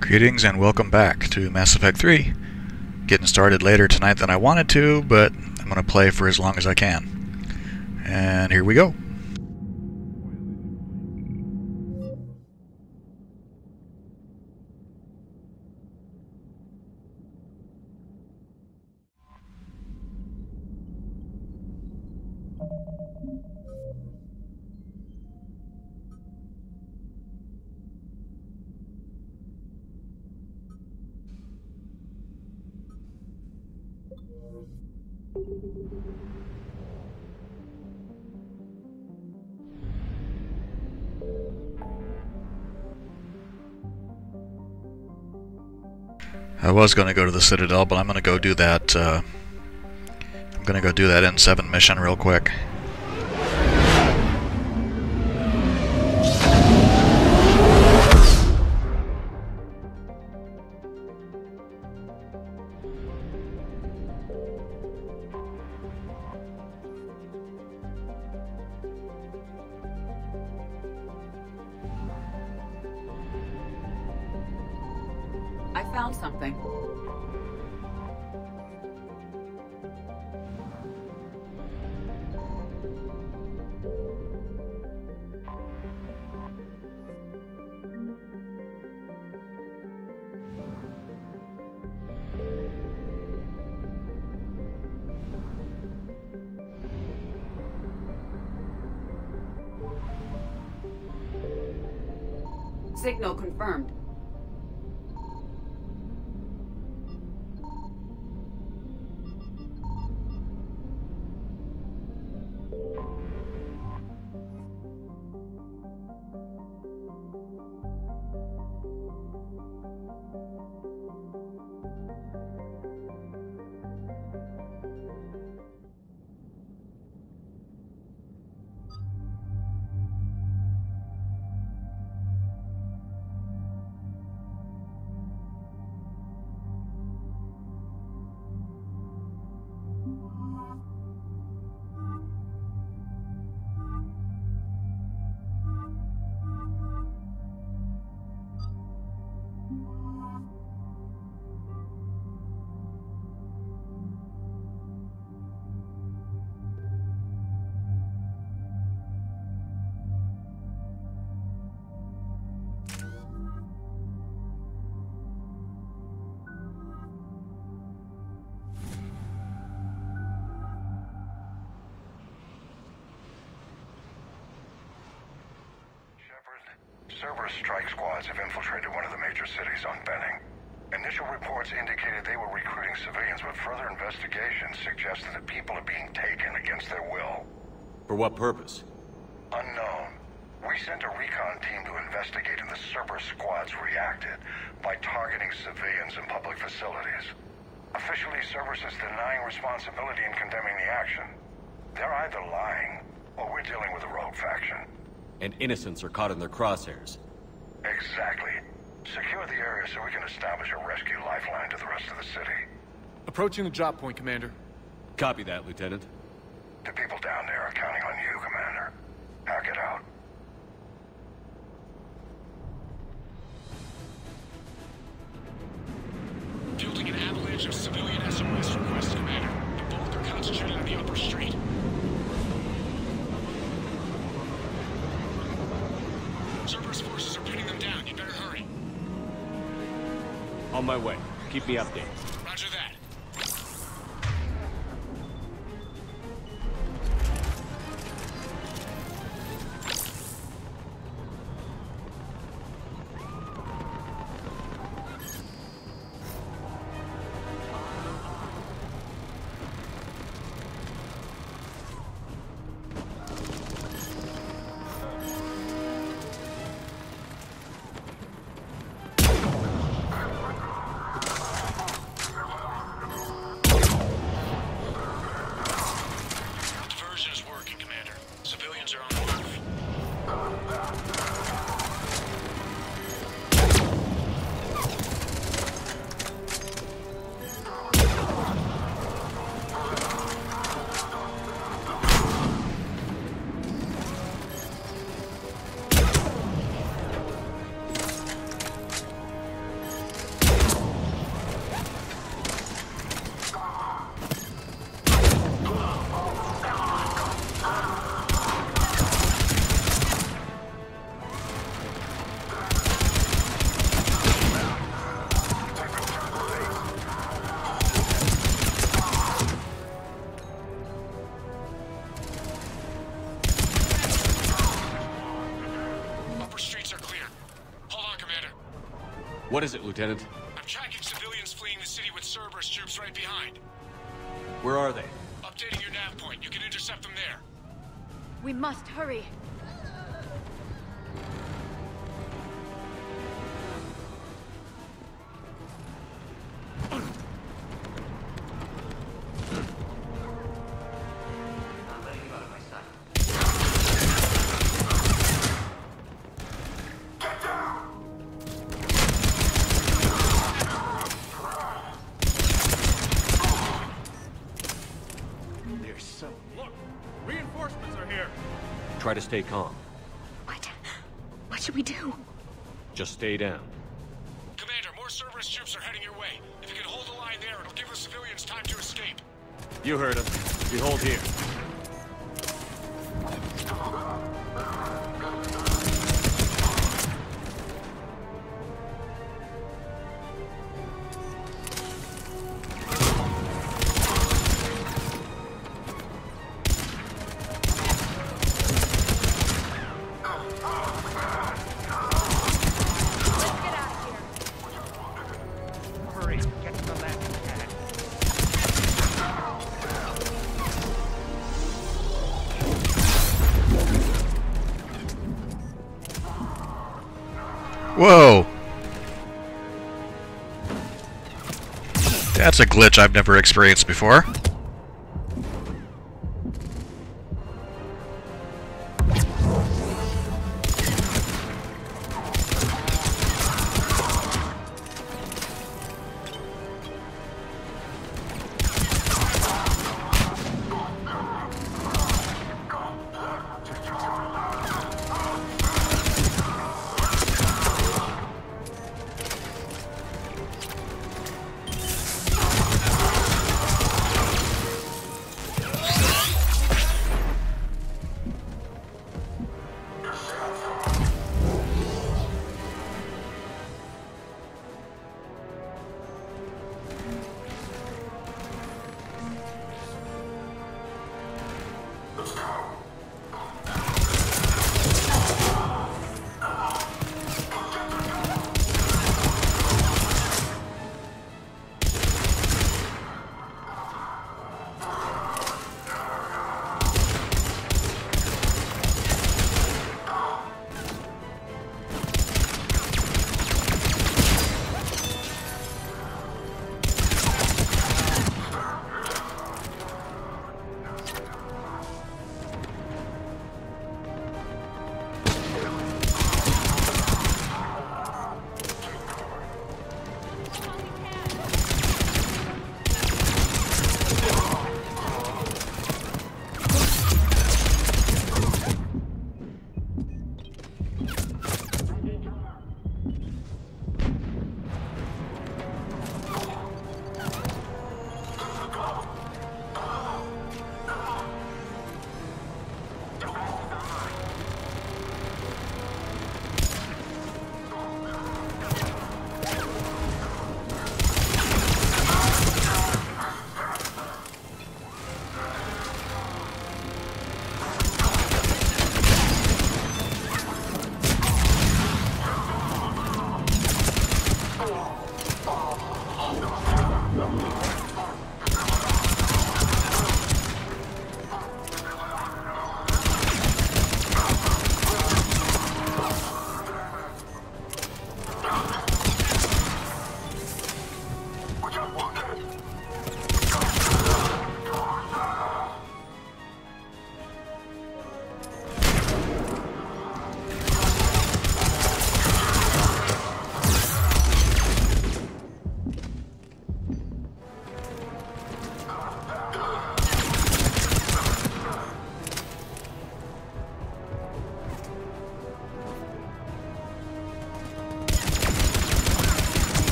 Greetings and welcome back to Mass Effect 3. Getting started later tonight than I wanted to, but I'm going to play for as long as I can. And here we go. I was going to go to the Citadel, but I'm going to go do that. I'm going to go do that N7 mission real quick. I found something. Signal confirmed. Cerberus strike squads have infiltrated one of the major cities on Benning. Initial reports indicated they were recruiting civilians, but further investigations suggested that people are being taken against their will. For what purpose? Unknown. We sent a recon team to investigate, and the Cerberus squads reacted by targeting civilians and public facilities. Officially, Cerberus is denying responsibility and condemning the action. They're either lying, or we're dealing with a rogue faction. And innocents are caught in their crosshairs. Exactly. Secure the area so we can establish a rescue lifeline to the rest of the city. Approaching the drop point, Commander. Copy that, Lieutenant. The people down there are counting on you, Commander. Hack it out. Building an avalanche of civilian SOS requests, Commander. The bulk are concentrated on the upper street. Cerberus forces are pinning them down. You better hurry. On my way. Keep me updated. Roger that. What is it, Lieutenant? I'm tracking civilians fleeing the city with Cerberus troops right behind. Where are they? Updating your nav point. You can intercept them there. We must hurry. Reinforcements are here. Try to stay calm. What should we do? Just stay down. Commander, more Cerberus troops are heading your way. If you can hold the line there, it'll give the civilians time to escape. You heard him. We hold here. Whoa! That's a glitch I've never experienced before.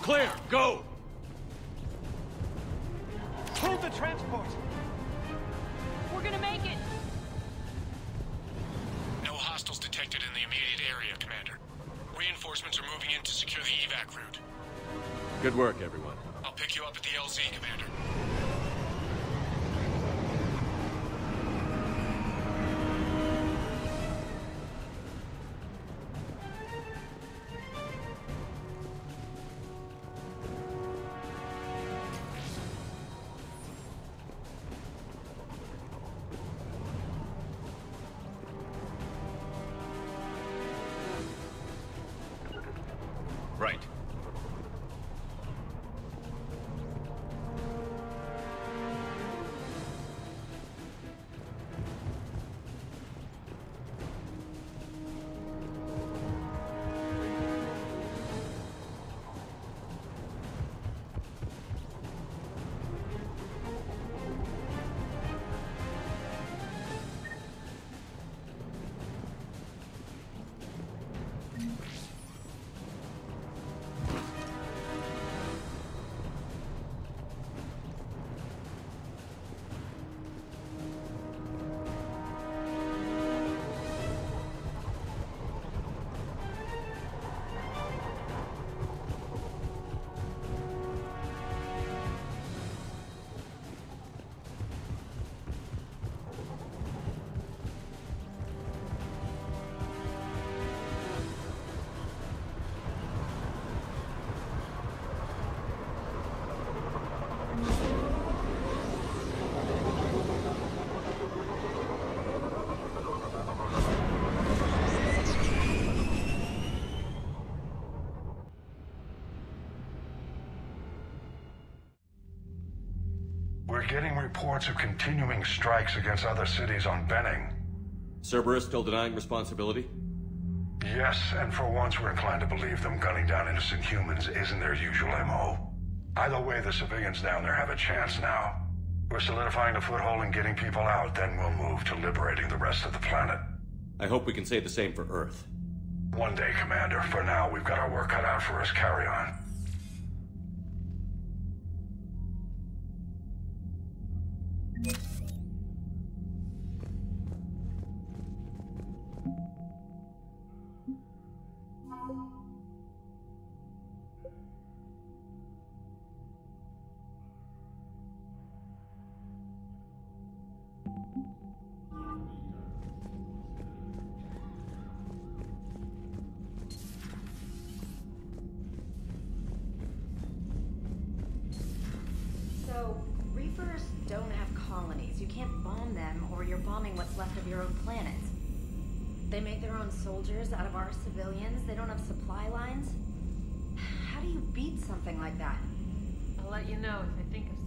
Clear! Go! Hold the transport! We're gonna make it! No hostiles detected in the immediate area, Commander. Reinforcements are moving in to secure the evac route. Good work, everyone. I'll pick you up at the LZ, Commander. We're getting reports of continuing strikes against other cities on Benning. Cerberus still denying responsibility? Yes, and for once we're inclined to believe them gunning down innocent humans isn't their usual MO. Either way, the civilians down there have a chance now. We're solidifying a foothold and getting people out, then we'll move to liberating the rest of the planet. I hope we can say the same for Earth. One day, Commander. For now, we've got our work cut out for us. Carry on. So, Reapers don't have colonies. You can't bomb them, or you're bombing what's left of your own planet. They make their own soldiers out of our civilians. They don't have supply lines. How do you beat something like that? I'll let you know if I think of something.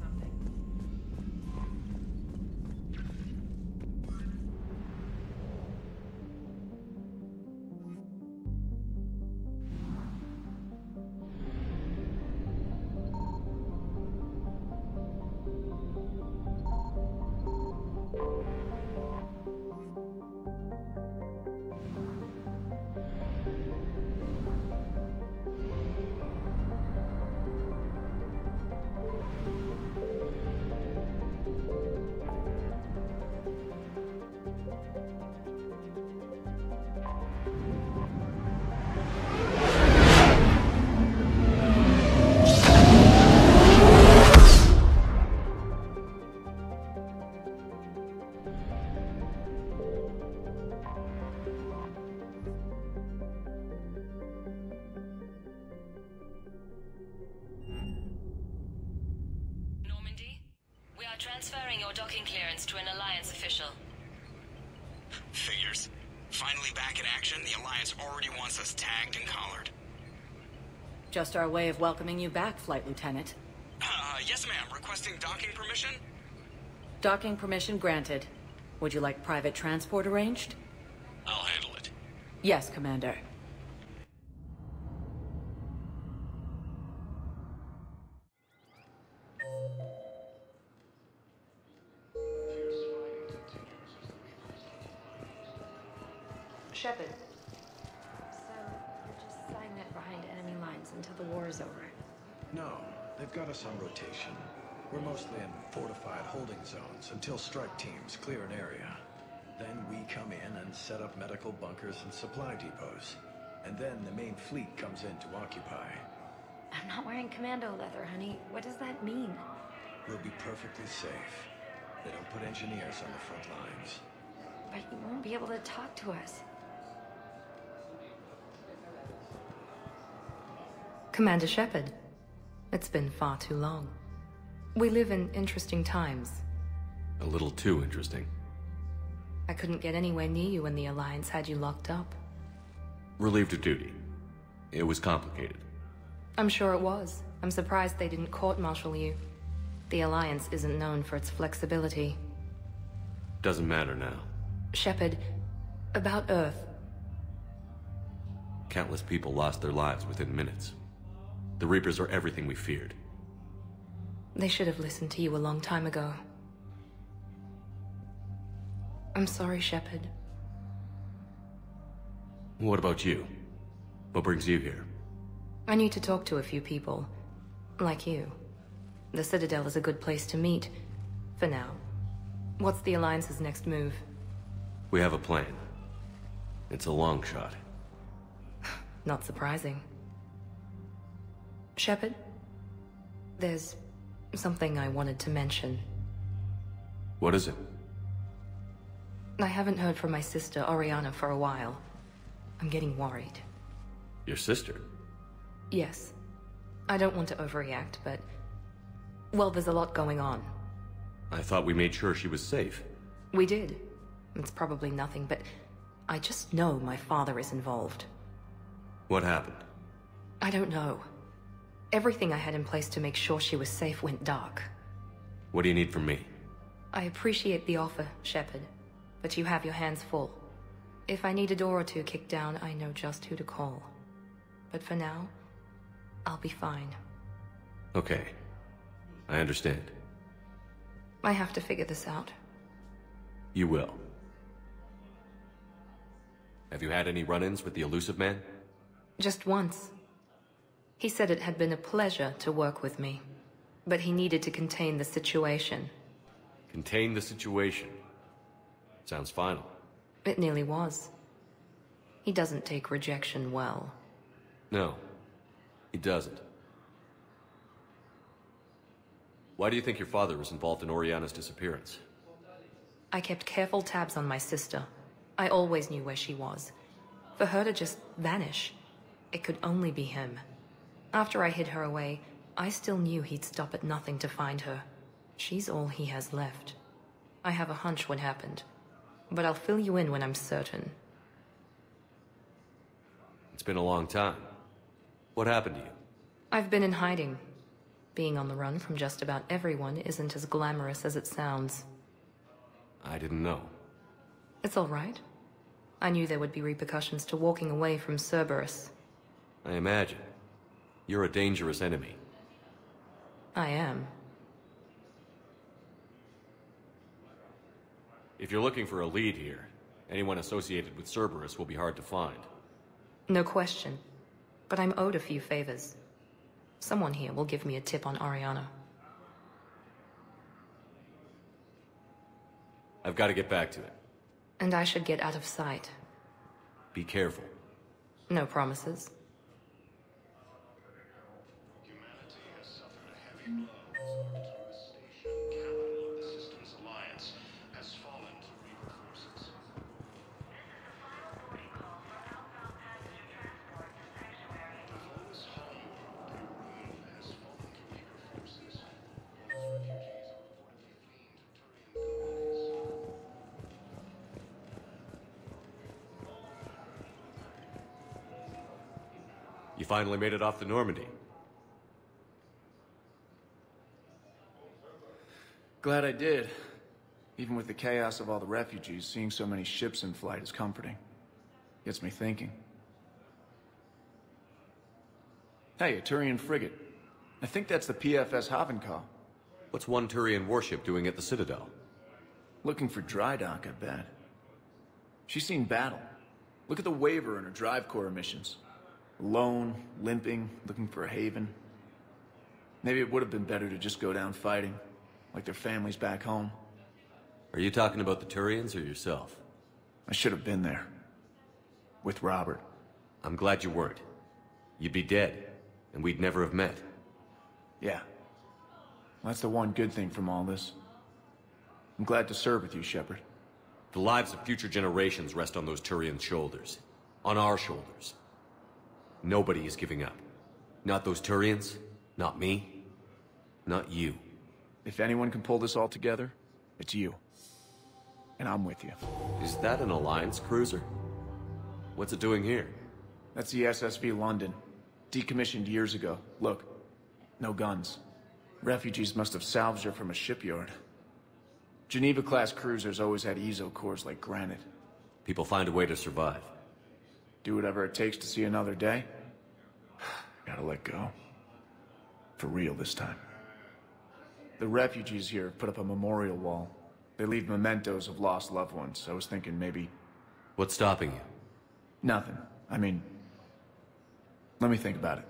Transferring your docking clearance to an Alliance official. Figures. Finally back in action, the Alliance already wants us tagged and collared. Just our way of welcoming you back, Flight Lieutenant. Yes ma'am. Requesting docking permission? Docking permission granted. Would you like private transport arranged? I'll handle it. Yes, Commander. Shepard. So, you're just lying there behind enemy lines until the war is over? No, they've got us on rotation. We're mostly in fortified holding zones until strike teams clear an area. Then we come in and set up medical bunkers and supply depots. And then the main fleet comes in to occupy. I'm not wearing commando leather, honey. What does that mean? We'll be perfectly safe. They don't put engineers on the front lines. But you won't be able to talk to us. Commander Shepard, it's been far too long. We live in interesting times. A little too interesting. I couldn't get anywhere near you when the Alliance had you locked up. Relieved of duty. It was complicated. I'm sure it was. I'm surprised they didn't court-martial you. The Alliance isn't known for its flexibility. Doesn't matter now. Shepard, about Earth. Countless people lost their lives within minutes. The Reapers are everything we feared. They should have listened to you a long time ago. I'm sorry, Shepard. What about you? What brings you here? I need to talk to a few people. Like you. The Citadel is a good place to meet. For now. What's the Alliance's next move? We have a plan. It's a long shot. Not surprising. Shepard? There's something I wanted to mention. What is it? I haven't heard from my sister, Oriana, for a while. I'm getting worried. Your sister? Yes. I don't want to overreact, but... well, there's a lot going on. I thought we made sure she was safe. We did. It's probably nothing, but... I just know my father is involved. What happened? I don't know. Everything I had in place to make sure she was safe went dark. What do you need from me? I appreciate the offer, Shepard, but you have your hands full. If I need a door or two kicked down, I know just who to call. But for now, I'll be fine. Okay. I understand. I have to figure this out. You will. Have you had any run-ins with the elusive man? Just once. He said it had been a pleasure to work with me, but he needed to contain the situation. Contain the situation. Sounds final. It nearly was. He doesn't take rejection well. No, he doesn't. Why do you think your father was involved in Oriana's disappearance? I kept careful tabs on my sister. I always knew where she was. For her to just vanish, it could only be him. After I hid her away, I still knew he'd stop at nothing to find her. She's all he has left. I have a hunch what happened, but I'll fill you in when I'm certain. It's been a long time. What happened to you? I've been in hiding. Being on the run from just about everyone isn't as glamorous as it sounds. I didn't know. It's all right. I knew there would be repercussions to walking away from Cerberus. I imagine. You're a dangerous enemy. I am. If you're looking for a lead here, anyone associated with Cerberus will be hard to find. No question. But I'm owed a few favors. Someone here will give me a tip on Ariana. I've got to get back to it. And I should get out of sight. Be careful. No promises. Humanity has suffered a heavy blow. Arcturus station, capital of the system's alliance, has fallen to Reaper forces. The home's homeworld, Rune, has fallen to Reaper forces. Refugees are reportedly fleeing to Turian colonies. You finally made it off the Normandy. Glad I did. Even with the chaos of all the refugees, seeing so many ships in flight is comforting. Gets me thinking. Hey, a Turian frigate. I think that's the PFS Havenkaw. What's one Turian warship doing at the Citadel? Looking for dry dock, I bet. She's seen battle. Look at the waiver in her drive core emissions. Alone, limping, looking for a haven. Maybe it would have been better to just go down fighting, like their families back home. Are you talking about the Turians or yourself? I should have been there. With Robert. I'm glad you weren't. You'd be dead, and we'd never have met. Yeah. Well, that's the one good thing from all this. I'm glad to serve with you, Shepard. The lives of future generations rest on those Turian shoulders. On our shoulders. Nobody is giving up. Not those Turians, not me, not you. If anyone can pull this all together, it's you. And I'm with you. Is that an Alliance cruiser? What's it doing here? That's the SSV London. Decommissioned years ago. Look, no guns. Refugees must have salvaged her from a shipyard. Geneva-class cruisers always had ezo cores like granite. People find a way to survive. Do whatever it takes to see another day. Gotta let go. For real this time. The refugees here put up a memorial wall. They leave mementos of lost loved ones. I was thinking maybe... What's stopping you? Nothing. I mean... Let me think about it.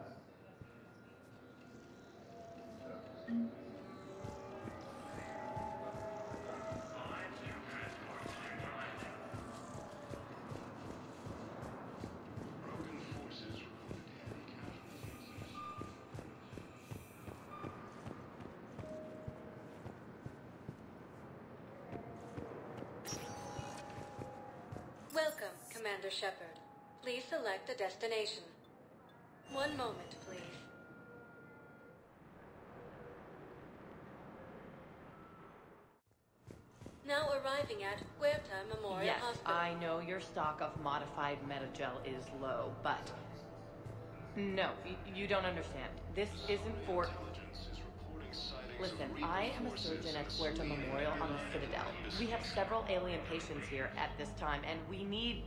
Welcome, Commander Shepard. Please select a destination. One moment, please. Now arriving at Huerta Memorial Yes, Hospital. I know your stock of modified metagel is low, but... No, you don't understand. This isn't for... Listen, I am a surgeon at Puerto Memorial on the Citadel. We have several alien patients here at this time, and we need...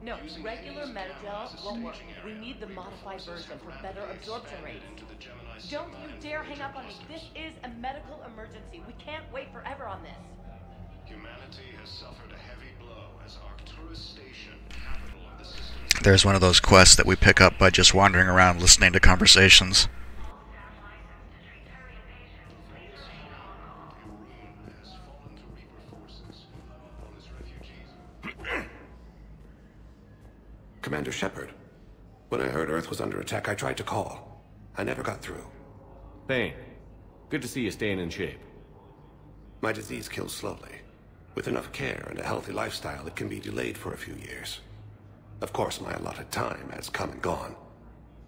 No, regular Metagel won't work. We need the modified version for better absorption rates. Don't you dare hang up on me. This is a medical emergency. We can't wait forever on this. Humanity has suffered a heavy blow as Arcturus Station, capital of the system... There's one of those quests that we pick up by just wandering around listening to conversations. Commander Shepard, when I heard Earth was under attack, I tried to call. I never got through. Thane, good to see you staying in shape. My disease kills slowly. With enough care and a healthy lifestyle, it can be delayed for a few years. Of course, my allotted time has come and gone.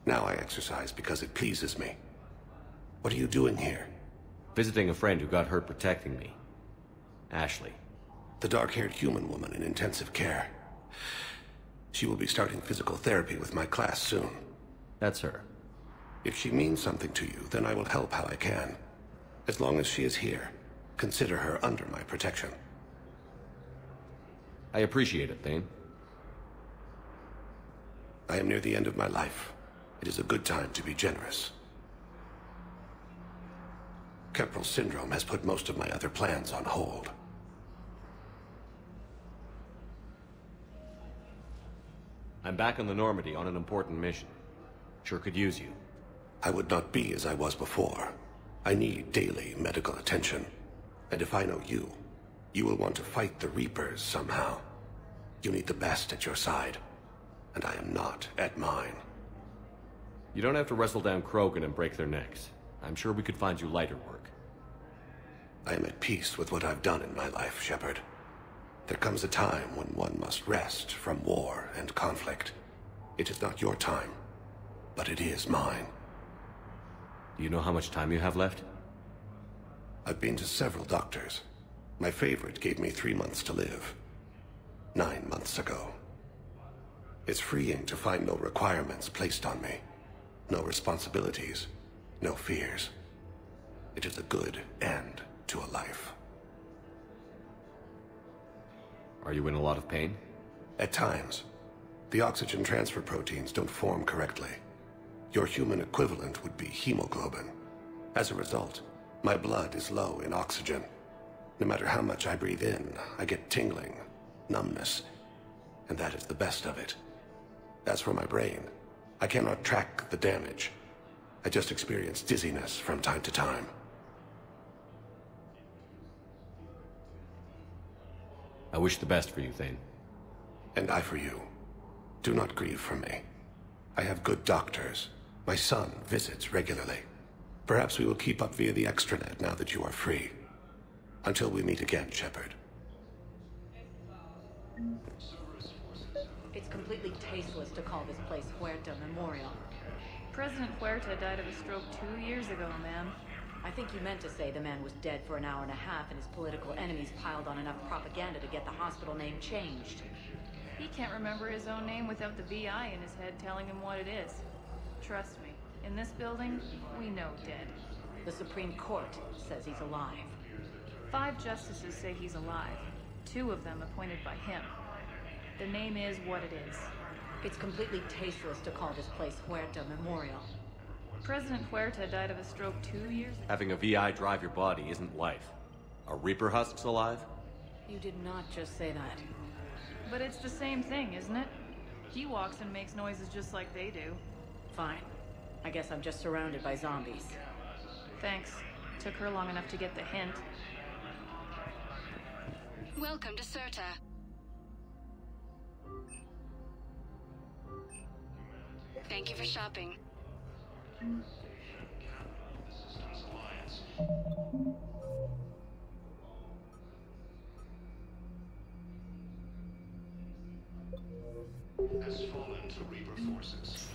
Now I exercise because it pleases me. What are you doing here? Visiting a friend who got hurt protecting me. Ashley. The dark-haired human woman in intensive care. She will be starting physical therapy with my class soon. That's her. If she means something to you, then I will help how I can. As long as she is here, consider her under my protection. I appreciate it, Thane. I am near the end of my life. It is a good time to be generous. Keppel syndrome has put most of my other plans on hold. I'm back on the Normandy on an important mission. Sure could use you. I would not be as I was before. I need daily medical attention. And if I know you, you will want to fight the Reapers somehow. You need the best at your side. And I am not at mine. You don't have to wrestle down Krogan and break their necks. I'm sure we could find you lighter work. I am at peace with what I've done in my life, Shepard. There comes a time when one must rest from war and conflict. It is not your time, but it is mine. Do you know how much time you have left? I've been to several doctors. My favorite gave me 3 months to live. 9 months ago. It's freeing to find no requirements placed on me. No responsibilities. No fears. It is a good end to a life. Are you in a lot of pain? At times. The oxygen transfer proteins don't form correctly. Your human equivalent would be hemoglobin. As a result, my blood is low in oxygen. No matter how much I breathe in, I get tingling, numbness, and that is the best of it. As for my brain, I cannot track the damage. I just experience dizziness from time to time. I wish the best for you, Thane. And I for you. Do not grieve for me. I have good doctors. My son visits regularly. Perhaps we will keep up via the extranet now that you are free. Until we meet again, Shepard. It's completely tasteless to call this place Puerto Memorial. President Huerta died of a stroke 2 years ago, ma'am. I think you meant to say the man was dead for an hour and a half and his political enemies piled on enough propaganda to get the hospital name changed. He can't remember his own name without the VI in his head telling him what it is. Trust me, in this building, we know dead. The Supreme Court says he's alive. 5 justices say he's alive. 2 of them appointed by him. The name is what it is. It's completely tasteless to call this place Puerto Memorial. President Huerta died of a stroke 2 years ago. Having a VI drive your body isn't life. Are Reaper husks alive? You did not just say that. But it's the same thing, isn't it? He walks and makes noises just like they do. Fine. I guess I'm just surrounded by zombies. Thanks. Took her long enough to get the hint. Welcome to Certa. Thank you for shopping. Has fallen to Reaper forces.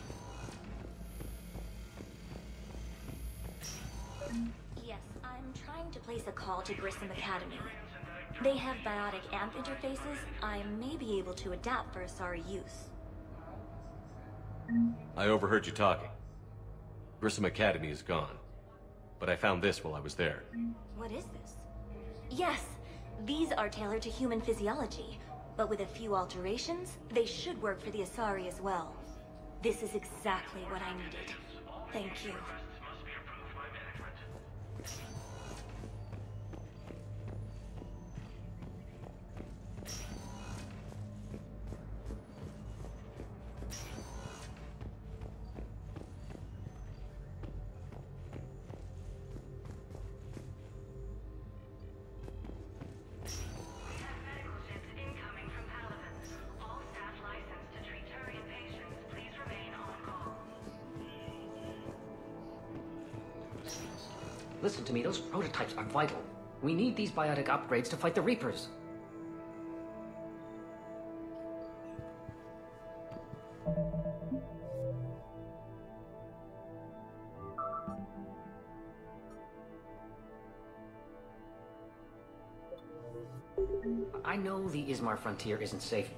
Yes, I'm trying to place a call to Grissom Academy. They have biotic amp interfaces. I may be able to adapt for Asari use. I overheard you talking. Grissom Academy is gone. but I found this while I was there. What is this? Yes, these are tailored to human physiology, but with a few alterations, they should work for the Asari as well. This is exactly what I needed. Thank you. Listen to me, those prototypes are vital. We need these biotic upgrades to fight the Reapers. I know the Ismar frontier isn't safe.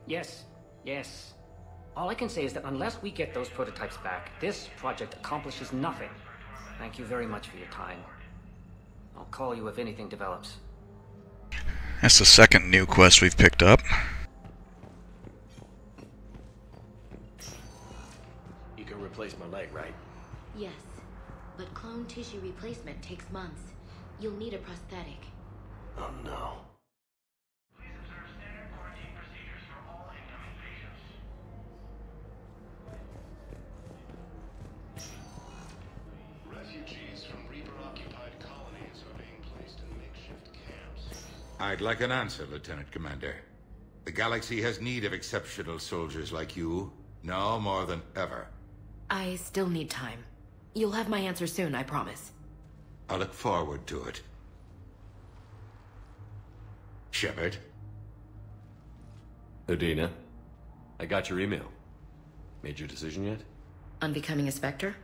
Yes, yes. All I can say is that unless we get those prototypes back, this project accomplishes nothing. Thank you very much for your time. I'll call you if anything develops. That's the second new quest we've picked up. You can replace my leg, right? Yes, but clone tissue replacement takes months. You'll need a prosthetic. Oh no. Refugees from Reaper-occupied colonies are being placed in makeshift camps. I'd like an answer, Lieutenant Commander. The galaxy has need of exceptional soldiers like you, now more than ever. I still need time. You'll have my answer soon, I promise. I look forward to it. Shepard? Udina, I got your email. Made your decision yet? On becoming a Spectre?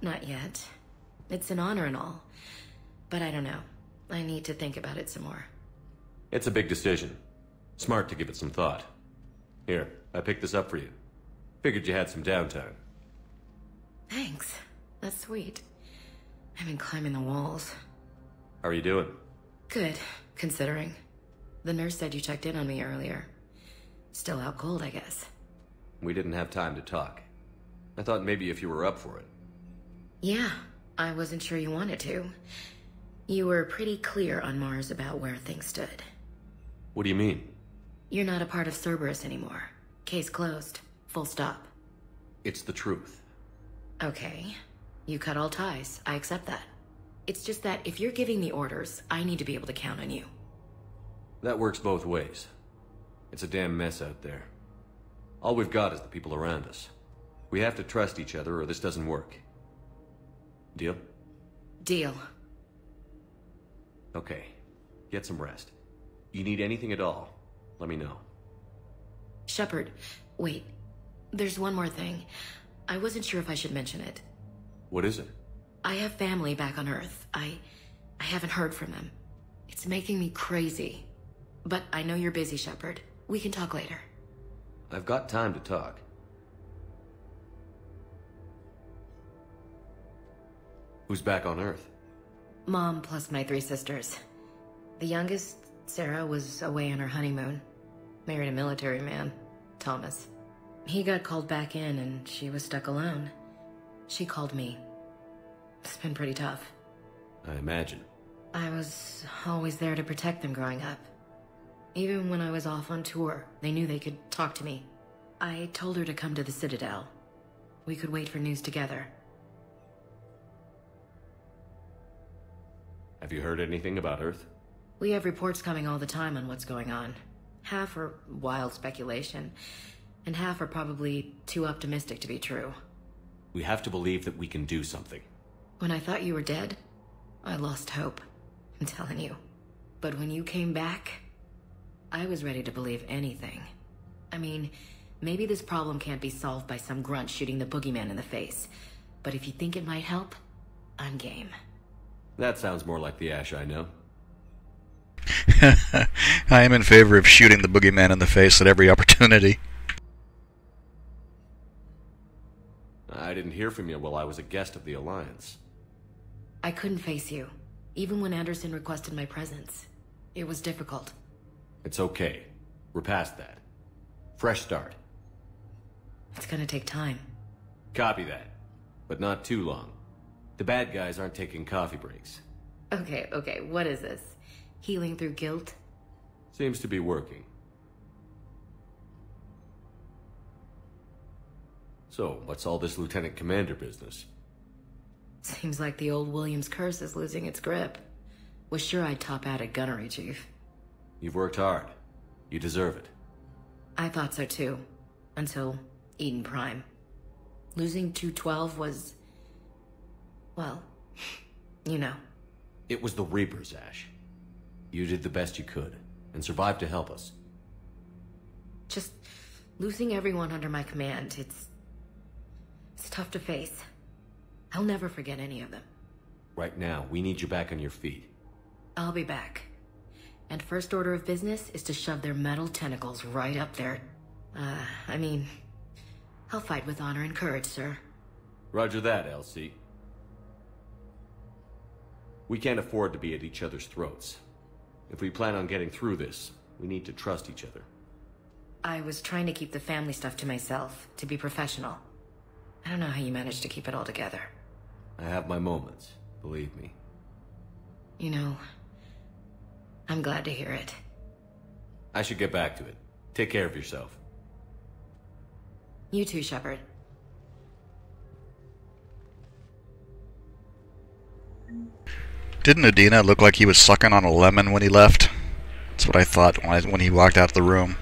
Not yet. It's an honor and all. But I don't know. I need to think about it some more. It's a big decision. Smart to give it some thought. Here, I picked this up for you. Figured you had some downtime. Thanks. That's sweet. I've been climbing the walls. How are you doing? Good, considering. The nurse said you checked in on me earlier. Still out cold, I guess. We didn't have time to talk. I thought maybe if you were up for it. Yeah, I wasn't sure you wanted to. You were pretty clear on Mars about where things stood. What do you mean? You're not a part of Cerberus anymore. Case closed. Full stop. It's the truth. Okay. You cut all ties. I accept that. It's just that if you're giving the orders, I need to be able to count on you. That works both ways. It's a damn mess out there. All we've got is the people around us. We have to trust each other or this doesn't work. Deal? Deal. Okay. Get some rest. You need anything at all, let me know. Shepard, wait. There's one more thing. I wasn't sure if I should mention it. What is it? I have family back on Earth. I haven't heard from them. It's making me crazy. But I know you're busy, Shepard. We can talk later. I've got time to talk. Who's back on Earth? Mom plus my 3 sisters. The youngest, Sarah, was away on her honeymoon. Married a military man, Thomas. He got called back in and she was stuck alone. She called me. It's been pretty tough. I imagine. I was always there to protect them growing up. Even when I was off on tour, they knew they could talk to me. I told her to come to the Citadel. We could wait for news together. Have you heard anything about Earth? We have reports coming all the time on what's going on. Half are wild speculation, and half are probably too optimistic to be true. We have to believe that we can do something. When I thought you were dead, I lost hope. I'm telling you. But when you came back, I was ready to believe anything. I mean, maybe this problem can't be solved by some grunt shooting the boogeyman in the face. But if you think it might help, I'm game. That sounds more like the Ash I know. I am in favor of shooting the boogeyman in the face at every opportunity. I didn't hear from you while I was a guest of the Alliance. I couldn't face you, even when Anderson requested my presence. It was difficult. It's okay. We're past that. Fresh start. It's gonna take time. Copy that. But not too long. The bad guys aren't taking coffee breaks. Okay, what is this? Healing through guilt? Seems to be working. So, what's all this Lieutenant Commander business? Seems like the old Williams curse is losing its grip. Was sure I'd top out at gunnery, Chief. You've worked hard. You deserve it. I thought so too. Until Eden Prime. Losing 212 was... well, you know. It was the Reapers, Ash. You did the best you could, and survived to help us. Just losing everyone under my command, it's tough to face. I'll never forget any of them. Right now, we need you back on your feet. I'll be back. And first order of business is to shove their metal tentacles right up there. I mean, I'll fight with honor and courage, sir. Roger that, Elsie. We can't afford to be at each other's throats. If we plan on getting through this, we need to trust each other. I was trying to keep the family stuff to myself, to be professional. I don't know how you managed to keep it all together. I have my moments, believe me. You know, I'm glad to hear it. I should get back to it. Take care of yourself. You too, Shepard. Didn't Udina look like he was sucking on a lemon when he left? That's what I thought when he walked out of the room.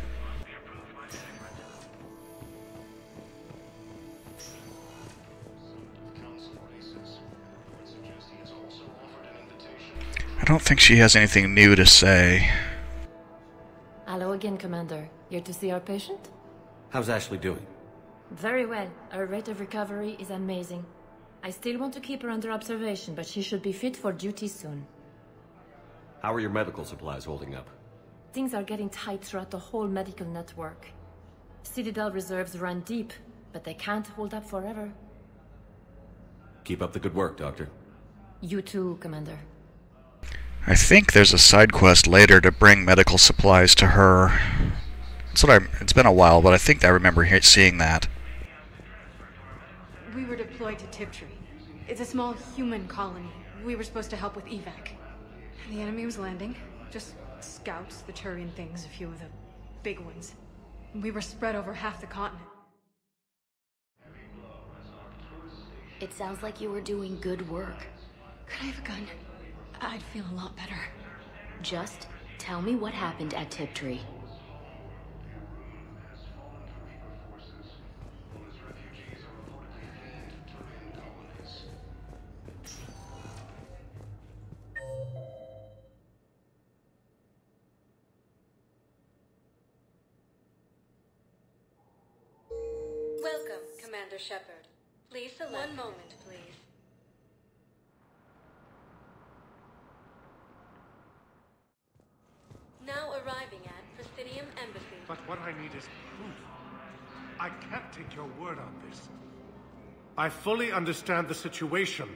I don't think she has anything new to say. Hello again, Commander. Here to see our patient? How's Ashley doing? Very well. Her rate of recovery is amazing. I still want to keep her under observation, but she should be fit for duty soon. How are your medical supplies holding up? Things are getting tight throughout the whole medical network. Citadel reserves run deep, but they can't hold up forever. Keep up the good work, Doctor. You too, Commander. I think there's a side quest later to bring medical supplies to her. It's been a while, but I think I remember seeing that. We were deployed to Tiptree. It's a small human colony. We were supposed to help with evac. The enemy was landing. Just scouts, the Turian things, a few of the big ones. We were spread over half the continent. It sounds like you were doing good work. Could I have a gun? I'd feel a lot better. Just tell me what happened at Tiptree. Welcome, Commander Shepard. Please select... One moment, please. Now arriving at Presidium Embassy. But what I need is proof. I can't take your word on this. I fully understand the situation.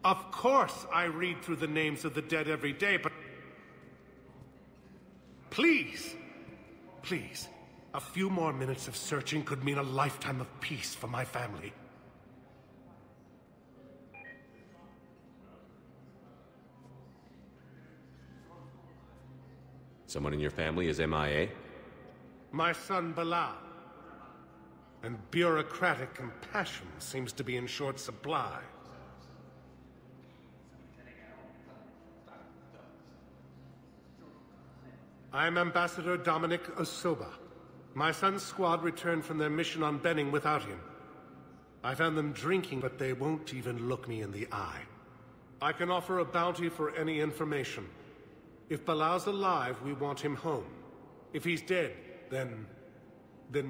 Of course I read through the names of the dead every day, but... Please! Please. A few more minutes of searching could mean a lifetime of peace for my family. Someone in your family is MIA? My son Bilal. And bureaucratic compassion seems to be in short supply. I am Ambassador Dominic Osoba. My son's squad returned from their mission on Benning without him. I found them drinking, but they won't even look me in the eye. I can offer a bounty for any information. If Bilal's alive, we want him home. If he's dead, then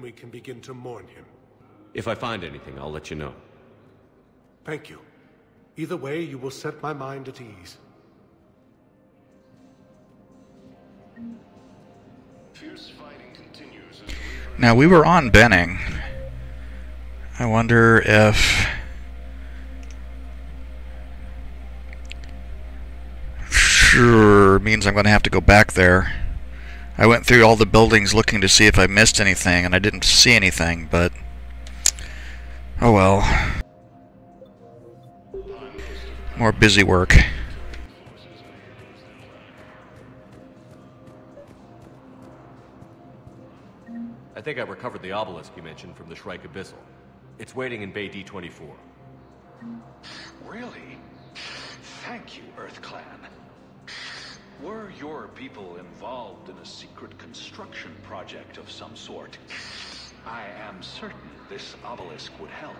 we can begin to mourn him. If I find anything, I'll let you know. Thank you. Either way, you will set my mind at ease. Fierce fighting continues. Now, we were on Benning. I wonder if Reaper means I'm going to have to go back there. I went through all the buildings looking to see if I missed anything, and I didn't see anything, but... oh well. More busy work. I think I recovered the obelisk you mentioned from the Shrike Abyssal. It's waiting in Bay D-24. Really? Thank you, Earth Clan. Were your people involved in a secret construction project of some sort? I am certain this obelisk would help.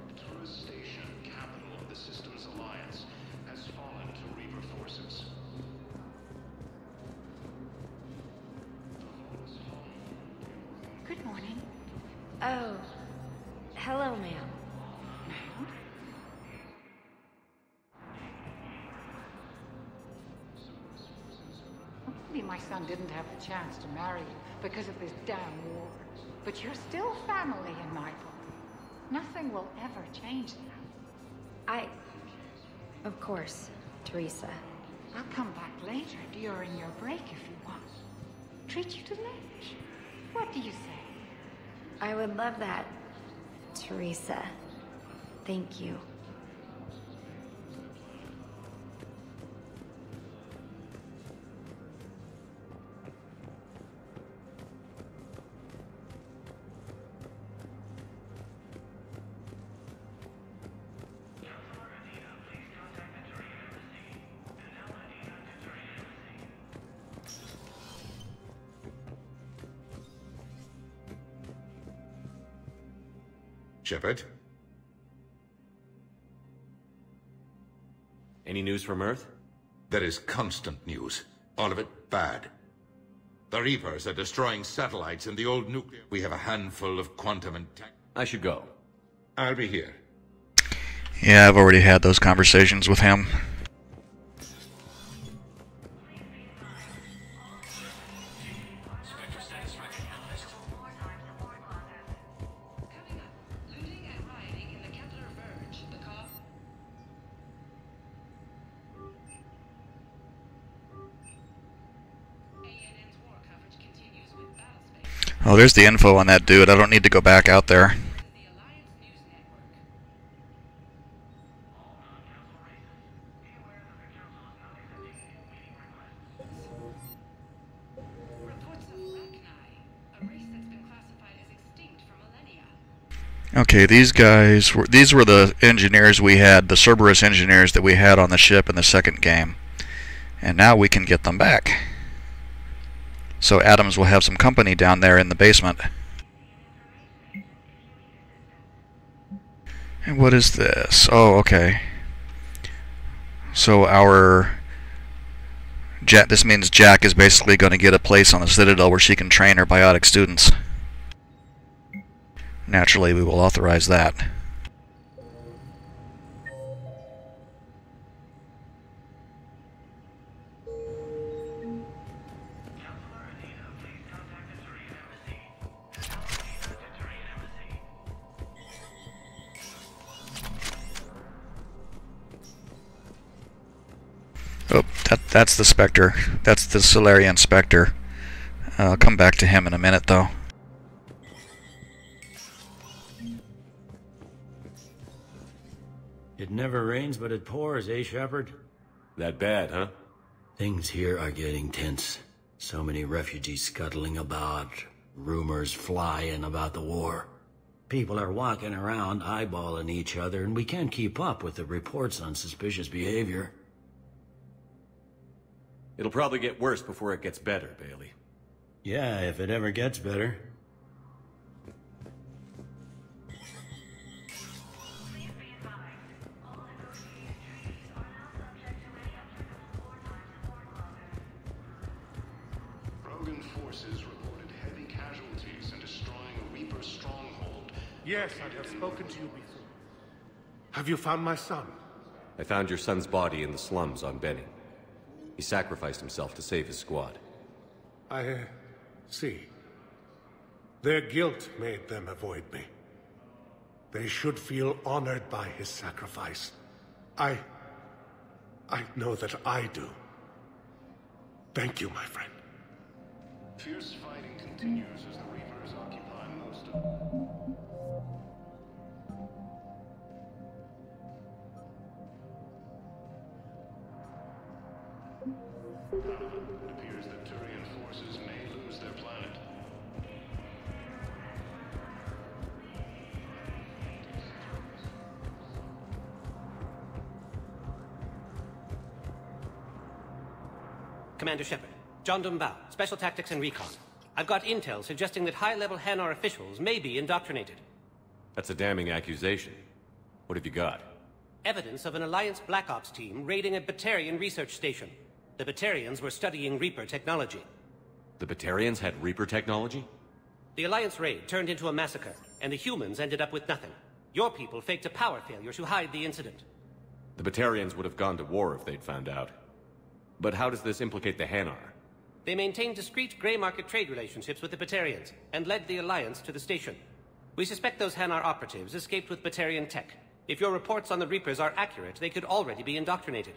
Arcturus Station, capital of the Systems Alliance, has fallen to Reaper forces. Good morning. Oh, hello, ma'am. Maybe my son didn't have the chance to marry you because of this damn war. But you're still family in my book. Nothing will ever change that. Of course, Teresa. I'll come back later during your break if you want. Treat you to lunch. What do you say? I would love that, Teresa. Thank you. Shepard? Any news from Earth? There is constant news. All of it bad. The Reapers are destroying satellites in the old nuclear... We have a handful of quantum and tech... I should go. I'll be here. Yeah, I've already had those conversations with him. Oh, there's the info on that dude. I don't need to go back out there. Okay, these guys were the engineers we had, the Cerberus engineers that we had on the ship in the second game. And now we can get them back. So Adams will have some company down there in the basement. And what is this? Oh, okay. So this means Jack is basically going to get a place on the Citadel where she can train her biotic students. Naturally, we will authorize that. Oh, that's the Spectre. That's the Solarian Spectre. I'll come back to him in a minute, though. It never rains, but it pours, eh, Shepard? That bad, huh? Things here are getting tense. So many refugees scuttling about, rumors flying about the war. People are walking around eyeballing each other, and we can't keep up with the reports on suspicious behavior. It'll probably get worse before it gets better, Bailey. Yeah, if it ever gets better. Rogan forces reported heavy casualties in destroying a Reaper stronghold. Yes, I have spoken to you before. Have you found my son? I found your son's body in the slums on Benning. He sacrificed himself to save his squad. I see. Their guilt made them avoid me. They should feel honored by his sacrifice. I know that I do. Thank you, my friend. Fierce fighting continues as the Reapers occupy most of... It appears that Turian forces may lose their planet. Commander Shepard, John Dumbao, Special Tactics and Recon. I've got intel suggesting that high-level Hanar officials may be indoctrinated. That's a damning accusation. What have you got? Evidence of an Alliance Black Ops team raiding a Batarian research station. The Batarians were studying Reaper technology. The Batarians had Reaper technology? The Alliance raid turned into a massacre, and the humans ended up with nothing. Your people faked a power failure to hide the incident. The Batarians would have gone to war if they'd found out. But how does this implicate the Hanar? They maintained discreet gray market trade relationships with the Batarians, and led the Alliance to the station. We suspect those Hanar operatives escaped with Batarian tech. If your reports on the Reapers are accurate, they could already be indoctrinated.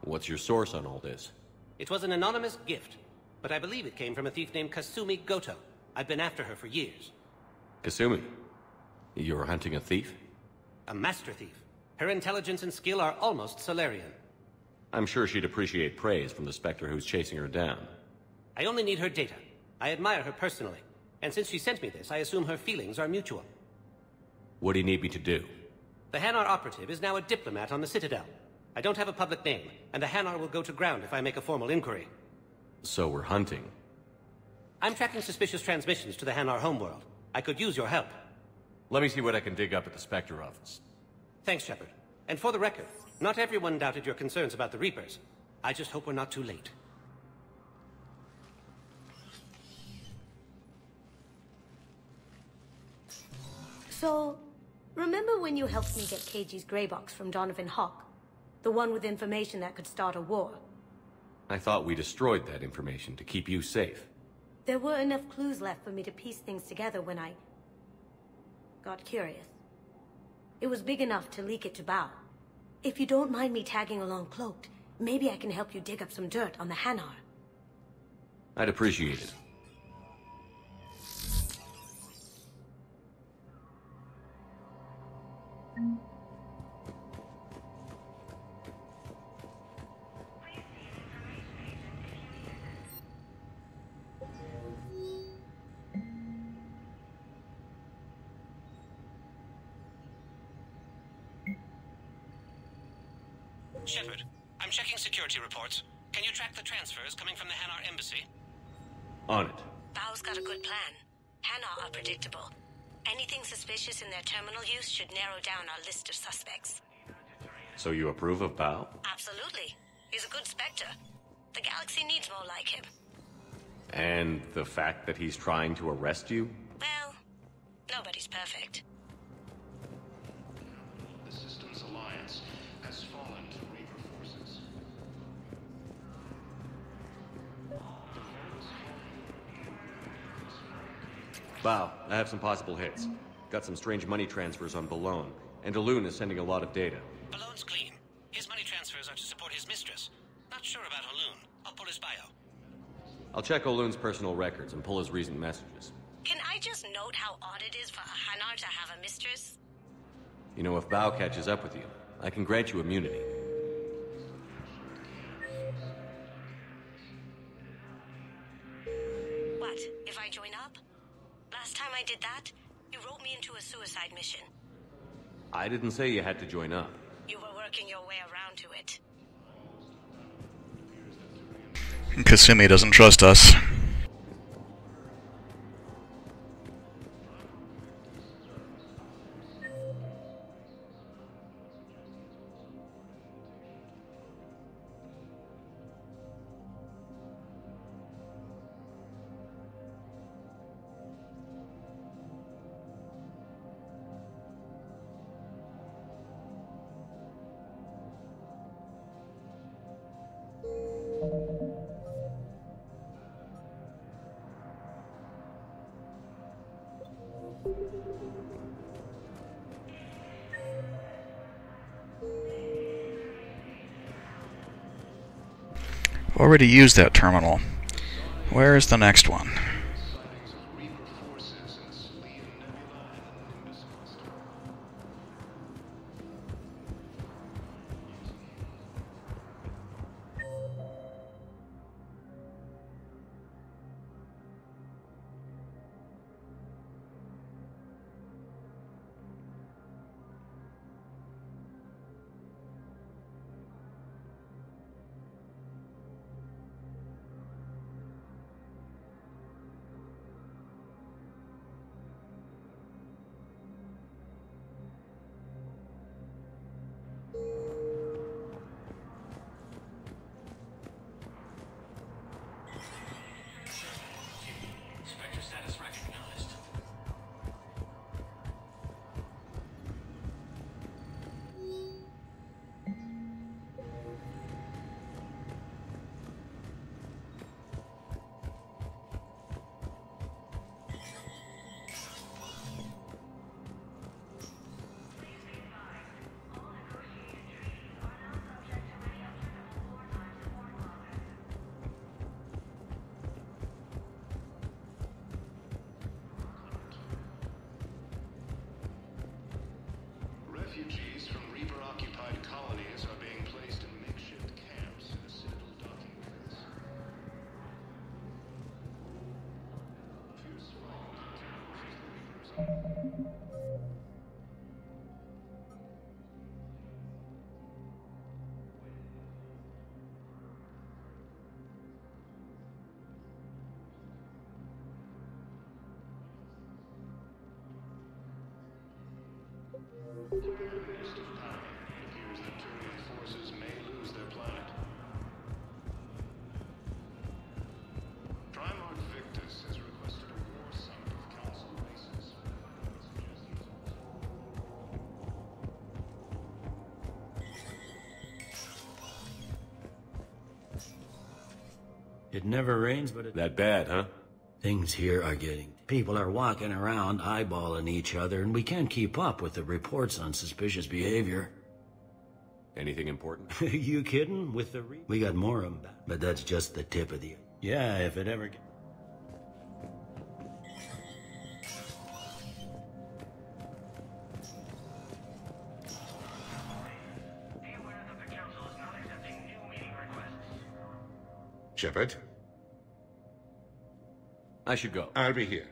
What's your source on all this? It was an anonymous gift, but I believe it came from a thief named Kasumi Goto. I've been after her for years. Kasumi? You're hunting a thief? A master thief. Her intelligence and skill are almost Solarian. I'm sure she'd appreciate praise from the Spectre who's chasing her down. I only need her data. I admire her personally, and since she sent me this, I assume her feelings are mutual. What do you need me to do? The Hanar operative is now a diplomat on the Citadel. I don't have a public name, and the Hanar will go to ground if I make a formal inquiry. So we're hunting. I'm tracking suspicious transmissions to the Hanar homeworld. I could use your help. Let me see what I can dig up at the Spectre office. Thanks, Shepard. And for the record, not everyone doubted your concerns about the Reapers. I just hope we're not too late. So, remember when you helped me get KG's grey box from Donovan Hawk? The one with information that could start a war? I thought we destroyed that information to keep you safe. There were enough clues left for me to piece things together when I got curious. It was big enough to leak it to Bao. If you don't mind me tagging along cloaked, maybe I can help you dig up some dirt on the Hanar. I'd appreciate it. Shepard, I'm checking security reports. Can you track the transfers coming from the Hanar embassy? On it. Bao's got a good plan. Hanar are predictable. Anything suspicious in their terminal use should narrow down our list of suspects. So you approve of Bao? Absolutely. He's a good Spectre. The galaxy needs more like him. And the fact that he's trying to arrest you? Well, nobody's perfect. The system's alliance has fallen to Reaper forces. Bao, I have some possible hits. Got some strange money transfers on Balone, and Alun is sending a lot of data. Balone's clean. His money transfers are to support his mistress. Not sure about Alun. I'll pull his bio. I'll check Olun's personal records and pull his recent messages. Can I just note how odd it is for a Hanar to have a mistress? You know, if Bao catches up with you, I can grant you immunity. What, if I join up? Last time I did that, you wrote me into a suicide mission. I didn't say you had to join up. You were working your way around to it. Kasumi doesn't trust us. Already used that terminal. Where is the next one? Spectre status recognized. Refugees from Reaper-occupied colonies are being placed in makeshift camps in a Citadel docking place. Few small details as the Reapers With the waste of power, it appears that Turian forces may lose their planet. Primarch Victus has requested a war summit of Council races. It never rains, but it... That bad, huh? Things here are getting... People are walking around eyeballing each other, and we can't keep up with the reports on suspicious behavior. Anything important? You kidding? With the we got more of them back. But that's just the tip of the... Yeah, if it ever... Shepard? I should go. I'll be here.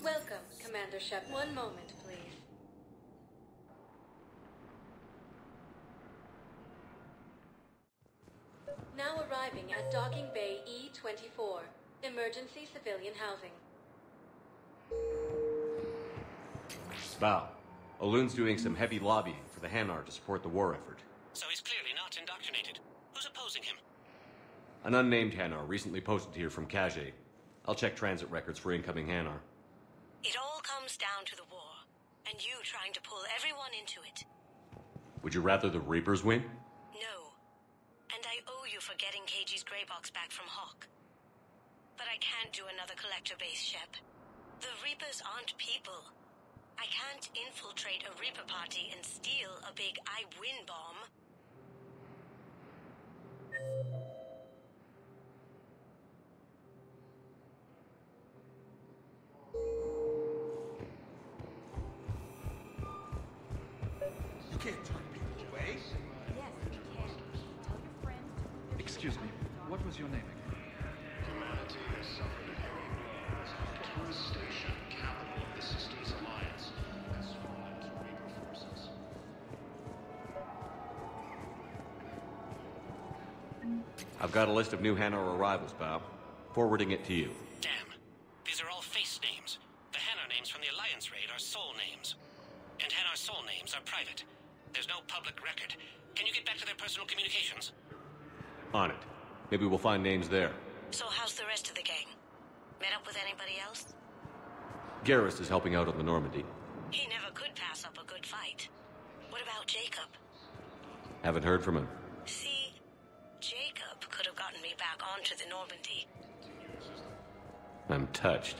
Welcome, Commander Shepard. One moment, please. Now arriving at Docking Bay E-24. Emergency civilian housing. Bow. Aloon's doing some heavy lobbying for the Hanar to support the war effort. So he's clearly not indoctrinated. Who's opposing him? An unnamed Hanar recently posted here from Kage. I'll check transit records for incoming Hanar. It all comes down to the war, and you trying to pull everyone into it. Would you rather the Reapers win? No. And I owe you for getting KG's grey box back from Hawk. But I can't do another collector base, Shep. The Reapers aren't people. I can't infiltrate a Reaper party and steal a big I win bomb. You can't turn people away. Yes, you can. Tell your friends. Excuse me, what was your name again? Humanity has suffered a heavy blow as Arcturus Station, capital of the Systems Alliance, has fallen to Reaper forces. I've got a list of new Hanar arrivals, Bob. Forwarding it to you. Damn. These are all face names. The Hanar names from the Alliance raid are soul names. And Hanar soul names are private. There's no public record. Can you get back to their personal communications? On it. Maybe we'll find names there. So how's the rest of the gang? Met up with anybody else? Garrus is helping out on the Normandy. He never could pass up a good fight. What about Jacob? Haven't heard from him. See, Jacob could have gotten me back onto the Normandy. I'm touched.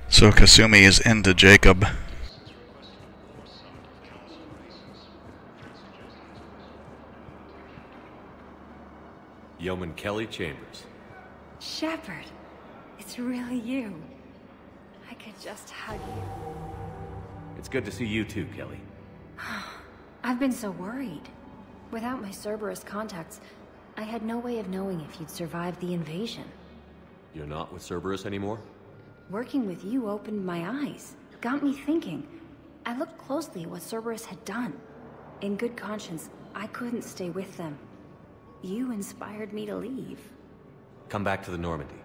So Kasumi is into Jacob. Yeoman Kelly Chambers. Shepard, it's really you. I could just hug you. It's good to see you too, Kelly. I've been so worried. Without my Cerberus contacts, I had no way of knowing if you'd survived the invasion. You're not with Cerberus anymore? Working with you opened my eyes, got me thinking. I looked closely at what Cerberus had done. In good conscience, I couldn't stay with them. You inspired me to leave. Come back to the Normandy.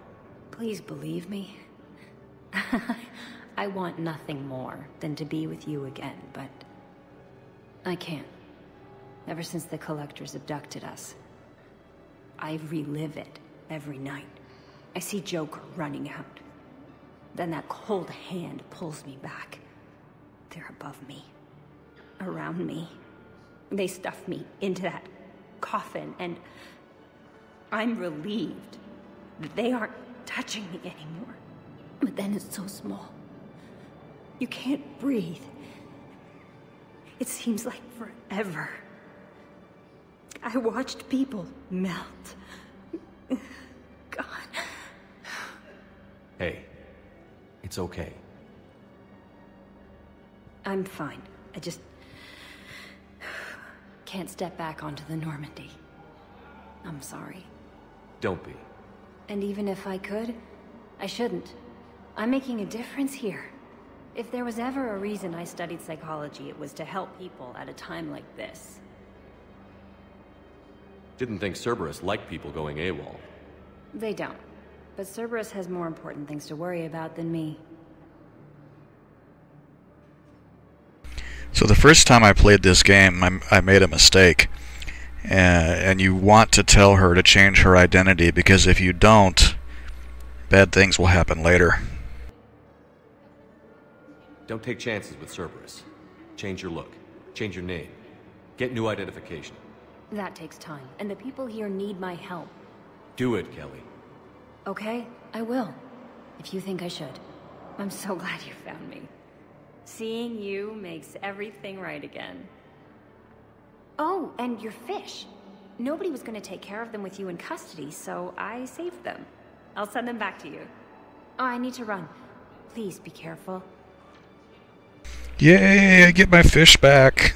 Please believe me. I want nothing more than to be with you again, but I can't. Ever since the Collectors abducted us, I relive it every night. I see Joker running out. Then that cold hand pulls me back. They're above me, around me. They stuff me into that coffin, and I'm relieved that they aren't touching me anymore. But then it's so small. You can't breathe. It seems like forever. I watched people melt. God. Hey, it's okay. I'm fine. I just can't step back onto the Normandy. I'm sorry. Don't be. And even if I could, I shouldn't. I'm making a difference here. If there was ever a reason I studied psychology, it was to help people at a time like this. Didn't think Cerberus liked people going AWOL. They don't. But Cerberus has more important things to worry about than me. So the first time I played this game, I made a mistake. And you want to tell her to change her identity, because if you don't, bad things will happen later. Don't take chances with Cerberus. Change your look. Change your name. Get new identification. That takes time, and the people here need my help. Do it, Kelly. Okay, I will. If you think I should. I'm so glad you found me. Seeing you makes everything right again. Oh, and your fish. Nobody was going to take care of them with you in custody, so I saved them. I'll send them back to you. Oh, I need to run. Please be careful. Yay, I get my fish back.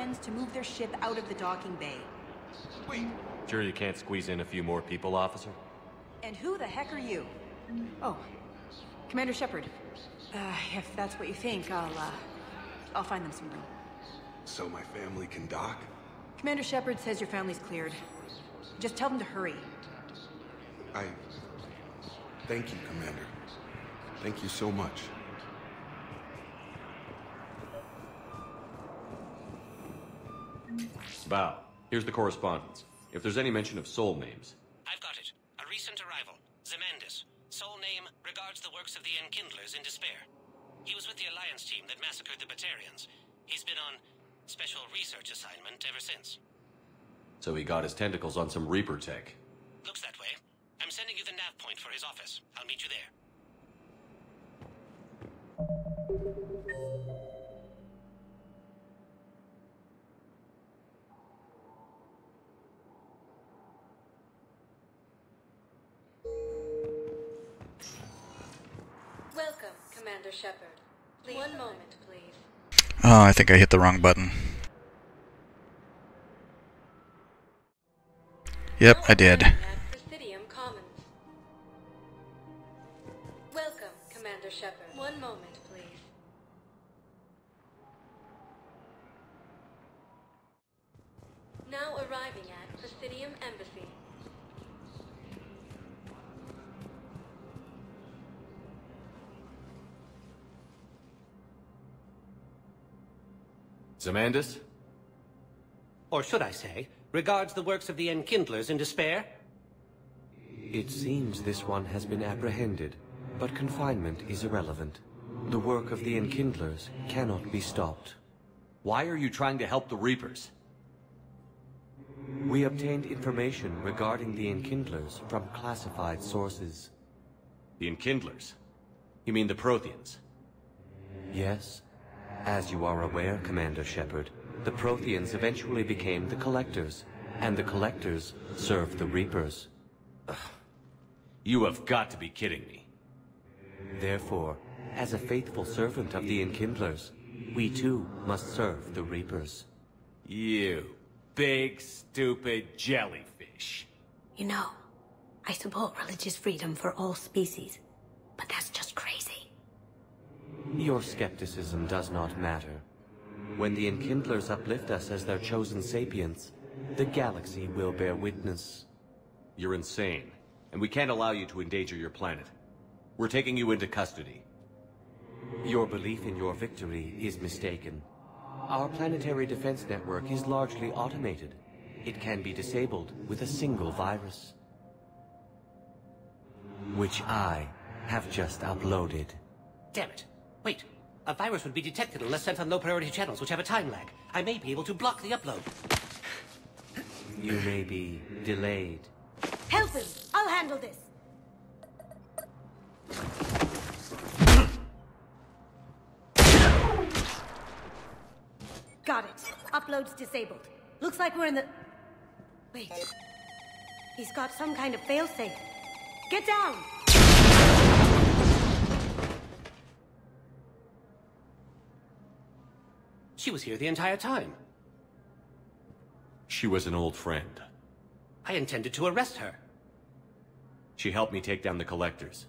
friends to move their ship out of the docking bay. Wait! Sure you can't squeeze in a few more people, officer? And who the heck are you? Oh, Commander Shepard. If that's what you think, I'll find them some room. So my family can dock? Commander Shepard says your family's cleared. Just tell them to hurry. Thank you, Commander. Thank you so much. Val, here's the correspondence. If there's any mention of soul names. I've got it. A recent arrival. Zemandis. Soul name regards the works of the Enkindlers in despair. He was with the Alliance team that massacred the Batarians. He's been on special research assignment ever since. So he got his tentacles on some Reaper tech. Looks that way. I'm sending you the nav point for his office. I'll meet you there. Welcome, Commander Shepard. One moment, please. Oh, I think I hit the wrong button. Yep, I did. Presidium Commons. Welcome, Commander Shepard. One moment, please. Now arriving at Presidium Embassy. Zemandis? Or should I say, regards the works of the Enkindlers in despair? It seems this one has been apprehended, but confinement is irrelevant. The work of the Enkindlers cannot be stopped. Why are you trying to help the Reapers? We obtained information regarding the Enkindlers from classified sources. The Enkindlers? You mean the Protheans? Yes. As you are aware, Commander Shepard, the Protheans eventually became the Collectors, and the Collectors served the Reapers. Ugh. You have got to be kidding me. Therefore, as a faithful servant of the Enkindlers, we too must serve the Reapers. You big, stupid jellyfish. You know, I support religious freedom for all species, but that's just crazy. Your skepticism does not matter. When the Enkindlers uplift us as their chosen sapients, the galaxy will bear witness. You're insane, and we can't allow you to endanger your planet. We're taking you into custody. Your belief in your victory is mistaken. Our planetary defense network is largely automated. It can be disabled with a single virus, which I have just uploaded. Damn it. Wait. A virus would be detected unless sent on low-priority channels, which have a time lag. I may be able to block the upload. You may be delayed. Help him! I'll handle this! Got it. Upload's disabled. Looks like we're in the... Wait. He's got some kind of failsafe. Get down! She was here the entire time. She was an old friend. I intended to arrest her. She helped me take down the Collectors.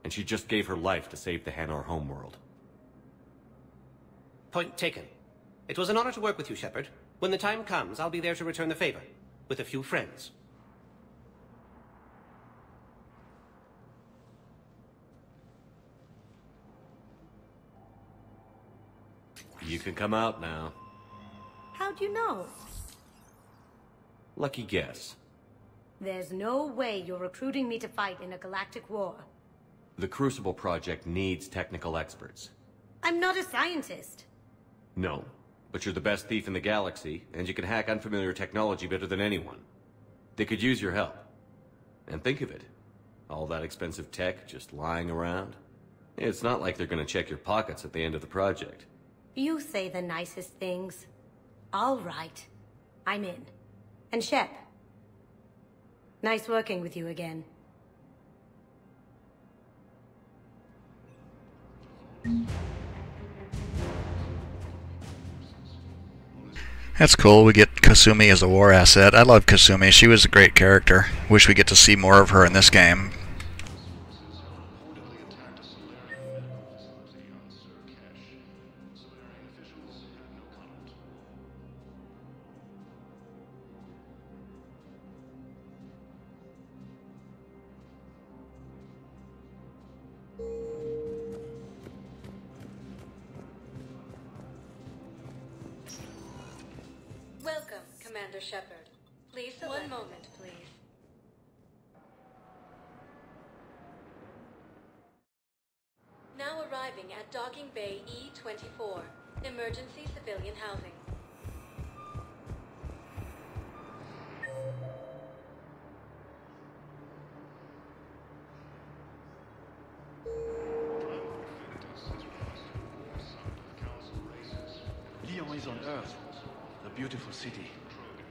And she just gave her life to save the Hanar homeworld. Point taken. It was an honor to work with you, Shepard. When the time comes, I'll be there to return the favor. With a few friends. You can come out now. How'd you know? Lucky guess. There's no way you're recruiting me to fight in a galactic war. The Crucible Project needs technical experts. I'm not a scientist. No, but you're the best thief in the galaxy, and you can hack unfamiliar technology better than anyone. They could use your help. And think of it. All that expensive tech just lying around. It's not like they're gonna check your pockets at the end of the project. You say the nicest things. All right. I'm in. And Shep. Nice working with you again. That's cool. We get Kasumi as a war asset. I love Kasumi. She was a great character. Wish we get to see more of her in this game. Welcome, Commander Shepard. Please select. One moment, please. Now arriving at Docking Bay E-24, emergency civilian housing. Lyon is on Earth. The beautiful city.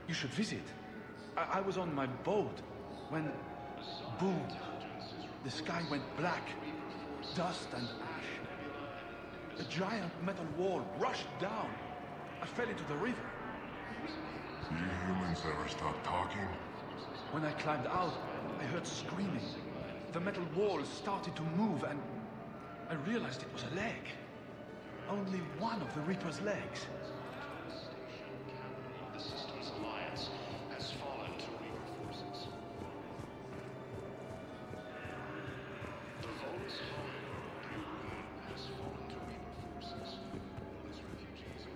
You should visit. I was on my boat when... boom. The sky went black. Dust and ash. A giant metal wall rushed down. I fell into the river. Do you humans ever stop talking? When I climbed out, I heard screaming. The metal wall started to move and... I realized it was a leg. Only one of the Reaper's legs. The Systems Alliance has fallen to Reaper forces. The Volus has fallen to Reaper forces.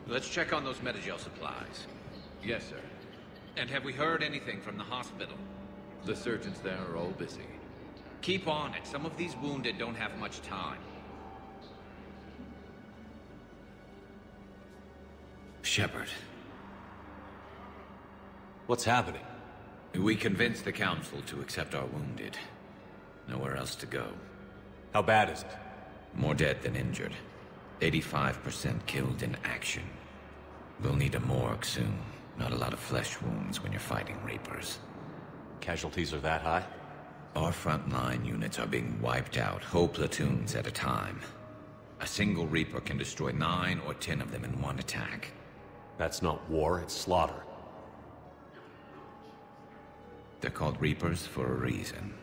Let's check on those Metagel supplies. Yes, sir. And have we heard anything from the hospital? The surgeons there are all busy. Keep on it. Some of these wounded don't have much time. Shepard. What's happening? We convinced the Council to accept our wounded. Nowhere else to go. How bad is it? More dead than injured. 85% killed in action. We'll need a morgue soon. Not a lot of flesh wounds when you're fighting Reapers. Casualties are that high? Our frontline units are being wiped out, whole platoons at a time. A single Reaper can destroy 9 or 10 of them in one attack. That's not war, it's slaughter. They're called Reapers for a reason.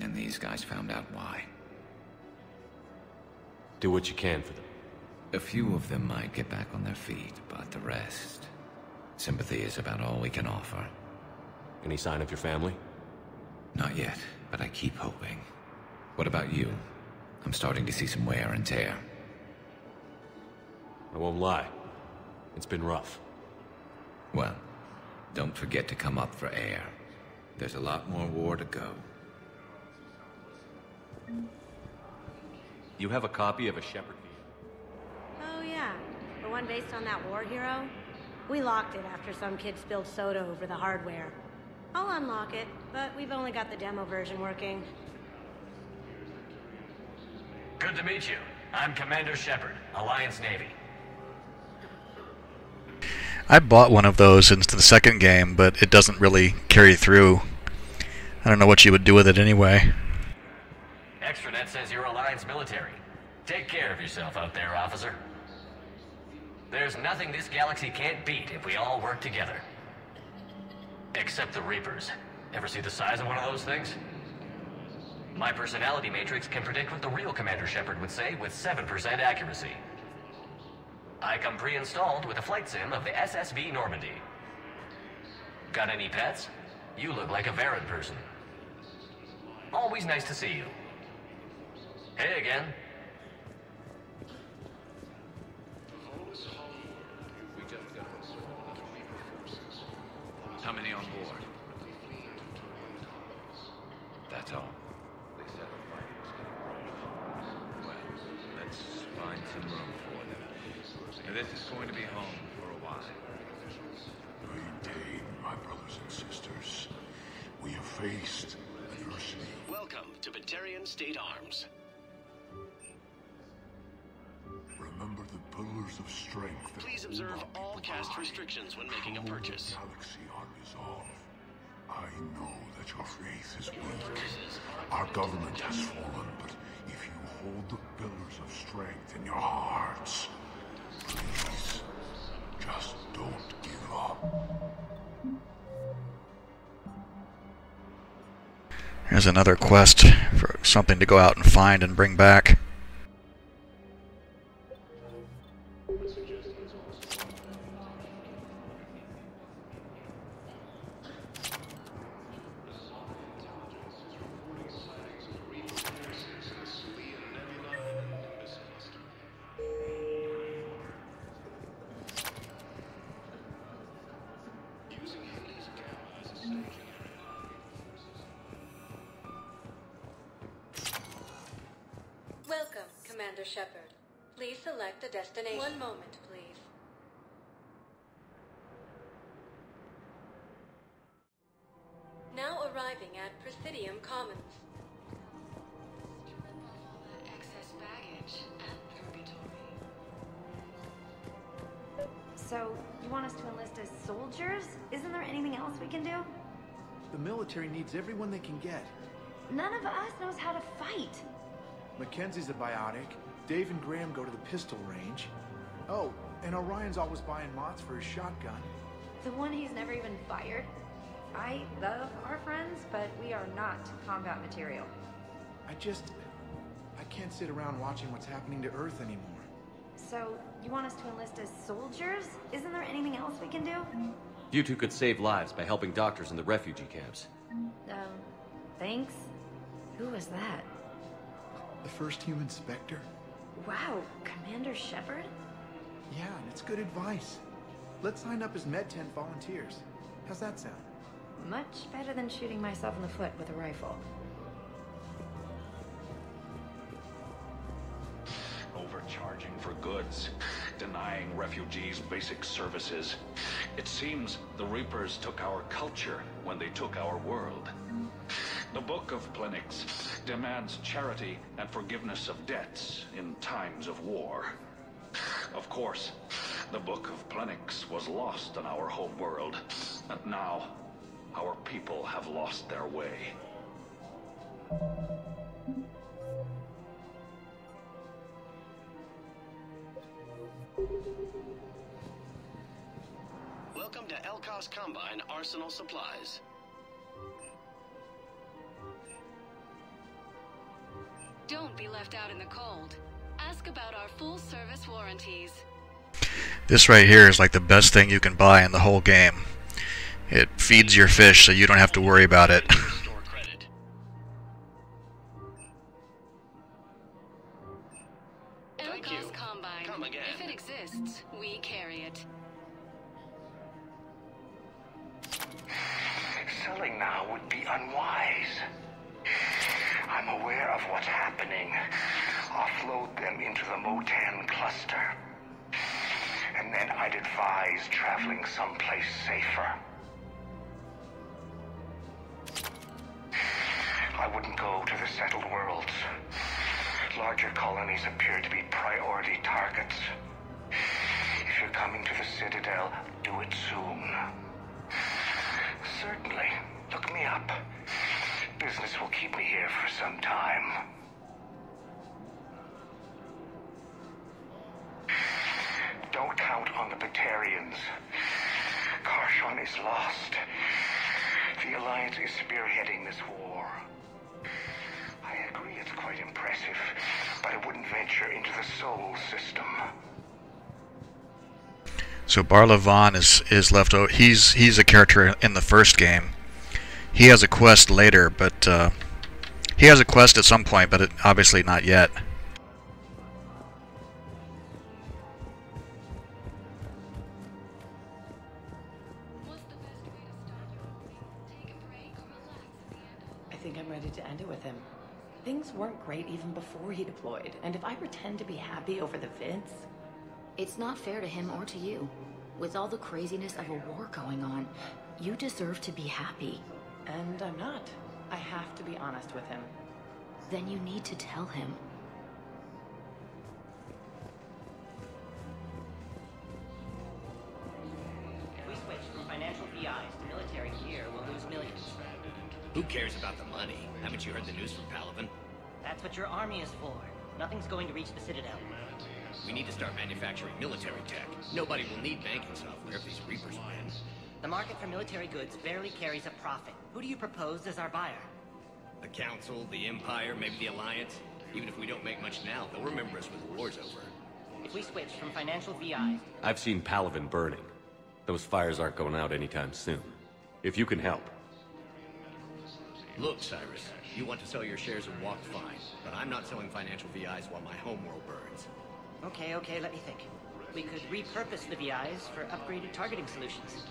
And these guys found out why. Do what you can for them. A few of them might get back on their feet, but the rest... Sympathy is about all we can offer. Any sign of your family? Not yet, but I keep hoping. What about you? I'm starting to see some wear and tear. I won't lie. It's been rough. Well, don't forget to come up for air. There's a lot more war to go. You have a copy of a Shepard video? Oh yeah, the one based on that war hero? We locked it after some kid spilled soda over the hardware. I'll unlock it, but we've only got the demo version working. Good to meet you. I'm Commander Shepard, Alliance Navy. I bought one of those into the second game, but it doesn't really carry through. I don't know what you would do with it anyway. Extranet says you're Alliance military. Take care of yourself out there, officer. There's nothing this galaxy can't beat if we all work together. Except the Reapers. Ever see the size of one of those things? My personality matrix can predict what the real Commander Shepard would say with 7% accuracy. I come pre-installed with a flight sim of the SSV Normandy. Got any pets? You look like a Varan person. Always nice to see you. Hey again. How many on board? That's all. They said the fight was getting rough. Well, let's find some room for them. Now, this is going to be home for a while. Maintain, my brothers and sisters. We have faced adversity. Welcome to Batarian State Arms. Remember the pillars of strength. Please observe all caste restrictions when making a purchase. Galaxy are resolved. I know that your faith is weak. Our government has fallen, but if you hold the pillars of strength in your hearts, please, just don't give more. Here's another quest for something to go out and find and bring back. Welcome, Commander Shepard. Please select a destination. One moment, please. Now arriving at Presidium Commons. Excess baggage and purgatory. So, you want us to enlist as soldiers? Isn't there anything else we can do? The military needs everyone they can get. None of us knows how to fight. Mackenzie's a biotic. Dave and Graham go to the pistol range. Oh, and Orion's always buying mods for his shotgun. The one he's never even fired? I love our friends, but we are not combat material. I can't sit around watching what's happening to Earth anymore. So, you want us to enlist as soldiers? Isn't there anything else we can do? You two could save lives by helping doctors in the refugee camps. Thanks. Who was that? The first human Spectre? Wow, Commander Shepard? Yeah, and it's good advice. Let's sign up as Med-10 volunteers. How's that sound? Much better than shooting myself in the foot with a rifle. Overcharging for goods, denying refugees basic services. It seems the Reapers took our culture when they took our world. The Book of Plenix demands charity and forgiveness of debts in times of war. Of course, the Book of Plenix was lost on our home world, and now our people have lost their way. Welcome to Elkos Combine Arsenal Supplies. Don't be left out in the cold. Ask about our full-service warranties. This right here is like the best thing you can buy in the whole game. It feeds your fish so you don't have to worry about it. Elkos Combine. Come again. If it exists, we carry it. Selling now would be unwise. I'm aware of what's happening. Offload them into the Mo-10 cluster. And then I'd advise traveling someplace safer. I wouldn't go to the settled worlds. Larger colonies appear to be priority targets. If you're coming to the Citadel, do it soon. Certainly. Look me up. Business will keep me here for some time. Don't count on the Batarians. Karshon is lost. The Alliance is spearheading this war. I agree it's quite impressive, but I wouldn't venture into the Sol system. So Barlavon is left out. He's a character in the first game. He has a quest later, but he has a quest at some point, but obviously not yet. I think I'm ready to end it with him. Things weren't great even before he deployed, and if I pretend to be happy over the vids... It's not fair to him or to you. With all the craziness of a war going on, you deserve to be happy. And I'm not. I have to be honest with him. Then you need to tell him. If we switch from financial VIs to military gear, we'll lose millions. Who cares about the money? Haven't you heard the news from Palaven? That's what your army is for. Nothing's going to reach the Citadel. We need to start manufacturing military tech. Nobody will need banking software if these Reapers win. The market for military goods barely carries a profit. Who do you propose as our buyer? The Council, the Empire, maybe the Alliance. Even if we don't make much now, they'll remember us when the war's over. If we switch from financial VIs... I've seen Palaven burning. Those fires aren't going out anytime soon. If you can help. Look, Cyrus, you want to sell your shares and walk fine, but I'm not selling financial VIs while my homeworld burns. Okay, let me think. We could repurpose the VIs for upgraded targeting solutions.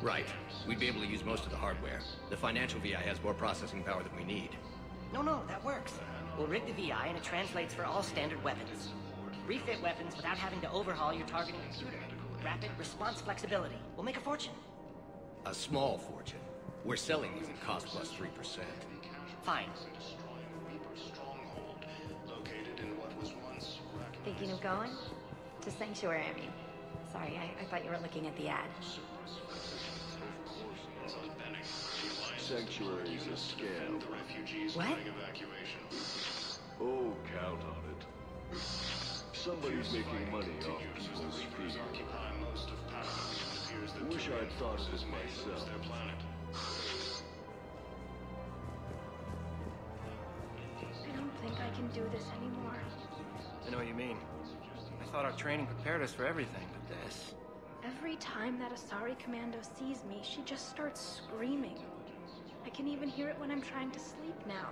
Right. We'd be able to use most of the hardware. The financial VI has more processing power than we need. No, that works. We'll rig the VI and it translates for all standard weapons. Refit weapons without having to overhaul your targeting computer. Rapid response flexibility. We'll make a fortune. A small fortune. We're selling these at cost plus 3%. Fine. Thinking of going? To Sanctuary, I mean. Sorry, I thought you were looking at the ad. Sanctuary's a scam. What? Oh, count on it. Somebody's making money off people's feet. Wish I'd thought of it myself. I don't think I can do this anymore. I know what you mean. I thought our training prepared us for everything, but this... Every time that Asari Commando sees me, she just starts screaming. I can even hear it when I'm trying to sleep now.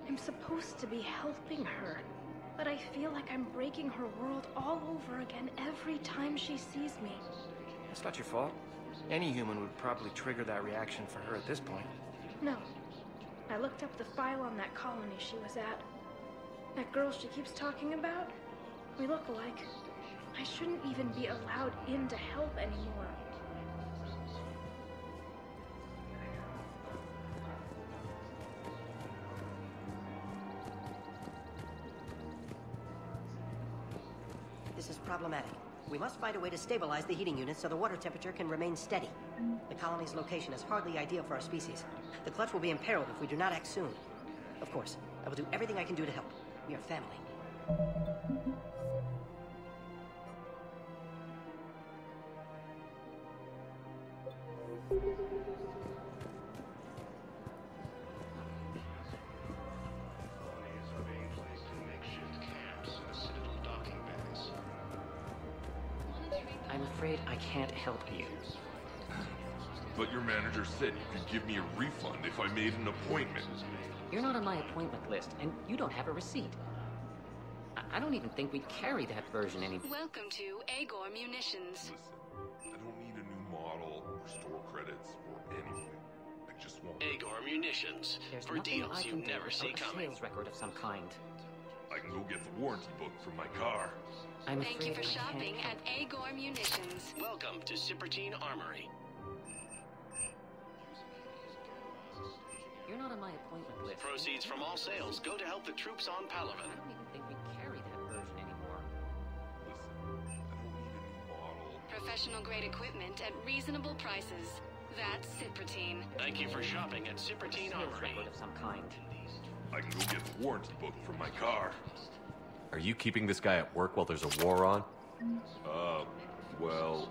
I'm supposed to be helping her, but I feel like I'm breaking her world all over again every time she sees me. That's not your fault. Any human would probably trigger that reaction for her at this point. No. I looked up the file on that colony she was at. That girl she keeps talking about? We look alike. I shouldn't even be allowed in to help anymore. This is problematic. We must find a way to stabilize the heating units so the water temperature can remain steady. The colony's location is hardly ideal for our species. The clutch will be imperiled if we do not act soon. Of course, I will do everything I can do to help. We are family. I'm afraid I can't help you. But your manager said you could give me a refund if I made an appointment. You're not on my appointment list, and you don't have a receipt. I don't even think we carry that version anymore. Welcome to Agor Munitions. Listen, I don't need a new model or store credits or anything. I just want Agor Munitions. There's For nothing deals I you can do never see without a coming. sales record of some kind. I can go get the warranty book from my car. Thank you for shopping at Agor Munitions. Welcome to Cipertine Armory. You're not on my appointment list. Proceeds from all sales go to help the troops on Palaven. I don't even think we carry that version anymore. Professional grade equipment at reasonable prices. That's Cipertine. Thank you for shopping at Cipertine Armory. Of some kind. I can go get the warranty book from my car. Are you keeping this guy at work while there's a war on? Well,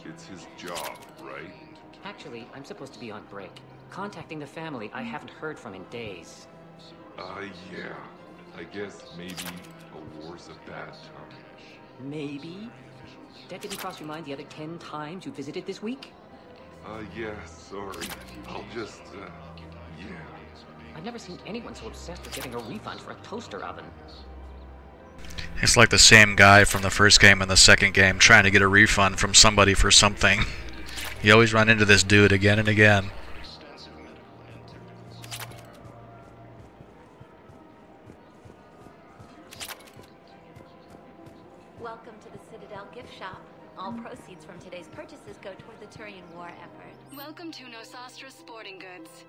it's his job, right? Actually, I'm supposed to be on break. Contacting the family I haven't heard from in days. Yeah. I guess maybe a war's a bad time. Maybe? That didn't cross your mind the other 10 times you visited this week? Yeah, sorry. I'll just, yeah. I've never seen anyone so obsessed with getting a refund for a toaster oven. It's like the same guy from the first game and the second game trying to get a refund from somebody for something. You always run into this dude again and again. Welcome to the Citadel gift shop. All proceeds from today's purchases go toward the Turian war effort. Welcome to Nosastra Sporting Goods.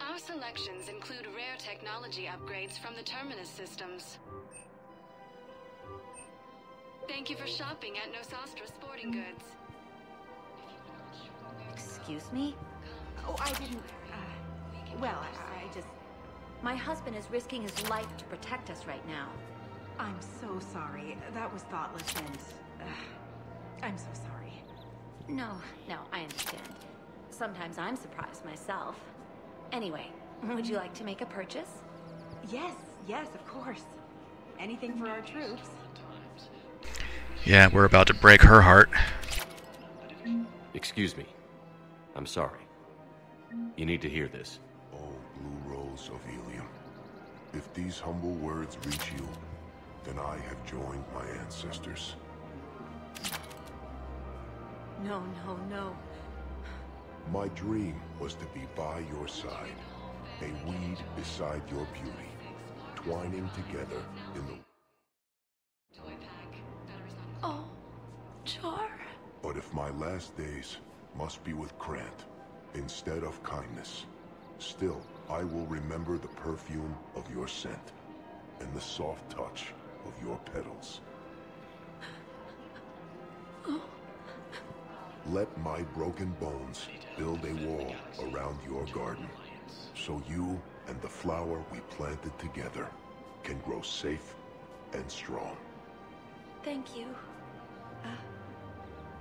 Our selections include rare technology upgrades from the Terminus systems. Thank you for shopping at Nosastra Sporting Goods. Excuse me? Oh, I didn't... well, I just... My husband is risking his life to protect us right now. I'm so sorry. That was thoughtless and... I'm so sorry. No, I understand. Sometimes I'm surprised myself. Anyway, would you like to make a purchase? Yes, of course. Anything for our troops. Yeah, we're about to break her heart. Excuse me. I'm sorry. You need to hear this. Oh, blue rose of helium. If these humble words reach you, then I have joined my ancestors. No. My dream was to be by your side, a weed beside your beauty, twining together in the... Oh, Char. But if my last days must be with Krant, instead of kindness, still I will remember the perfume of your scent, and the soft touch of your petals. Let my broken bones build a wall around your garden, so you and the flower we planted together can grow safe and strong. Thank you.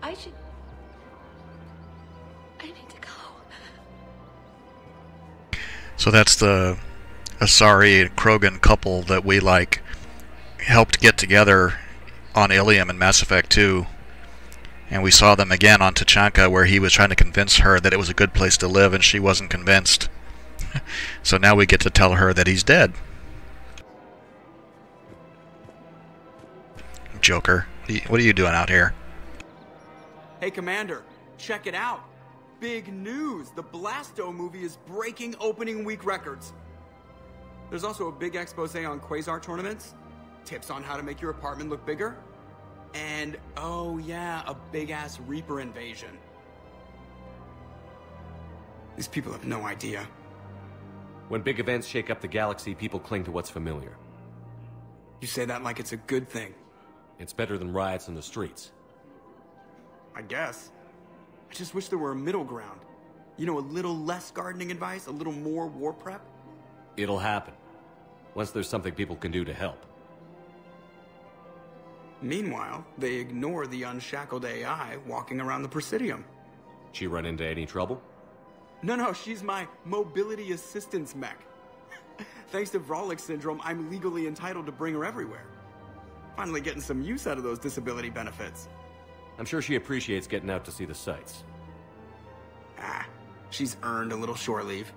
I need to go. So that's the Asari and Krogan couple that we helped get together on Ilium in Mass Effect 2. And we saw them again on Tachanka, where he was trying to convince her that it was a good place to live and she wasn't convinced. So now we get to tell her that he's dead. Joker, what are you doing out here? Hey, Commander, check it out. Big news! The Blasto movie is breaking opening week records. There's also a big expose on Quasar tournaments, tips on how to make your apartment look bigger, and, oh yeah, a big-ass Reaper invasion. These people have no idea. When big events shake up the galaxy, people cling to what's familiar. You say that like it's a good thing. It's better than riots in the streets. I guess. I just wish there were a middle ground. You know, a little less gardening advice, a little more war prep. It'll happen. Once there's something people can do to help. Meanwhile, they ignore the unshackled AI walking around the Presidium. She run into any trouble? No, she's my mobility assistance mech. Thanks to Vrolic syndrome, I'm legally entitled to bring her everywhere. Finally getting some use out of those disability benefits. I'm sure she appreciates getting out to see the sights. She's earned a little shore leave.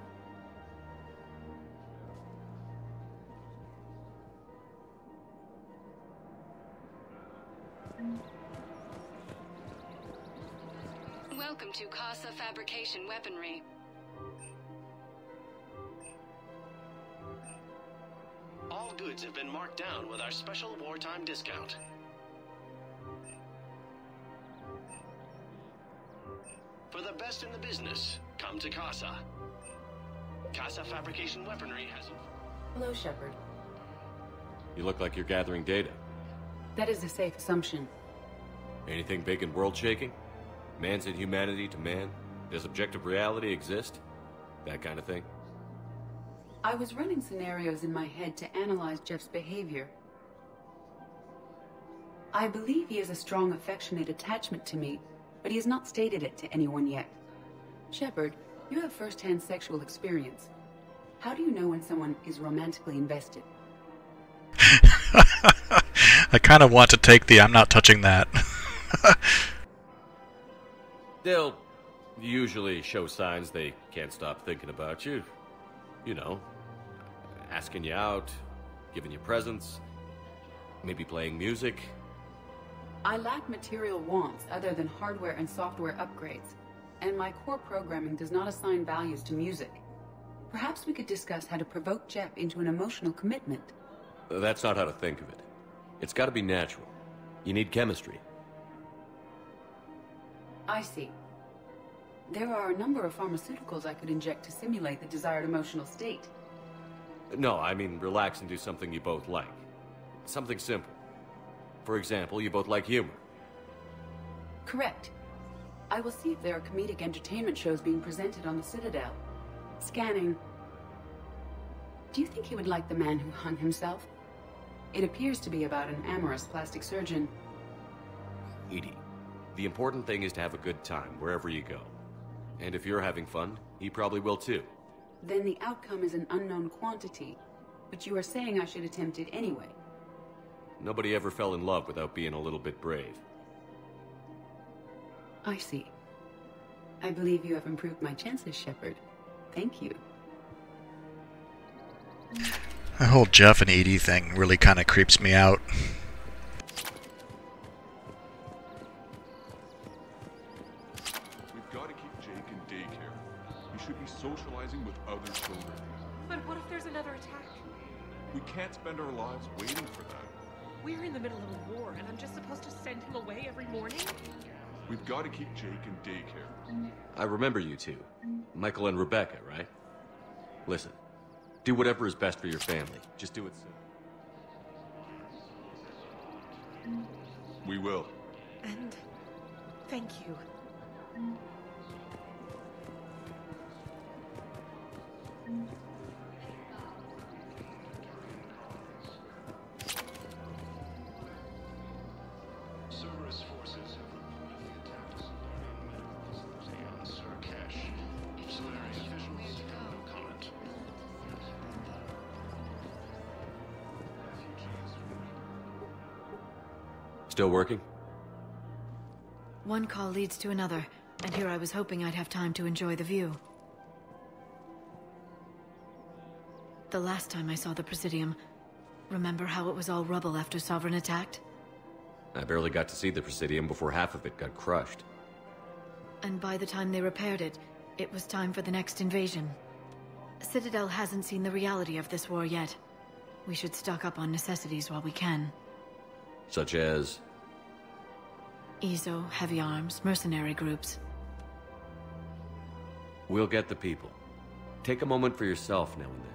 Welcome to Casa Fabrication Weaponry. All goods have been marked down with our special wartime discount. For the best in the business, come to Casa. Casa Fabrication Weaponry has... Hello, Shepard. You look like you're gathering data. That is a safe assumption. Anything big and world-shaking? Man's inhumanity to man? Does objective reality exist? That kind of thing? I was running scenarios in my head to analyze Jeff's behavior. I believe he has a strong affectionate attachment to me, but he has not stated it to anyone yet. Shepard, you have first-hand sexual experience. How do you know when someone is romantically invested? I kind of want to take the I'm not touching that. They'll usually show signs they can't stop thinking about you. You know, asking you out, giving you presents, maybe playing music. I lack material wants other than hardware and software upgrades, and my core programming does not assign values to music. Perhaps we could discuss how to provoke Jeff into an emotional commitment. That's not how to think of it. It's got to be natural. You need chemistry. I see. There are a number of pharmaceuticals I could inject to simulate the desired emotional state. No, I mean relax and do something you both like. Something simple. For example, you both like humor. Correct. I will see if there are comedic entertainment shows being presented on the Citadel. Scanning. Do you think he would like the man who hung himself? It appears to be about an amorous plastic surgeon. Edie, the important thing is to have a good time wherever you go. And if you're having fun, he probably will too. Then the outcome is an unknown quantity. But you are saying I should attempt it anyway. Nobody ever fell in love without being a little bit brave. I see. I believe you have improved my chances, Shepard. Thank you. The whole Jeff and Edie thing really kind of creeps me out. We've got to keep Jake in daycare. He should be socializing with other children. But what if there's another attack? We can't spend our lives waiting for that. We're in the middle of a war, and I'm just supposed to send him away every morning? We've got to keep Jake in daycare. I remember you two. Michael and Rebecca, right? Listen, do whatever is best for your family. Just do it soon. We will. And thank you. Cerberus forces have reported the attacks on Surcash. Solari officials, no comment. Still working? One call leads to another, and here I was hoping I'd have time to enjoy the view. The last time I saw the Presidium, remember how it was all rubble after Sovereign attacked? I barely got to see the Presidium before half of it got crushed. And by the time they repaired it, it was time for the next invasion. Citadel hasn't seen the reality of this war yet. We should stock up on necessities while we can. Such as? EZO, heavy arms, mercenary groups. We'll get the people. Take a moment for yourself now and then.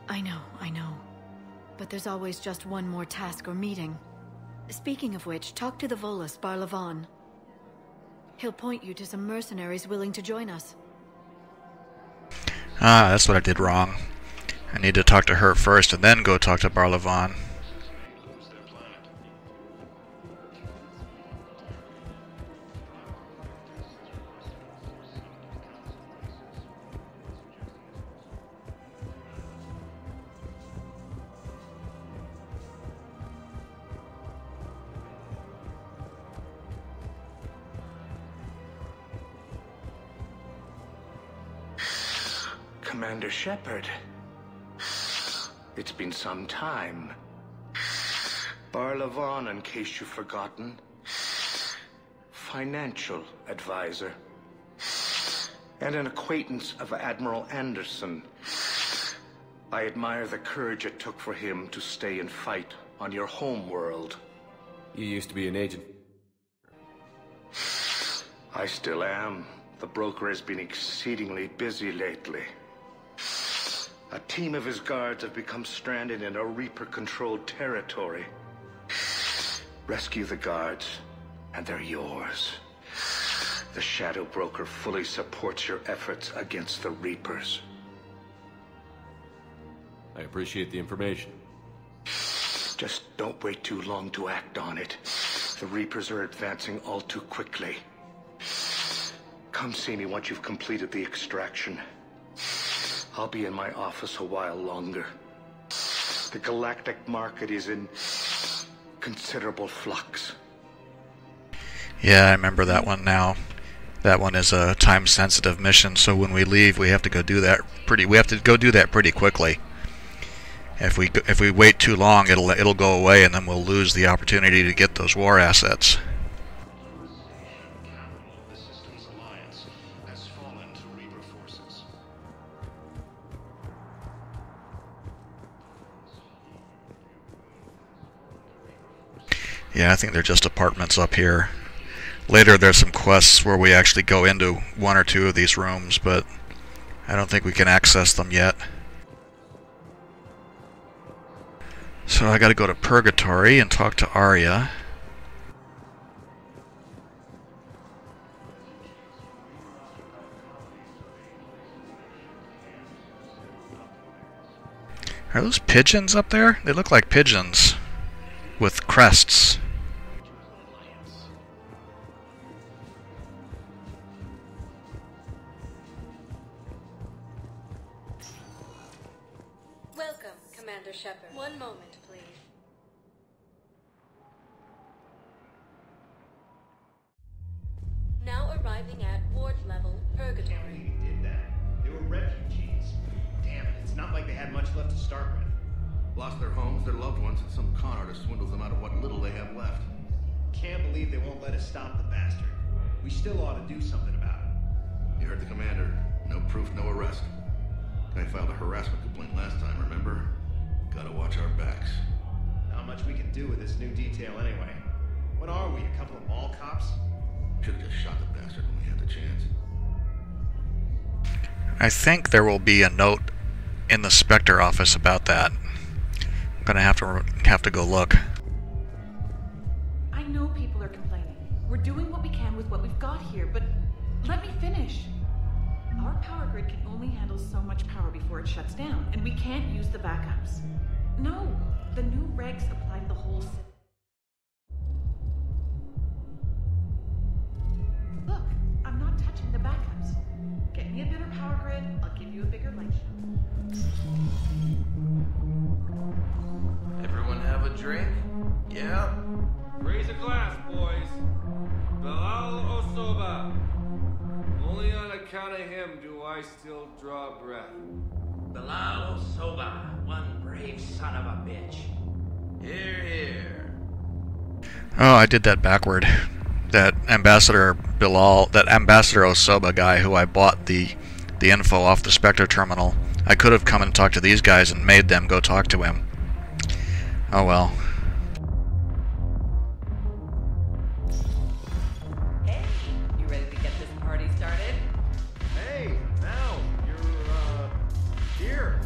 I know. But there's always just one more task or meeting. Speaking of which, talk to the Volus, Barlavon. He'll point you to some mercenaries willing to join us. Ah, that's what I did wrong. I need to talk to her first and then go talk to Barlavon. Commander Shepard. It's been some time. Barlavon, in case you've forgotten. Financial advisor. And an acquaintance of Admiral Anderson. I admire the courage it took for him to stay and fight on your home world. You used to be an agent. I still am. The broker has been exceedingly busy lately. A team of his guards have become stranded in a Reaper-controlled territory. Rescue the guards, and they're yours. The Shadow Broker fully supports your efforts against the Reapers. I appreciate the information. Just don't wait too long to act on it. The Reapers are advancing all too quickly. Come see me once you've completed the extraction. I'll be in my office a while longer. The galactic market is in considerable flux. Yeah, I remember that one now. That one is a time-sensitive mission, so when we leave, we have to go do that pretty quickly. If we wait too long, it'll go away, and then we'll lose the opportunity to get those war assets. Yeah, I think they're just apartments up here. Later there's some quests where we actually go into one or two of these rooms, but I don't think we can access them yet. So I gotta go to Purgatory and talk to Arya. Are those pigeons up there? They look like pigeons with crests. Welcome, Commander Shepard. One moment, please. Now arriving at ward level purgatory. Did that. They were refugees. Damn it, it's not like they had much left to start with. Lost their homes, their loved ones, and some con artist swindles them out of what little they have left. Can't believe they won't let us stop the bastard. We still ought to do something about it. You heard the commander. No proof, no arrest. Guy filed a harassment complaint last time, remember? Gotta watch our backs. Not much we can do with this new detail anyway. What are we, a couple of mall cops? Should've just shot the bastard when we had the chance. I think there will be a note in the Spectre office about that. I'm gonna have to go look. I know people are complaining. We're doing what we can with what we've got here, but let me finish. Our power grid can only handle so much power before it shuts down, and we can't use the backups. No, the new regs apply to the whole system. Look, I'm not touching the backups. Get me a better power grid, I'll give you a bigger light show. Everyone have a drink? Yeah? Raise a glass, boys. Bilal Osoba. Only on account of him do I still draw breath. Bilal Osoba, one brave son of a bitch. Here, here. Oh, I did that backward. That Ambassador Osoba guy who I bought the info off the Spectre Terminal. I could have come and talked to these guys and made them go talk to him. Oh well. Hey, you ready to get this party started? Hey, Mal, you're, here.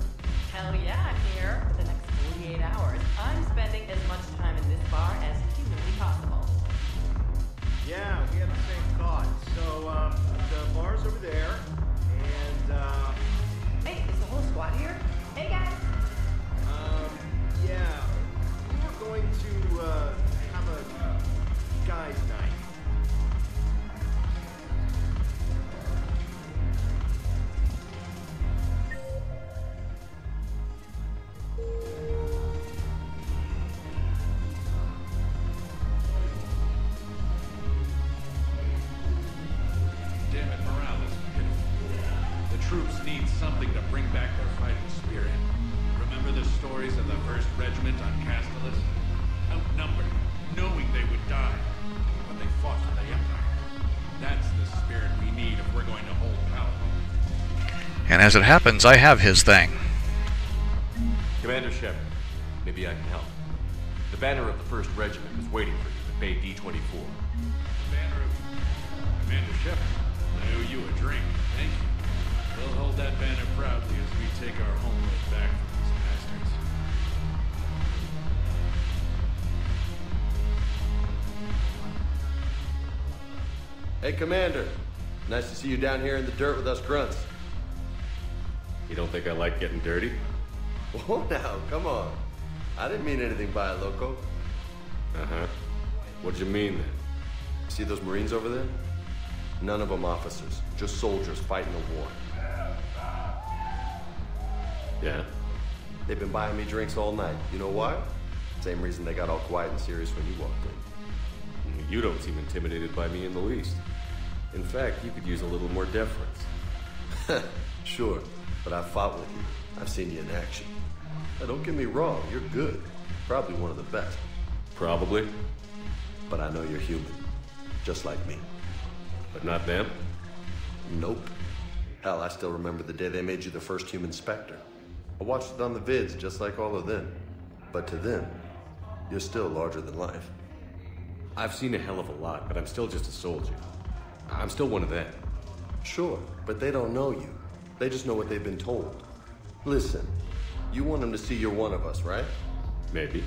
Hell yeah, I'm here. For the next 48 hours, I'm spending as much time in this bar as humanly possible. Yeah, we had the same thought. So, the bar's over there, and, Hey, is the whole squad here? Hey, guys. yeah. We were going to, have a guys' night. Damn it, morale is pitiful. The troops need something to bring back their fighting spirit. Remember the stories of the 1st Regiment on Castellus? Outnumbered, knowing they would die, but they fought for the Empire. That's the spirit we need if we're going to hold power. And as it happens, I have his thing. Commander Shepard, maybe I can help. The banner of the 1st Regiment is waiting for you at Bay D-24. The banner of Commander Shepard. I owe you a drink. Thank you. We'll hold that banner proudly as we take our homeland back from these bastards. Hey, Commander. Nice to see you down here in the dirt with us grunts. You don't think I like getting dirty? Oh, now, come on. I didn't mean anything by it, loco. Uh-huh. What'd you mean, then? See those Marines over there? None of them officers, just soldiers fighting a war. Yeah? They've been buying me drinks all night. You know why? Same reason they got all quiet and serious when you walked in. You don't seem intimidated by me in the least. In fact, you could use a little more deference. Sure, but I've fought with you. I've seen you in action. Now, don't get me wrong, you're good. Probably one of the best. Probably. But I know you're human. Just like me. But not them? Nope. Hell, I still remember the day they made you the first human Spectre. I watched it on the vids, just like all of them. But to them, you're still larger than life. I've seen a hell of a lot, but I'm still just a soldier. I'm still one of them. Sure, but they don't know you. They just know what they've been told. Listen, you want them to see you're one of us, right? Maybe.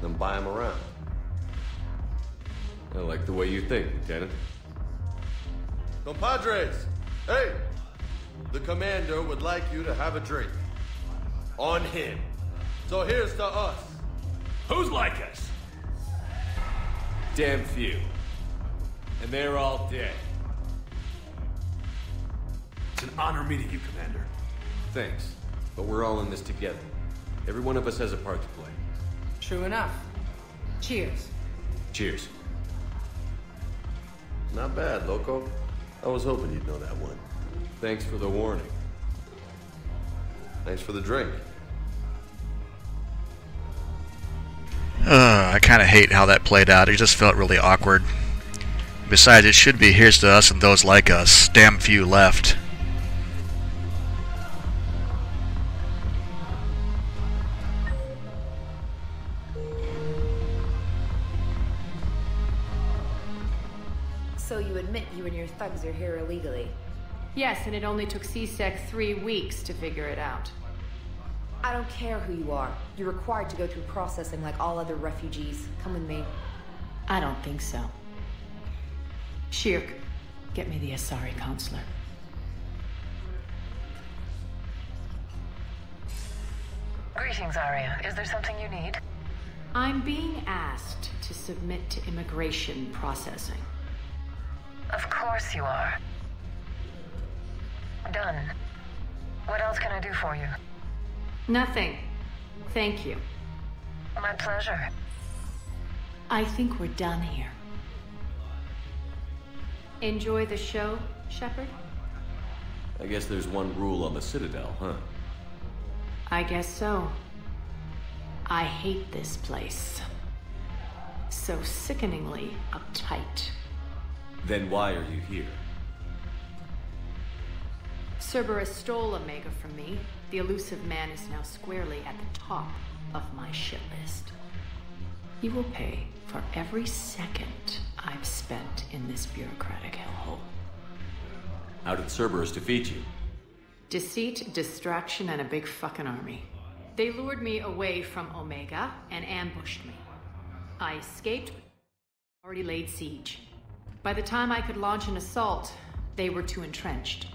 Then buy them around. I like the way you think, Lieutenant. Compadres! Hey! The commander would like you to have a drink. On him. So here's to us. Who's like us? Damn few. And they're all dead. It's an honor meeting you, Commander. Thanks. But we're all in this together. Every one of us has a part to play. True enough. Cheers. Cheers. Not bad, Loco. I was hoping you'd know that one. Thanks for the warning. Thanks for the drink. I kind of hate how that played out. It just felt really awkward. Besides, it should be here's to us and those like us. Damn few left. So you admit you and your thugs are here illegally? Yes, and it only took C-Sec 3 weeks to figure it out. I don't care who you are. You're required to go through processing like all other refugees. Come with me. I don't think so. Shirk, get me the Asari counselor. Greetings, Arya. Is there something you need? I'm being asked to submit to immigration processing. Of course you are. Done. What else can I do for you? Nothing. Thank you. My pleasure. I think we're done here. Enjoy the show, Shepard? I guess there's one rule on the Citadel, huh? I guess so. I hate this place. So sickeningly uptight. Then why are you here? Cerberus stole Omega from me. The elusive man is now squarely at the top of my shit list. He will pay for every second I've spent in this bureaucratic hellhole. How did Cerberus defeat you? Deceit, distraction, and a big fucking army. They lured me away from Omega and ambushed me. I escaped, already laid siege. By the time I could launch an assault, they were too entrenched.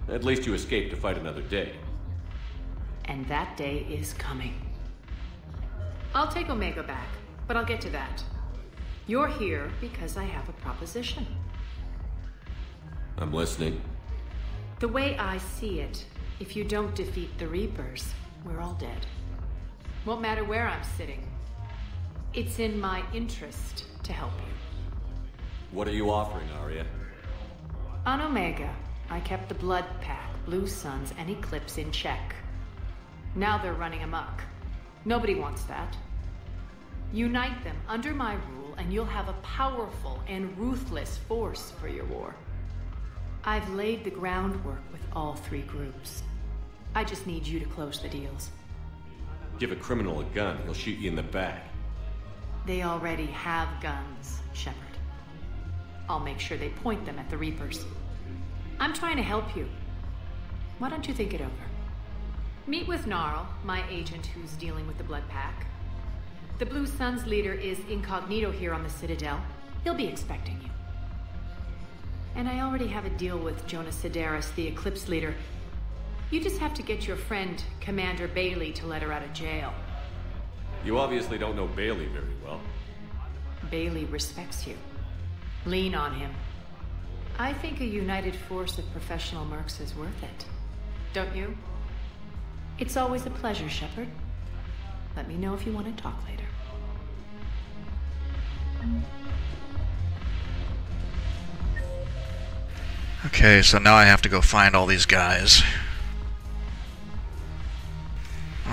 At least you escaped to fight another day. And that day is coming. I'll take Omega back, but I'll get to that. You're here because I have a proposition. I'm listening. The way I see it, if you don't defeat the Reapers, we're all dead. Won't matter where I'm sitting. It's in my interest to help you. What are you offering, Arya? On Omega, I kept the Blood Pack, Blue Suns, and Eclipse in check. Now they're running amok. Nobody wants that. Unite them under my rule, and you'll have a powerful and ruthless force for your war. I've laid the groundwork with all three groups. I just need you to close the deals. Give a criminal a gun, he'll shoot you in the back. They already have guns, Shepard. I'll make sure they point them at the Reapers. I'm trying to help you. Why don't you think it over? Meet with Gnarl, my agent who's dealing with the Blood Pack. The Blue Suns leader is incognito here on the Citadel. He'll be expecting you. And I already have a deal with Jonas Sidaris, the Eclipse leader. You just have to get your friend, Commander Bailey, to let her out of jail. You obviously don't know Bailey very well. Bailey respects you. Lean on him. I think a united force of professional mercs is worth it. Don't you? It's always a pleasure, Shepard. Let me know if you want to talk later. Okay, so now I have to go find all these guys.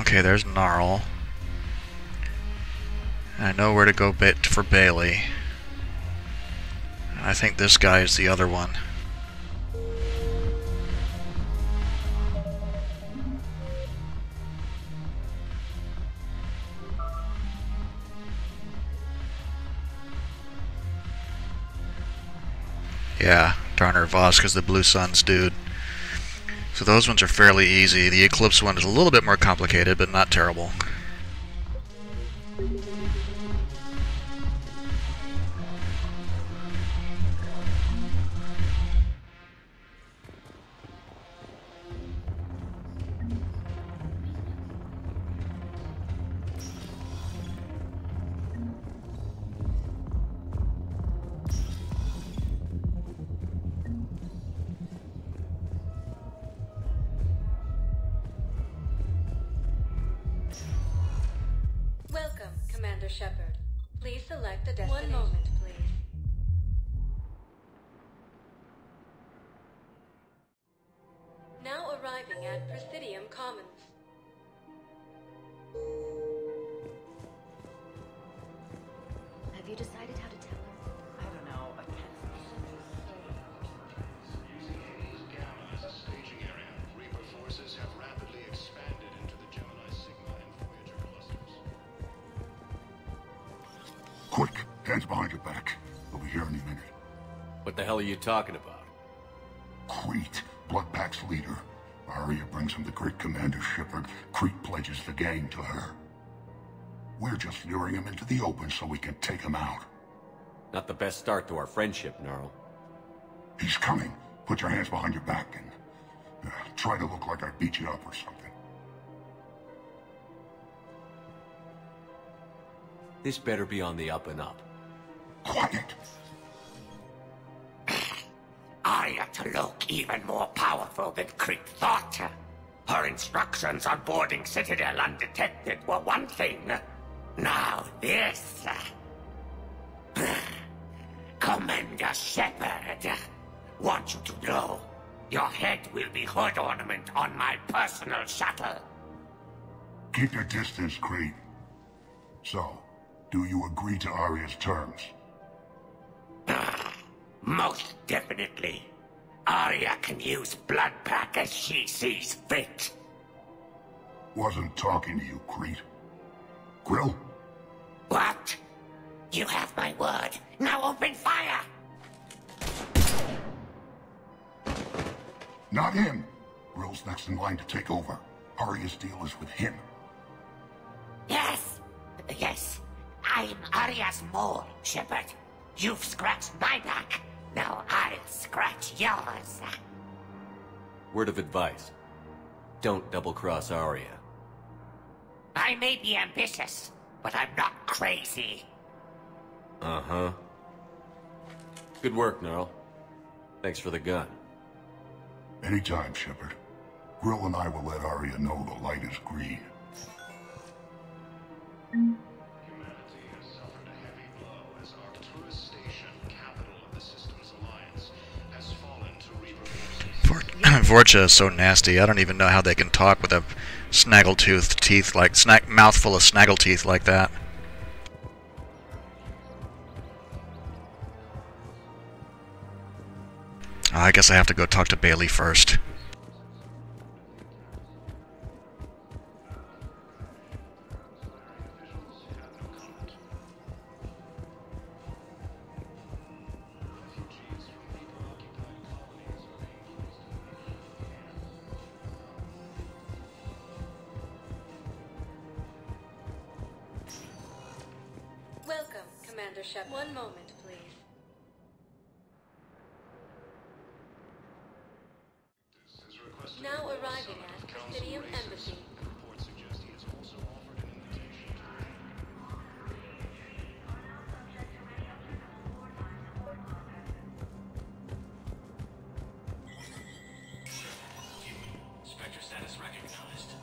Okay, there's Gnarl. I know where to go for Bailey. I think this guy is the other one. Yeah, Darner Voska's the Blue Suns dude. So those ones are fairly easy. The Eclipse one is a little bit more complicated, but not terrible. Commander Shepard. Please select the destination. 1 moment, please. Now arriving at Presidium Commons. Have you decided how to tell her? I don't know. I can't. Using Hades Gamma as a staging area, Reaper forces have rapidly expanded into the Gemini Sigma and Voyager clusters. Quick, hands behind your back. We'll be here any minute. What the hell are you talking about? Crete, Bloodpack's leader. Arya brings him the great Commander Shepard. Crete pledges the gang to her. We're just luring him into the open so we can take him out. Not the best start to our friendship, Gnarl. He's coming. Put your hands behind your back and try to look like I beat you up or something. This better be on the up and up. Quiet. Arya to look even more powerful than Crete thought. Her instructions on boarding Citadel undetected were one thing. Now this. Commander Shepard, want you to know, your head will be hood ornament on my personal shuttle. Keep your distance, Crete. So, do you agree to Arya's terms? Most definitely. Arya can use Bloodpack as she sees fit. Wasn't talking to you, Crete. Grill? What? You have my word. Now open fire! Not him. Grill's next in line to take over. Arya's deal is with him. Yes. Yes. I'm Arya's mole, Shepard. You've scratched my back. Now I'll scratch yours. Word of advice. Don't double-cross Arya. I may be ambitious, but I'm not crazy. Uh-huh. Good work, Gnarl. Thanks for the gun. Anytime, Shepard. Grill and I will let Arya know the light is green. Humanity has suffered a heavy blow as Arcturus Station, capital of the system's alliance, has fallen to Reaper forces. Vorcha is so nasty. I don't even know how they can talk with a snaggletooth teeth like mouthful of snaggle teeth like that. I guess I have to go talk to Bailey first. Welcome, Commander Shepard. 1 moment, please. Now arriving at Presidium Embassy. Reports suggest he has also offered an invitation to Spectre status recognized.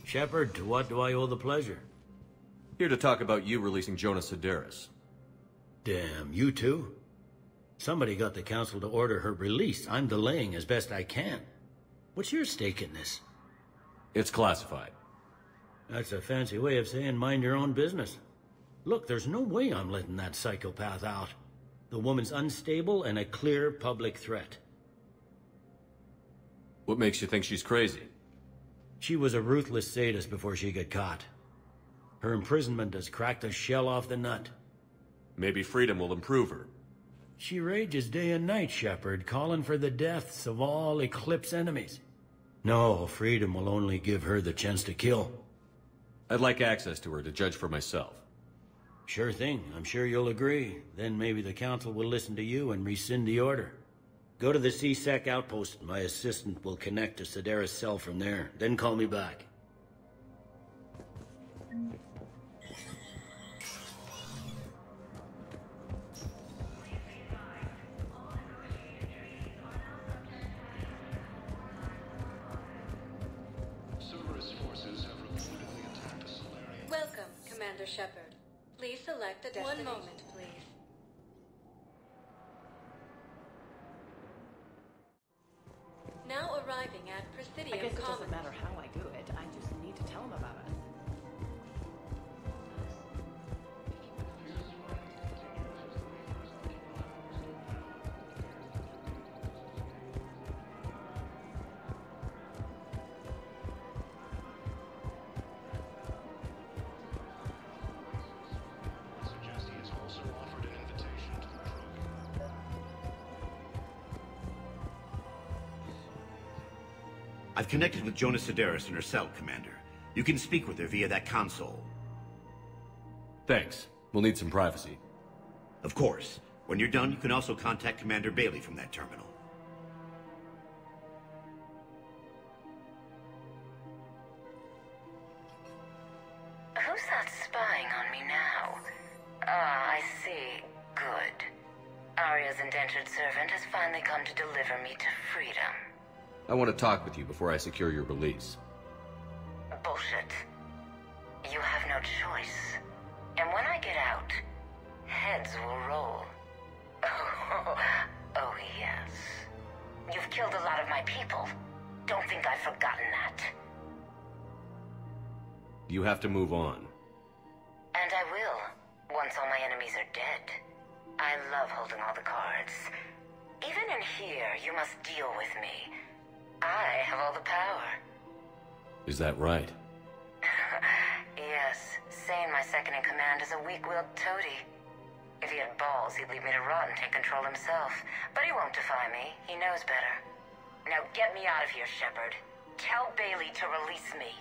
Shepard, to what do I owe the pleasure? Here to talk about you releasing Jonas Sedaris. Damn, you too? Somebody got the council to order her release. I'm delaying as best I can. What's your stake in this? It's classified. That's a fancy way of saying mind your own business. Look, there's no way I'm letting that psychopath out. The woman's unstable and a clear public threat. What makes you think she's crazy? She was a ruthless sadist before she got caught. Her imprisonment has cracked the shell off the nut. Maybe freedom will improve her. She rages day and night, Shepard, calling for the deaths of all Eclipse enemies. No, freedom will only give her the chance to kill. I'd like access to her to judge for myself. Sure thing. I'm sure you'll agree. Then maybe the council will listen to you and rescind the order. Go to the C-Sec outpost. My assistant will connect to Sedaris' cell from there. Then call me back. Welcome, Commander Shepard. Please select a destination. 1 moment, please. Now arriving at Presidium I guess it doesn't Commons. matter how I do it. I just need to tell him about it. I've connected with Jonah Sedaris in her cell, Commander. You can speak with her via that console. Thanks. We'll need some privacy. Of course. When you're done, you can also contact Commander Bailey from that terminal. Who's that spying on me now? Ah, I see. Good. Arya's indentured servant has finally come to deliver me to freedom. I want to talk with you before I secure your release. Bullshit. You have no choice. And when I get out, heads will roll. Oh, yes. You've killed a lot of my people. Don't think I've forgotten that. You have to move on. And I will, once all my enemies are dead. I love holding all the cards. Even in here, you must deal with me. I have all the power. Is that right? Yes, Sane, my second-in-command, is a weak-willed toady. If he had balls, he'd leave me to rot and take control himself. But he won't defy me. He knows better. Now get me out of here, Shepard. Tell Bailey to release me.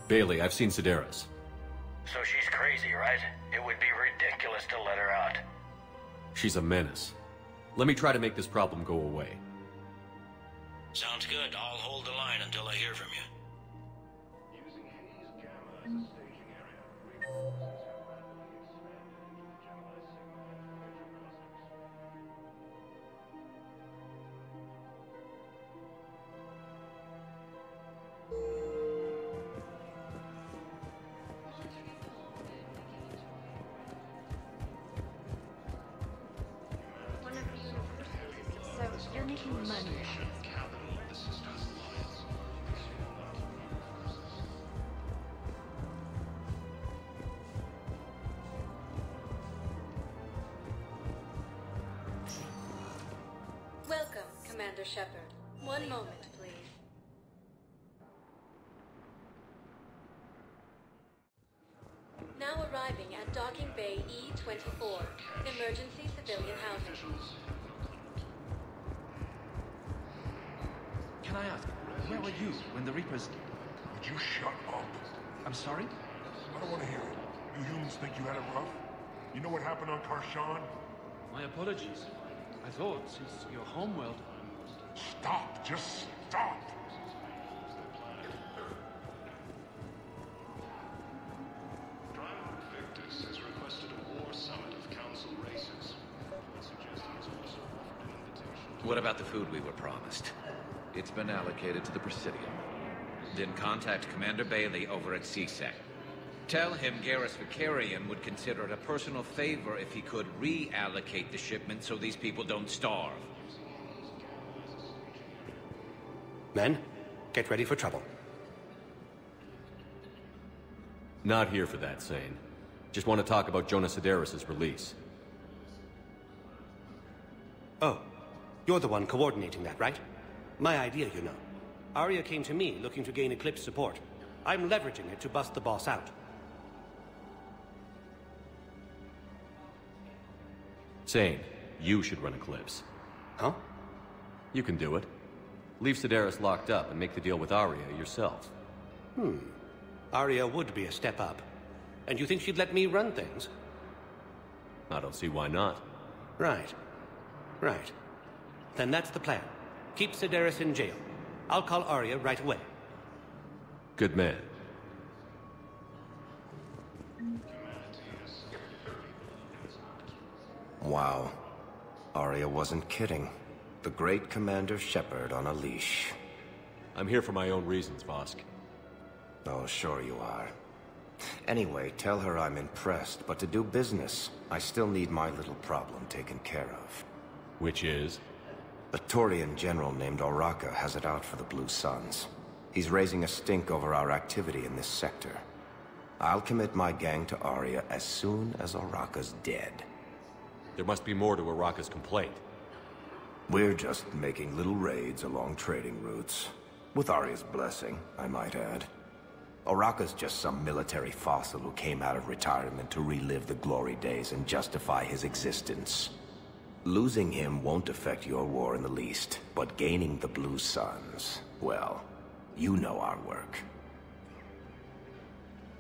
Bailey, I've seen Sedaris. So she's crazy, right? It would be ridiculous to let her out. She's a menace. Let me try to make this problem go away. Sounds good. I'll hold the line until I hear from you. So you're making money. Welcome, Commander Shepard. 1 moment, please. Now arriving at Docking Bay E-24, emergency civilian housing. Can I ask, where were you when the Reapers... Would you shut up? I'm sorry? I don't want to hear it. You humans think you had it rough? You know what happened on Karshan? My apologies. I thought, since your homeworld... Stop! Just stop! Victus has requested a war summit of council races. I suggest he has also offered an invitation. What about the food we were promised? It's been allocated to the Presidium. Then contact Commander Bailey over at C-Sec. Tell him Garrus Vicarian would consider it a personal favor if he could reallocate the shipment so these people don't starve. Men, get ready for trouble. Not here for that, Sane. Just want to talk about Jonah Sedaris' release. Oh, you're the one coordinating that, right? My idea, you know. Arya came to me looking to gain Eclipse support. I'm leveraging it to bust the boss out. Sane, you should run Eclipse. Huh? You can do it. Leave Sedaris locked up and make the deal with Arya yourself. Arya would be a step up. And you think she'd let me run things? I don't see why not. Right. Right. Then that's the plan. Keep Sedaris in jail. I'll call Arya right away. Good man. Wow. Arya wasn't kidding. The great Commander Shepard on a leash. I'm here for my own reasons, Vosk. Oh, sure you are. Anyway, tell her I'm impressed, but to do business, I still need my little problem taken care of. Which is? A Turian general named Oraka has it out for the Blue Suns. He's raising a stink over our activity in this sector. I'll commit my gang to Arya as soon as Oraka's dead. There must be more to Oraka's complaint. We're just making little raids along trading routes. With Arya's blessing, I might add. Oraka's just some military fossil who came out of retirement to relive the glory days and justify his existence. Losing him won't affect your war in the least, but gaining the Blue Suns, well, you know our work.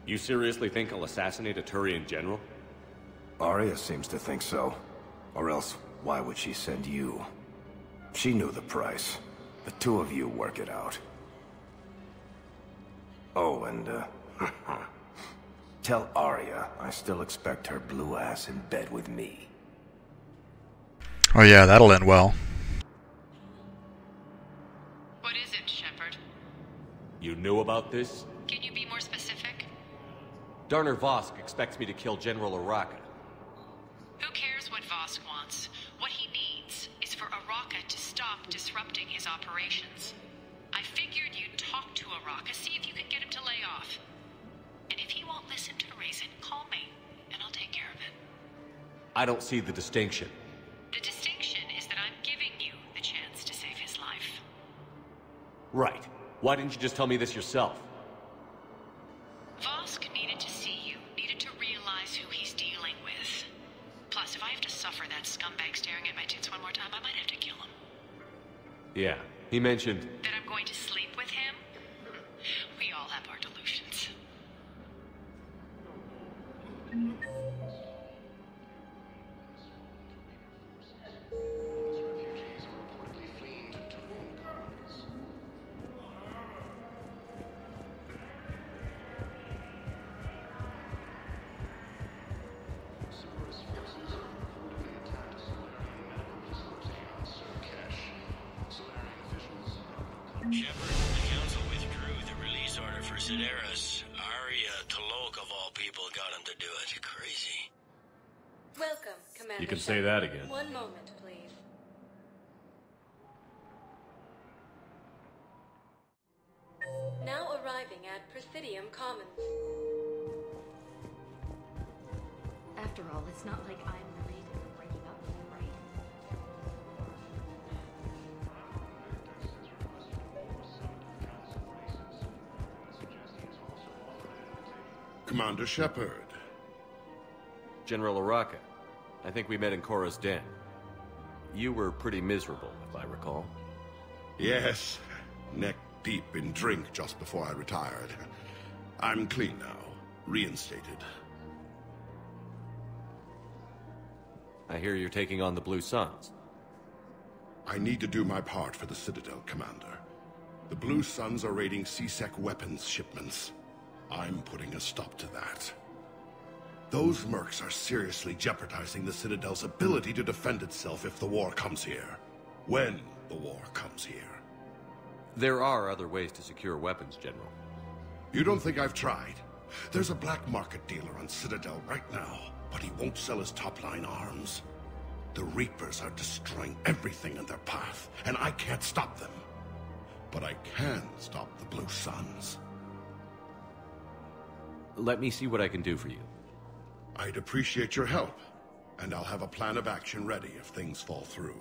You seriously think I'll assassinate a Turian general? Arya seems to think so. Or else, why would she send you? She knew the price. The two of you work it out. Oh, and, tell Arya I still expect her blue ass in bed with me. Oh yeah, that'll end well. What is it, Shepard? You knew about this? Can you be more specific? Darner Vosk expects me to kill General Oraka. Who cares what Vosk wants? What he needs is for Oraka to stop disrupting his operations. I figured you'd talk to Oraka, see if you can get him to lay off. And if he won't listen to reason, call me, and I'll take care of it. I don't see the distinction. The distinction is that I'm giving you the chance to save his life. Right. Why didn't you just tell me this yourself? Vosk needed to see you, needed to realize who he's dealing with. Plus, if I have to suffer that scumbag staring at my tits one more time, I might have to kill him. Yeah, he mentioned... That I'm going to sleep with him? We all have our delusions. Shepard, the Council withdrew the release order for Sedaris. Arya Talok, of all people, got him to do it. Crazy. Welcome, Commander. You can say that again. One moment, please. Now arriving at Presidium Commons. After all, it's not like I'm the reason for breaking up with him, right? Commander Shepard. General Oraka. I think we met in Korra's den. You were pretty miserable, if I recall. Yes, neck deep in drink just before I retired. I'm clean now, reinstated. I hear you're taking on the Blue Suns. I need to do my part for the Citadel, Commander. The Blue Suns are raiding C-Sec weapons shipments. I'm putting a stop to that. Those mercs are seriously jeopardizing the Citadel's ability to defend itself if the war comes here. When the war comes here. There are other ways to secure weapons, General. You don't think I've tried? There's a black market dealer on Citadel right now, but he won't sell his top-line arms. The Reapers are destroying everything in their path, and I can't stop them. But I can stop the Blue Suns. Let me see what I can do for you. I'd appreciate your help, and I'll have a plan of action ready if things fall through.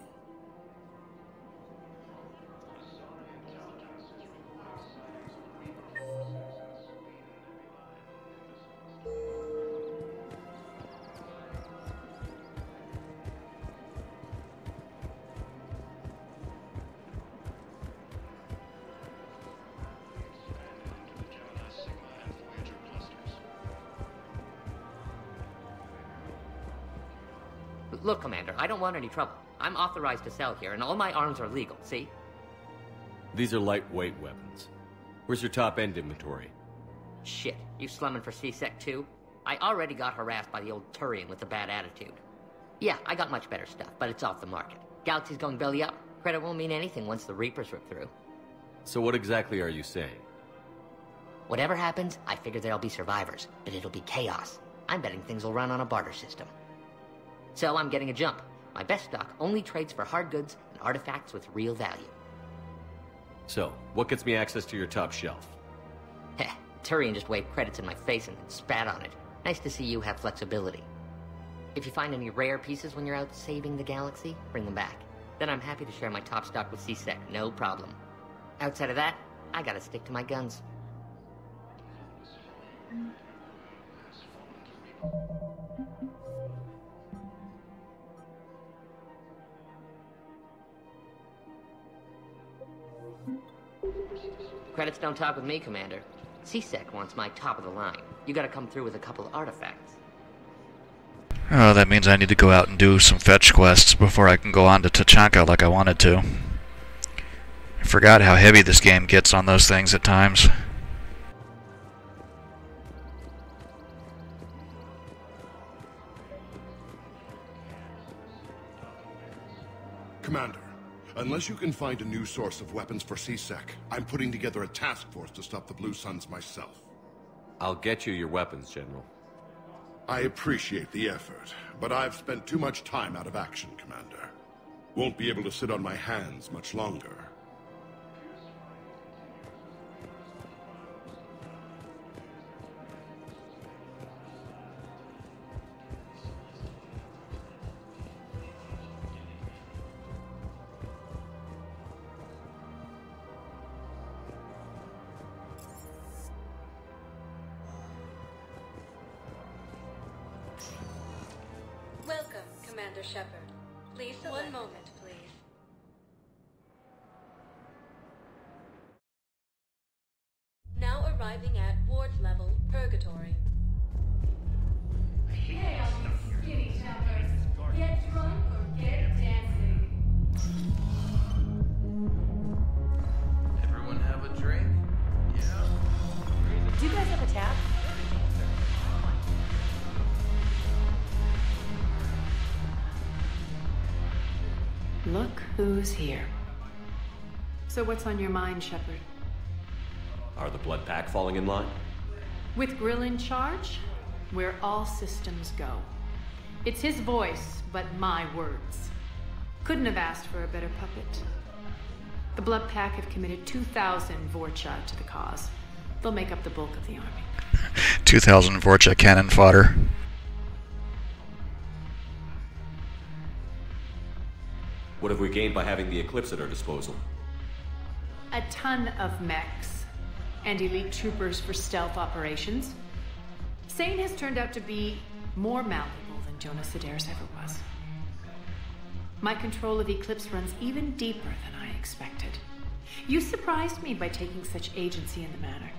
Look, Commander, I don't want any trouble. I'm authorized to sell here, and all my arms are legal, see? These are lightweight weapons. Where's your top-end inventory? Shit, you slumming for C-Sec too? I already got harassed by the old Turian with a bad attitude. Yeah, I got much better stuff, but it's off the market. Galaxy's going belly up. Credit won't mean anything once the Reapers rip through. So what exactly are you saying? Whatever happens, I figure there'll be survivors, but it'll be chaos. I'm betting things will run on a barter system. So I'm getting a jump. My best stock only trades for hard goods and artifacts with real value. So, what gets me access to your top shelf? Heh, Turian just waved credits in my face and then spat on it. Nice to see you have flexibility. If you find any rare pieces when you're out saving the galaxy, bring them back. Then I'm happy to share my top stock with C-Sec, no problem. Outside of that, I gotta stick to my guns. Credits don't talk with me, Commander. C-Sec wants my top of the line. You gotta come through with a couple of artifacts. Oh, that means I need to go out and do some fetch quests before I can go on to Tachanka like I wanted to. I forgot how heavy this game gets on those things at times. Commander, unless you can find a new source of weapons for C-Sec, I'm putting together a task force to stop the Blue Suns myself. I'll get you your weapons, General. I appreciate the effort, but I've spent too much time out of action, Commander. Won't be able to sit on my hands much longer. Welcome, Commander Shepard. Please, one moment, please. Now arriving at ward level Purgatory. Hey, all you skinny jumpers. Get drunk or get dancing. Everyone have a drink? Yeah. Do you guys have a tap? Look who's here. So what's on your mind, Shepard? Are the Blood Pack falling in line? With Grill in charge, where all systems go. It's his voice, but my words. Couldn't have asked for a better puppet. The Blood Pack have committed 2,000 Vorcha to the cause. They'll make up the bulk of the army. 2,000 Vorcha cannon fodder. What have we gained by having the Eclipse at our disposal? A ton of mechs and elite troopers for stealth operations. Sane has turned out to be more malleable than Jonas Sedaris ever was. My control of Eclipse runs even deeper than I expected. You surprised me by taking such agency in the matter.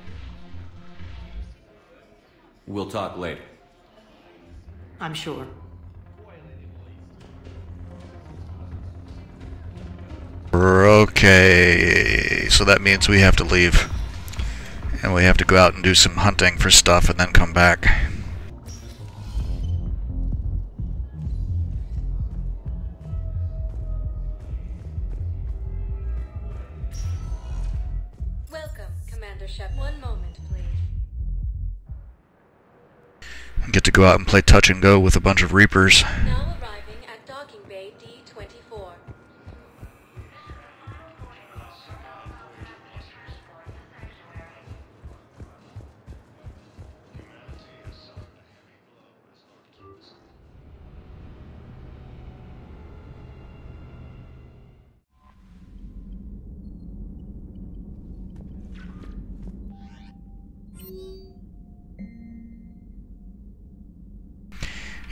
We'll talk later. I'm sure. Okay, so that means we have to leave. And we have to go out and do some hunting for stuff and then come back. Welcome, Commander Shepard. One moment, please. I get to go out and play touch and go with a bunch of Reapers. Now arriving at Docking Bay D-24.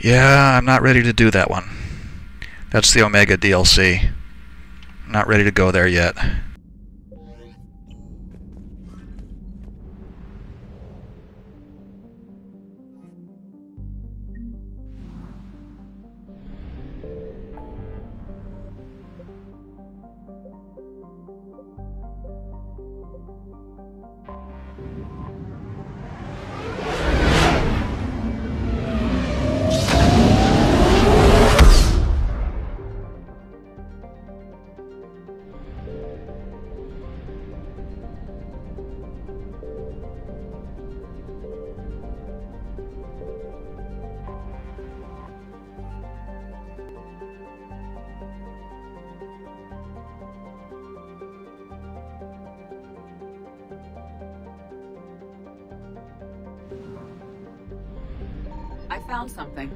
Yeah, I'm not ready to do that one. That's the Omega DLC. Not ready to go there yet. found something.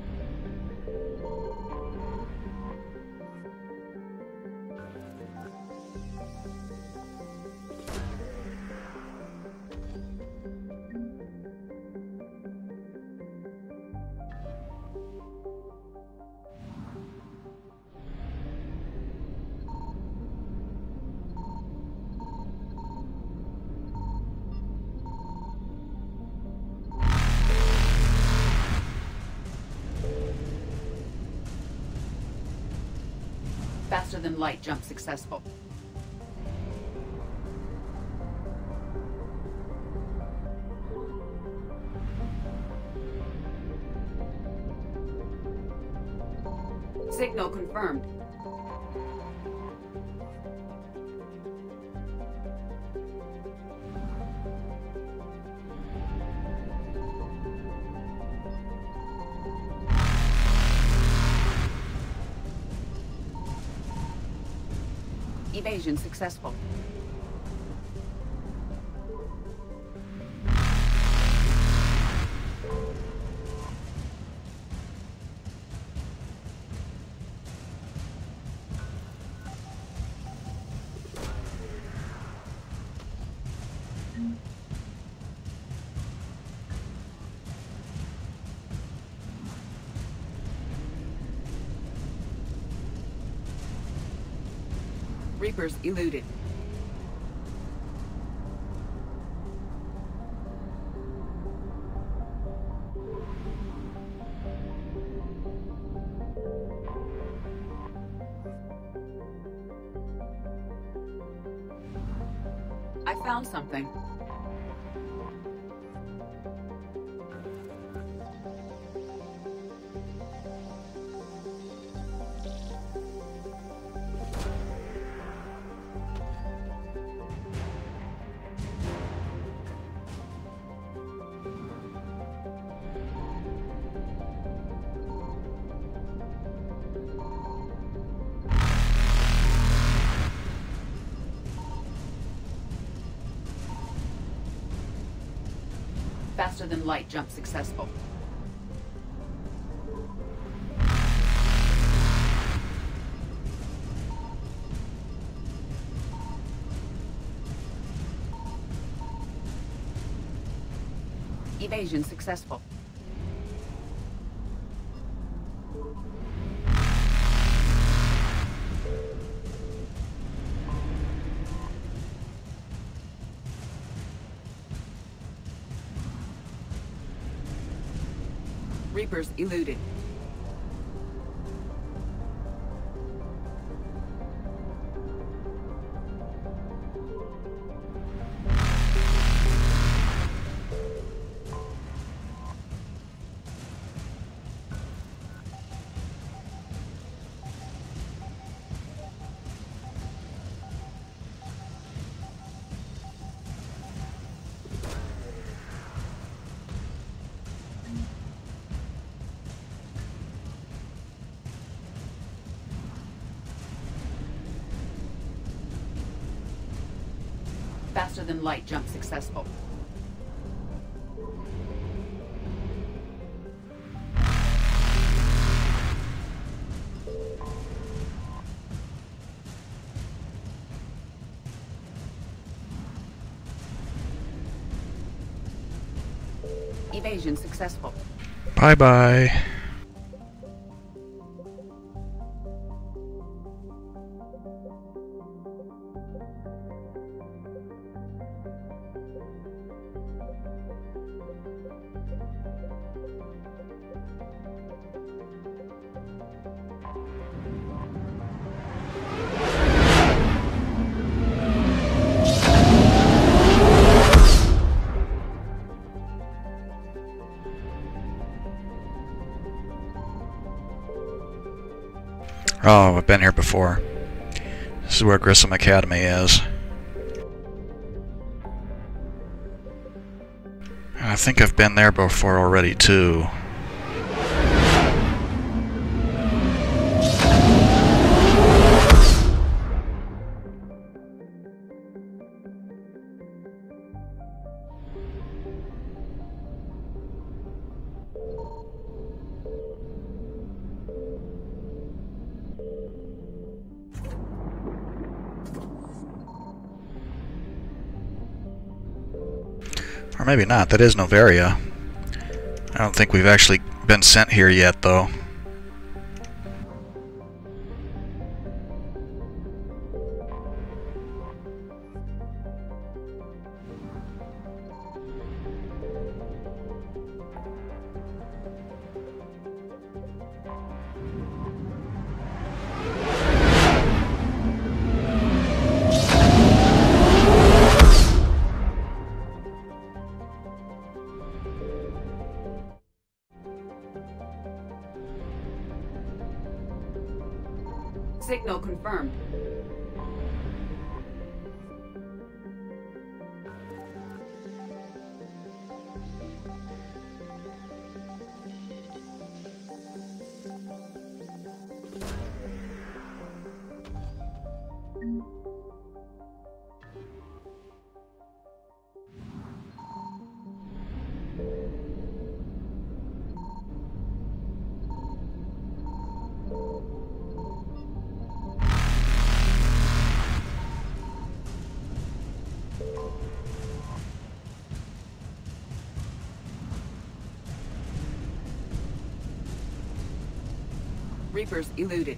Faster than light jump successful. Signal confirmed. Evasion successful. Reapers eluded. I found something. Faster than light jump successful. Evasion successful. Reapers eluded. Faster than light jump successful. Evasion successful. Bye-bye. Oh, I've been here before. This is where Grissom Academy is. I think I've been there before already, too. Or maybe not. That is Novaria. I don't think we've actually been sent here yet, though. Signal confirmed. Reapers eluded.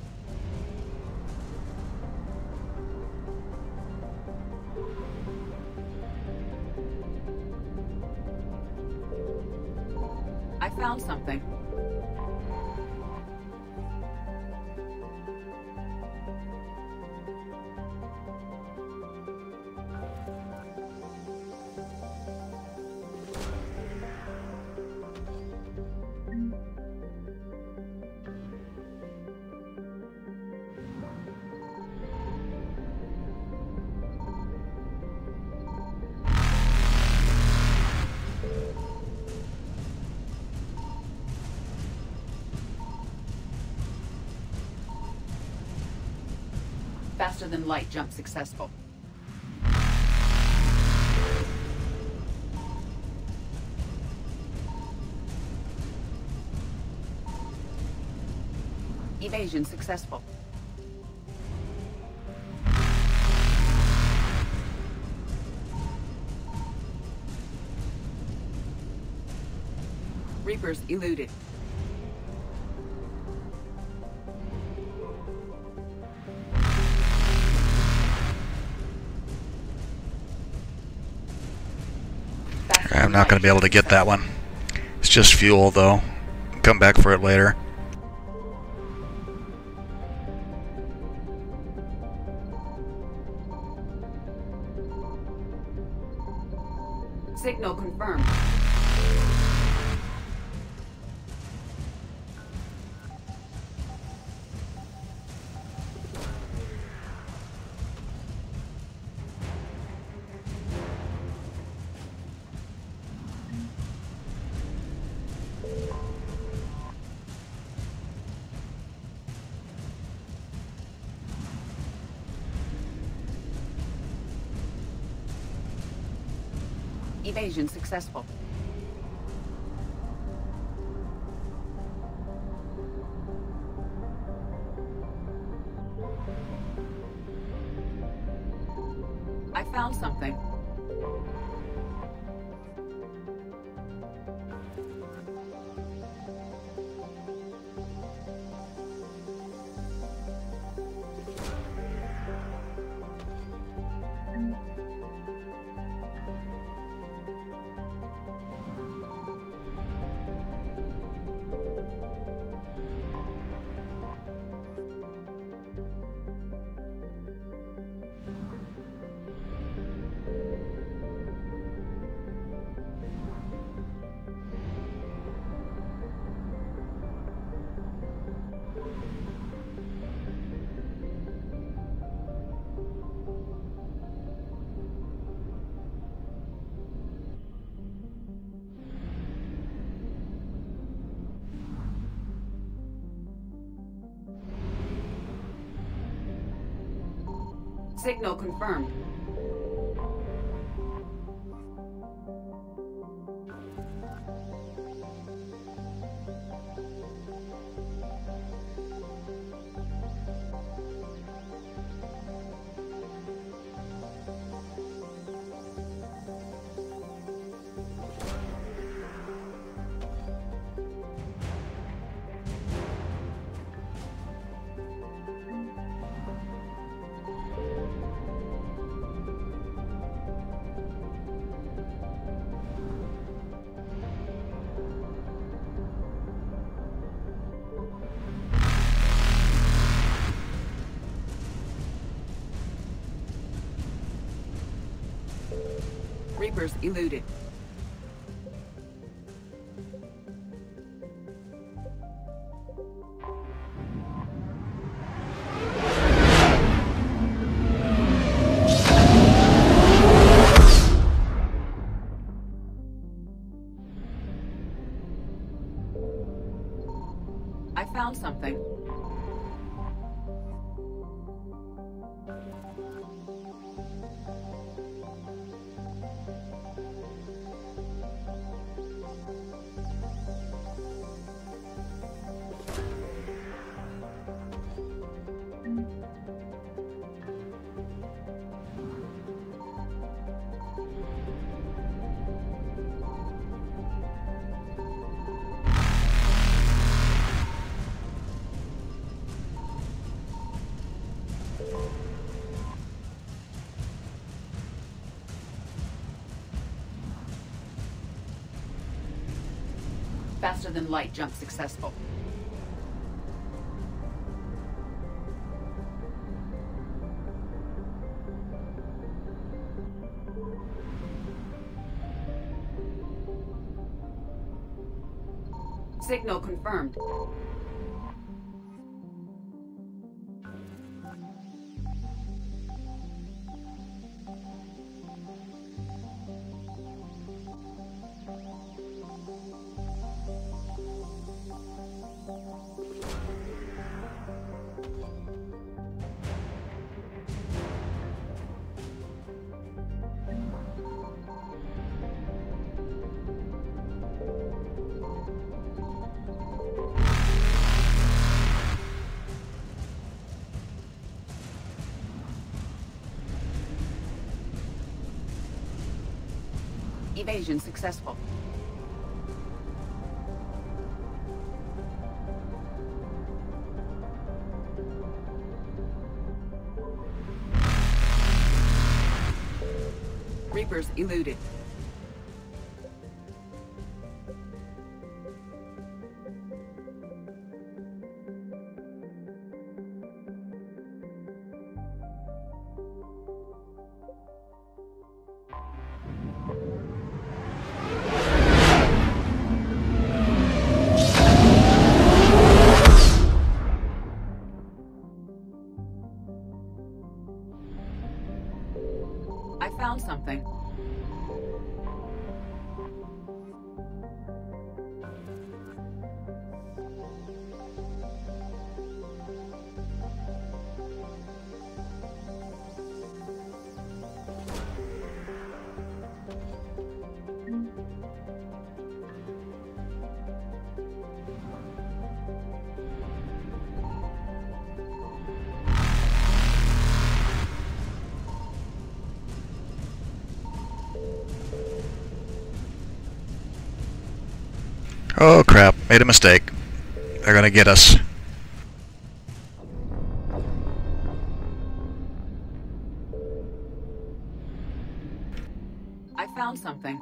I found something. Faster than light jump successful. Evasion successful. Reapers eluded. I'm not going to be able to get that one. It's just fuel, though. Come back for it later. Signal confirmed. Evasion successful. I found something. Signal confirmed. Reapers eluded. I found something. Faster than light jump successful. Signal confirmed. Evasion successful. Reapers eluded. I found something. Oh crap, made a mistake. They're gonna get us. I found something.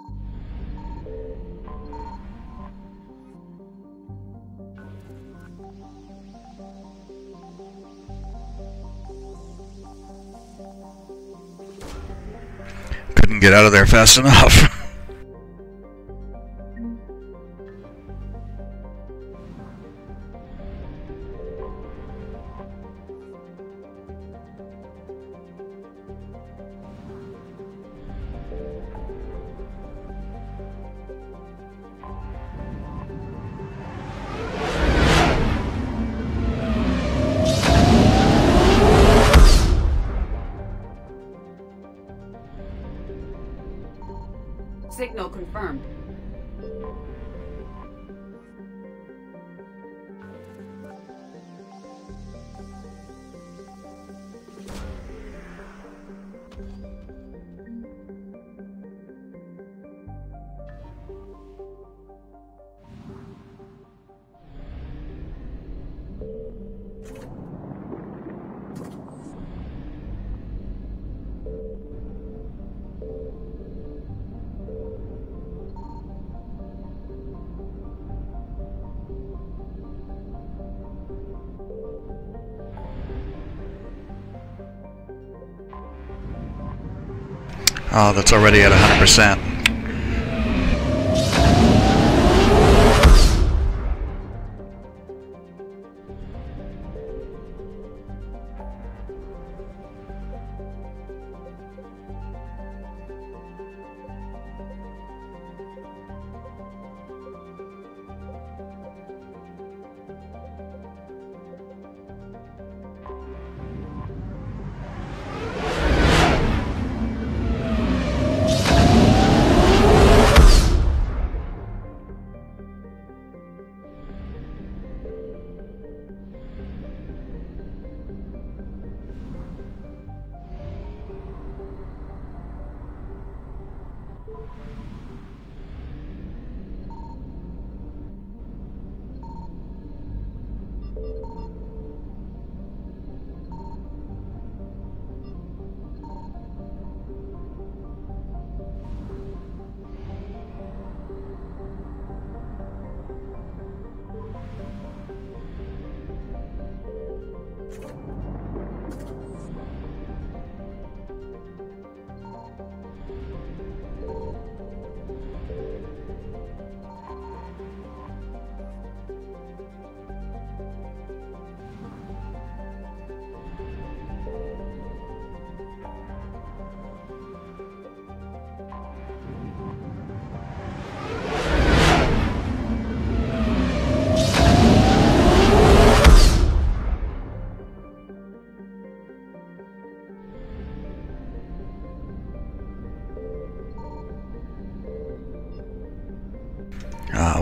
Couldn't get out of there fast enough. Oh, that's already at 100%.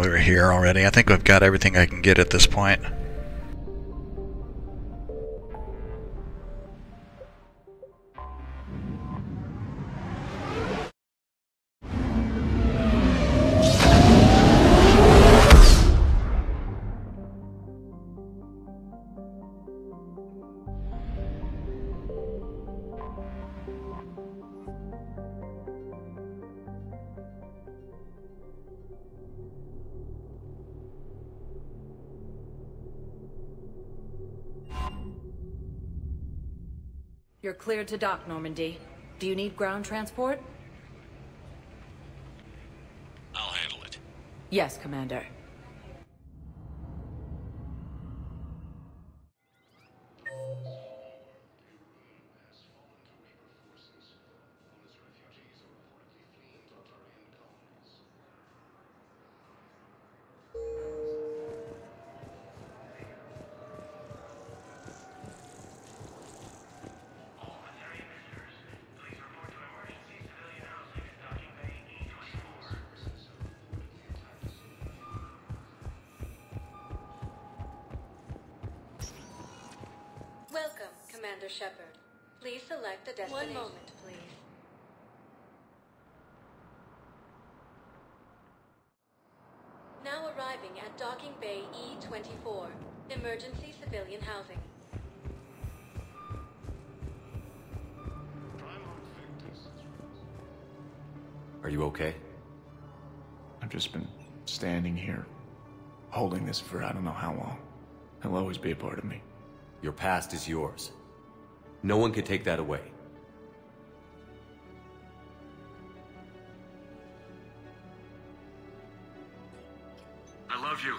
We were here already. I think we've got everything I can get at this point. You're cleared to dock, Normandy. Do you need ground transport? I'll handle it. Yes, Commander. Welcome, Commander Shepard. Please select a destination. 1 moment, please. Now arriving at Docking Bay E-24, emergency civilian housing. Are you okay? I've just been standing here, holding this for I don't know how long. It'll always be a part of me. Your past is yours. No one can take that away. I love you,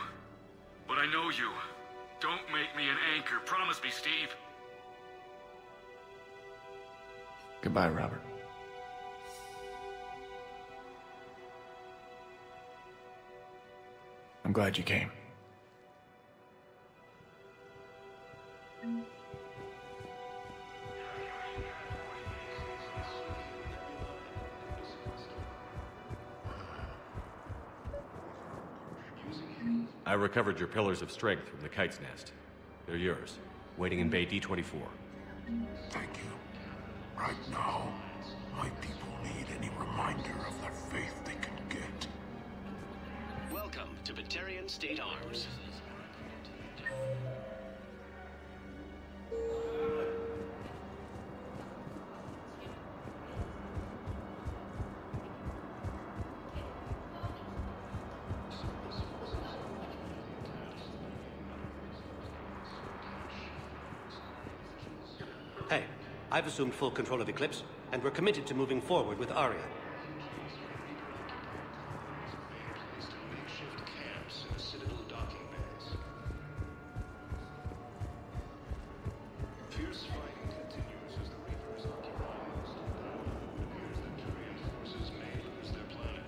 but I know you. Don't make me an anchor. Promise me, Steve. Goodbye, Robert. I'm glad you came. I recovered your pillars of strength from the kite's nest. They're yours, waiting in Bay D-24. Thank you. Right now, my people need any reminder of their faith they can get. Welcome to Batarian State Arms. Hey, I've assumed full control of Eclipse. and we're committed to moving forward with Arya. Makeshift camps in Citadel docking bays. Fierce fighting continues as the Reapers occupy most of the ground. It appears that Turian forces may lose their planet.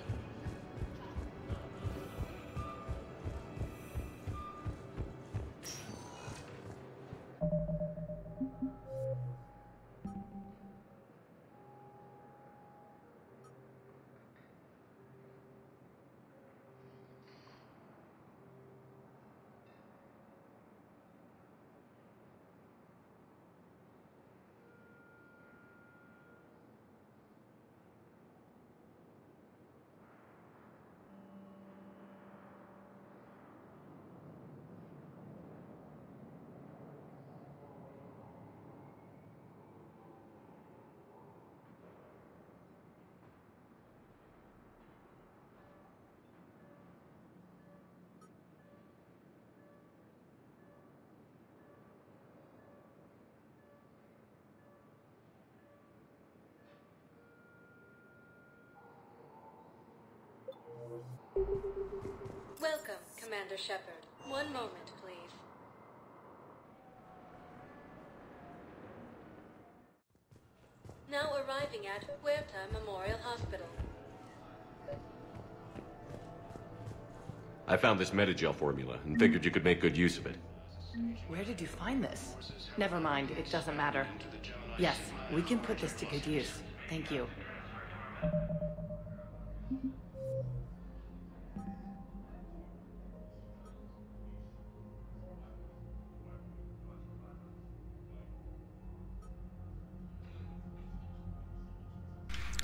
Welcome, Commander Shepard. One moment, please. Now arriving at Huerta Memorial Hospital. I found this Metagel formula and figured you could make good use of it. Where did you find this? Never mind, it doesn't matter. Yes, we can put this to good use. Thank you.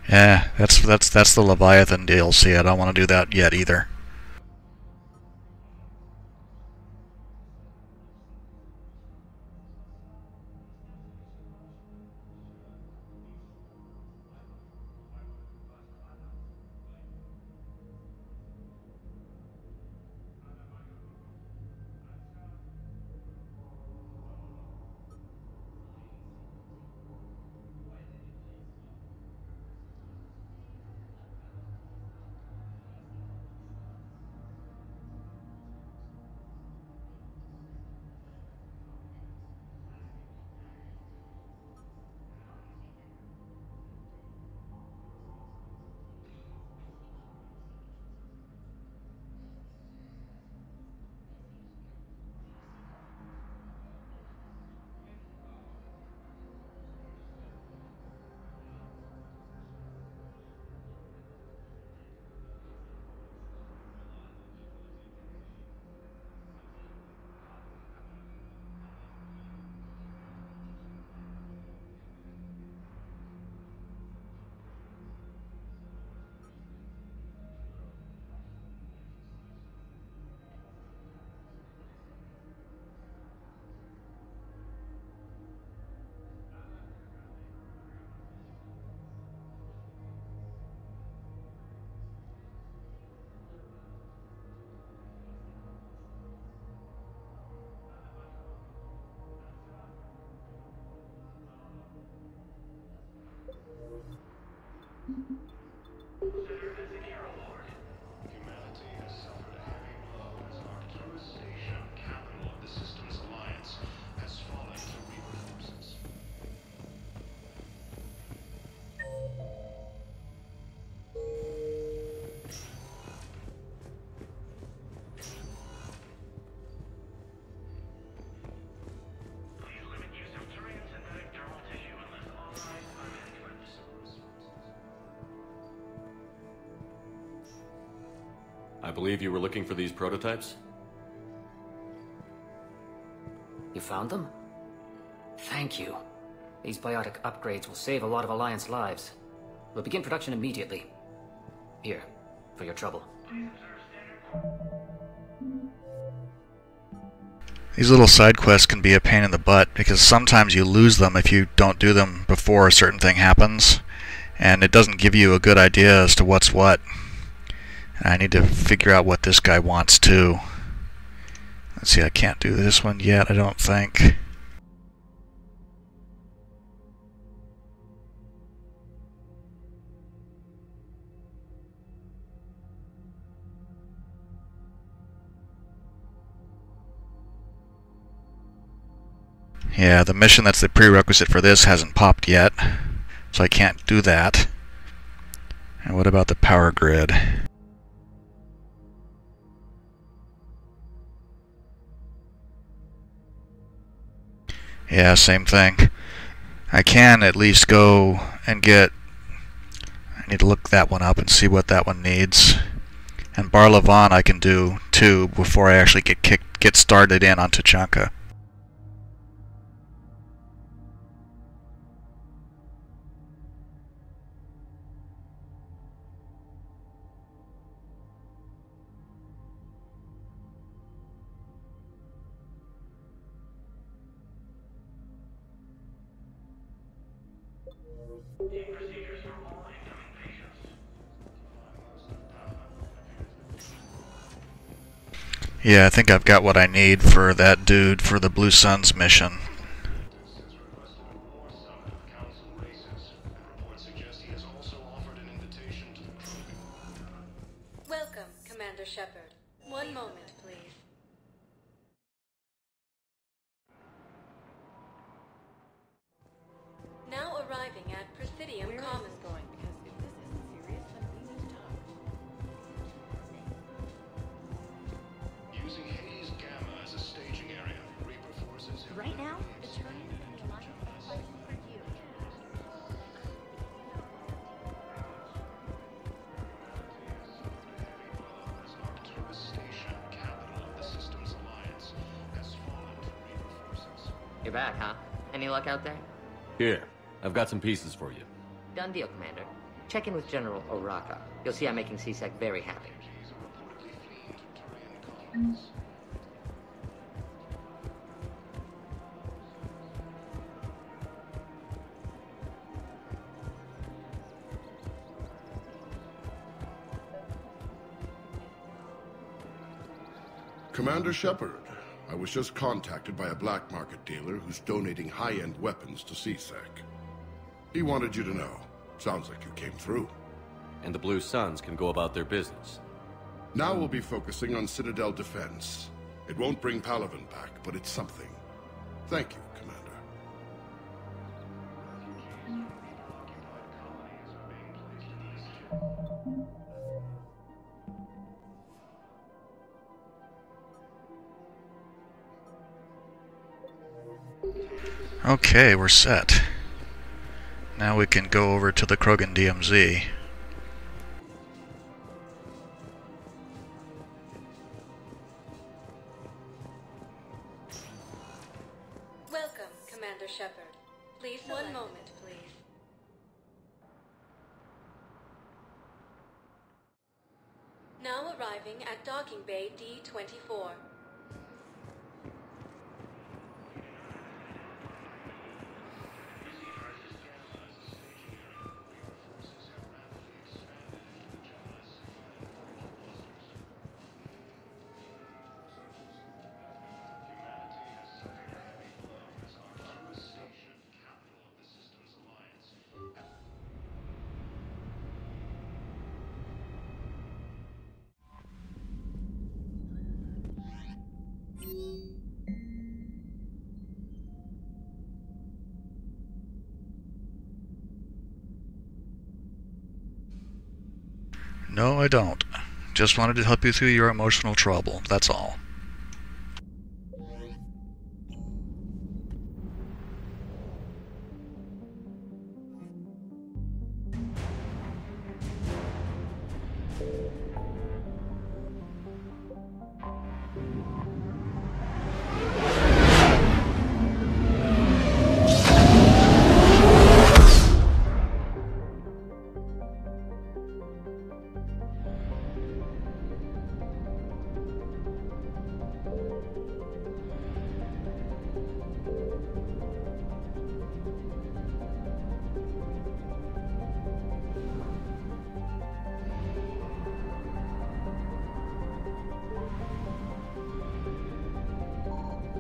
Yeah, that's the Leviathan DLC. I don't want to do that yet either. Humanity has suffered a heavy blow as Arcturus Station, capital of the Systems Alliance, has fallen to Reaper forces. Please limit use of Turian synthetic dermal tissue unless authorized by management. I believe you were looking for these prototypes? You found them? Thank you. These biotic upgrades will save a lot of Alliance lives. We'll begin production immediately. Here, for your trouble. These little side quests can be a pain in the butt because sometimes you lose them if you don't do them before a certain thing happens, and it doesn't give you a good idea as to what's what. And I need to figure out what this guy wants too. Let's see, I can't do this one yet, I don't think. Yeah, the mission that's the prerequisite for this hasn't popped yet, so I can't do that. And what about the power grid? Yeah, same thing. I can at least go and get... I need to look that one up and see what that one needs. And Bar Levant I can do too before I actually get started in on Tachanka. Yeah, I think I've got what I need for that dude for the Blue Suns mission. Welcome, Commander Shepard. One moment, please. Now arriving at Presidium Commons. Using Haze Gamma as a staging area. Reaper forces. Right now, the Turians and the Alliance are fighting for you. Arcturus station, capital of the system's alliance, has fallen to Reaper forces. You're back, huh? Any luck out there? Here, I've got some pieces for you. Done deal, Commander. Check in with General Oraka. You'll see I'm making CSEC very happy. Commander Shepard, I was just contacted by a black market dealer who's donating high-end weapons to CSEC. He wanted you to know. Sounds like you came through. And the Blue Suns can go about their business. Now we'll be focusing on Citadel defense. It won't bring Palaven back, but it's something. Thank you, Commander. Okay, we're set. Now we can go over to the Krogan DMZ. Welcome, Commander Shepard. Please, one moment, please. Now arriving at Docking Bay D-24. No, I don't. Just wanted to help you through your emotional trouble, that's all.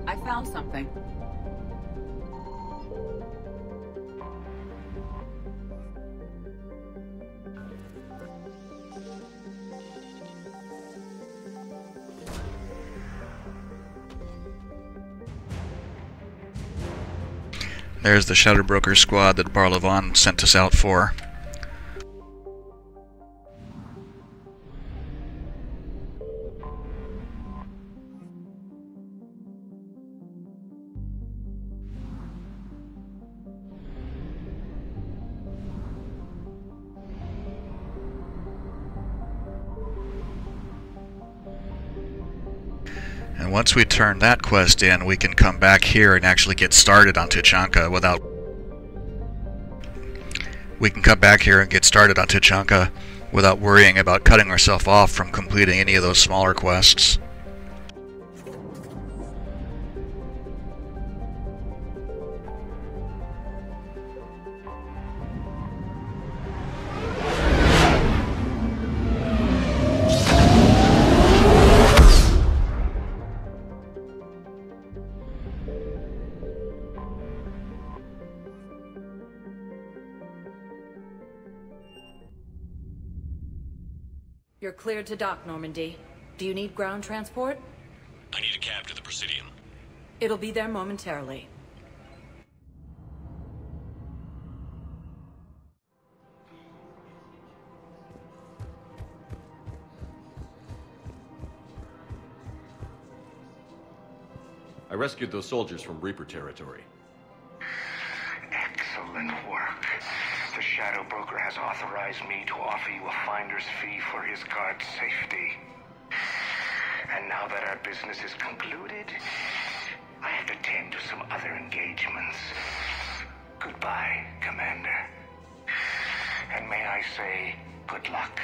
I found something. There's the Shadow Broker squad that Barlavon sent us out for. And once we turn that quest in, we can come back here and actually get started on Tuchanka without... We can come back here and get started on Tuchanka without worrying about cutting ourselves off from completing any of those smaller quests. You're cleared to dock, Normandy. Do you need ground transport? I need a cab to the Presidium. It'll be there momentarily. I rescued those soldiers from Reaper territory. Excellent work. The Shadow Broker has authorized me to offer you a finder's fee for his guard's safety. And now that our business is concluded, I have to tend to some other engagements. Goodbye, Commander. And may I say, good luck.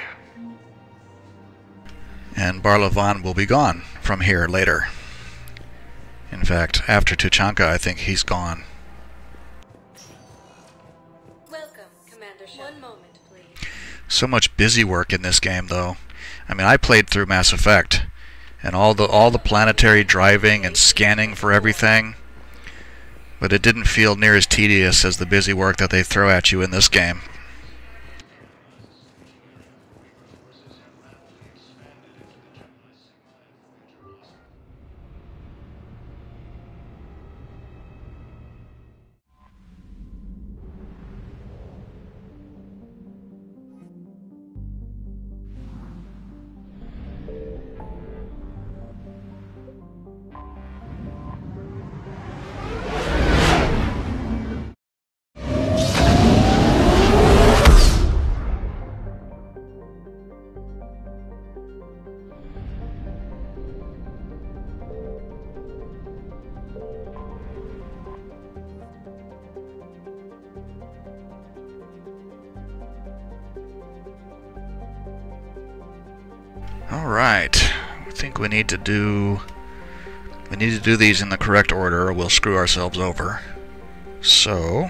And Barlavon will be gone from here later. In fact, after Tuchanka, I think he's gone. Welcome, Commander Shepard. 1 moment, please. So much busy work in this game, though. I mean, I played through Mass Effect, and all the planetary driving and scanning for everything, but it didn't feel near as tedious as the busy work that they throw at you in this game. Alright, I think we need to do these in the correct order or we'll screw ourselves over. So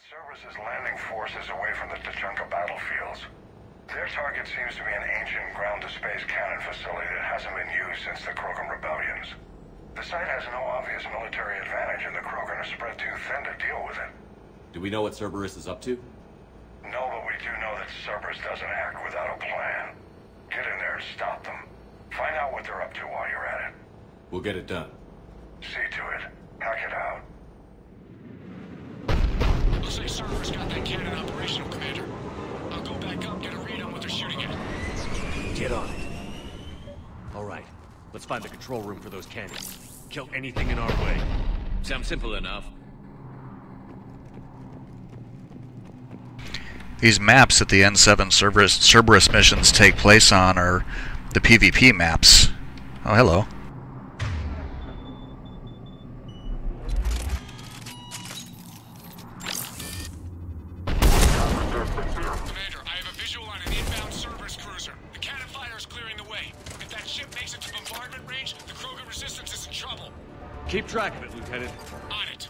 Cerberus' landing force is away from the Tuchanka battlefields. Their target seems to be an ancient ground-to-space cannon facility that hasn't been used since the Krogan rebellions. The site has no obvious military advantage, and the Krogan are spread too thin to deal with it. Do we know what Cerberus is up to? No, but we do know that Cerberus doesn't act without a plan. Get in there and stop them. Find out what they're up to while you're at it. We'll get it done. See to it. Hack it out. Looks like Cerberus got that cannon operational, Commander. I'll go back up, get a read on what they're shooting at. Get on it. All right. Let's find the control room for those cannons. Kill anything in our way. Sounds simple enough. These maps that the N7 Cerberus missions take place on are the PvP maps. Oh, hello. Commander, I have a visual on an inbound Cerberus cruiser. The cannon fire is clearing the way. If that ship makes it to bombardment range, the Krogan resistance is in trouble. Keep track of it, Lieutenant. On it.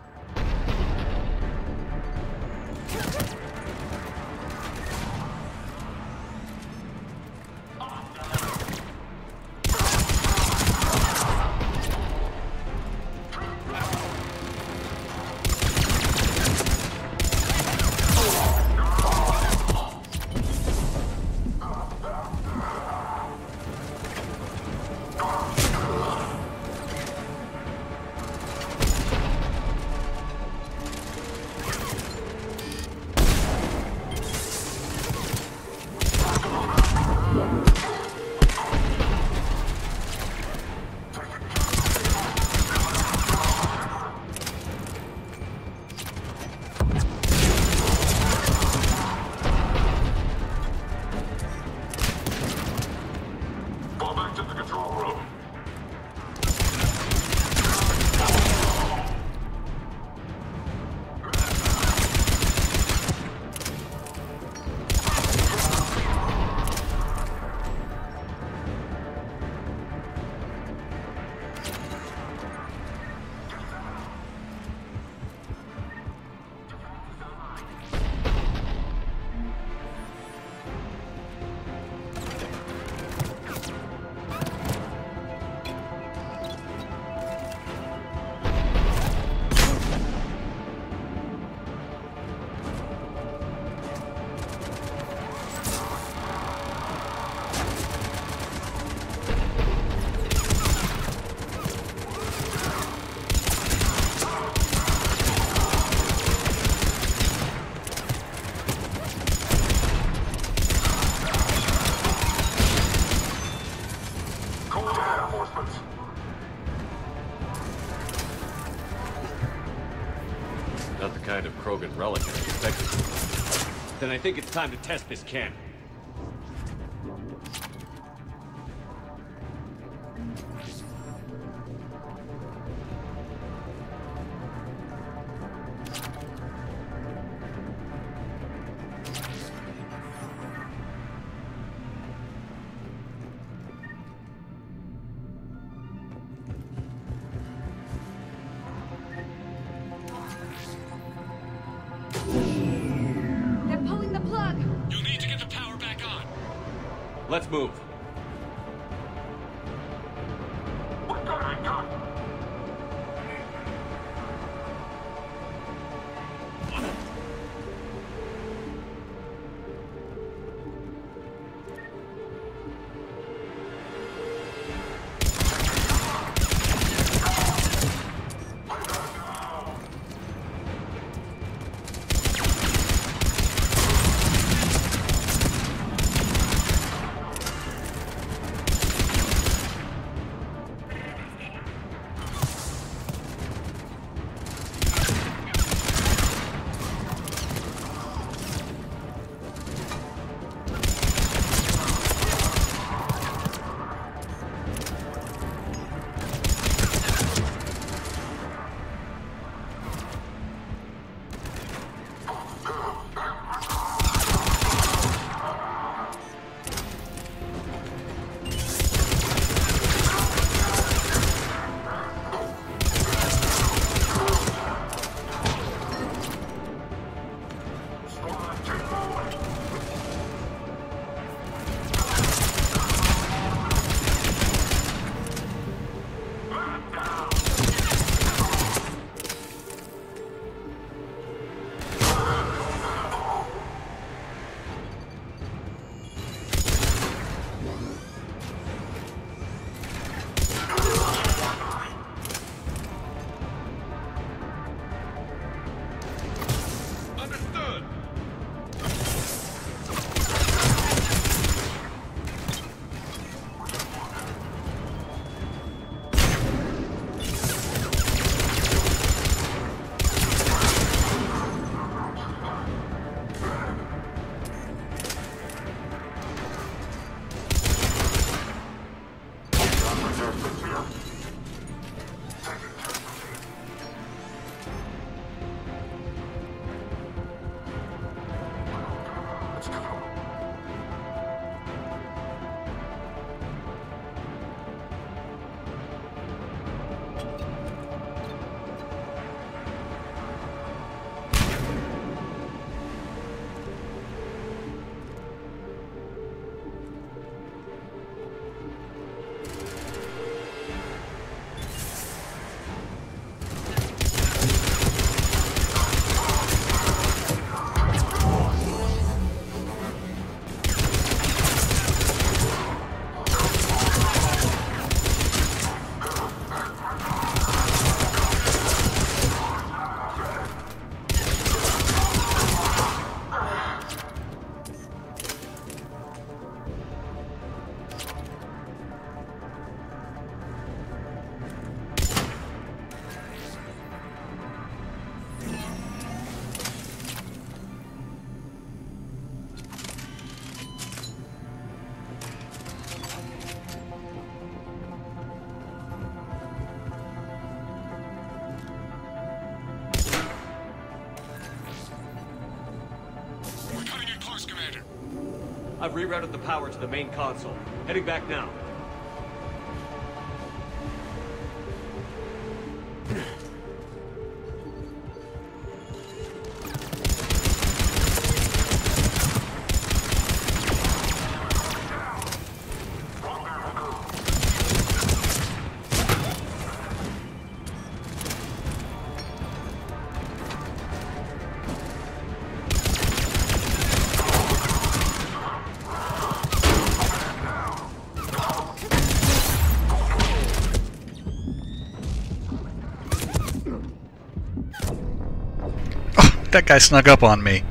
Not the kind of Krogan relic I expected. Then I think it's time to test this cannon. Let's move. I've rerouted the power to the main console. Heading back now. That guy snuck up on me.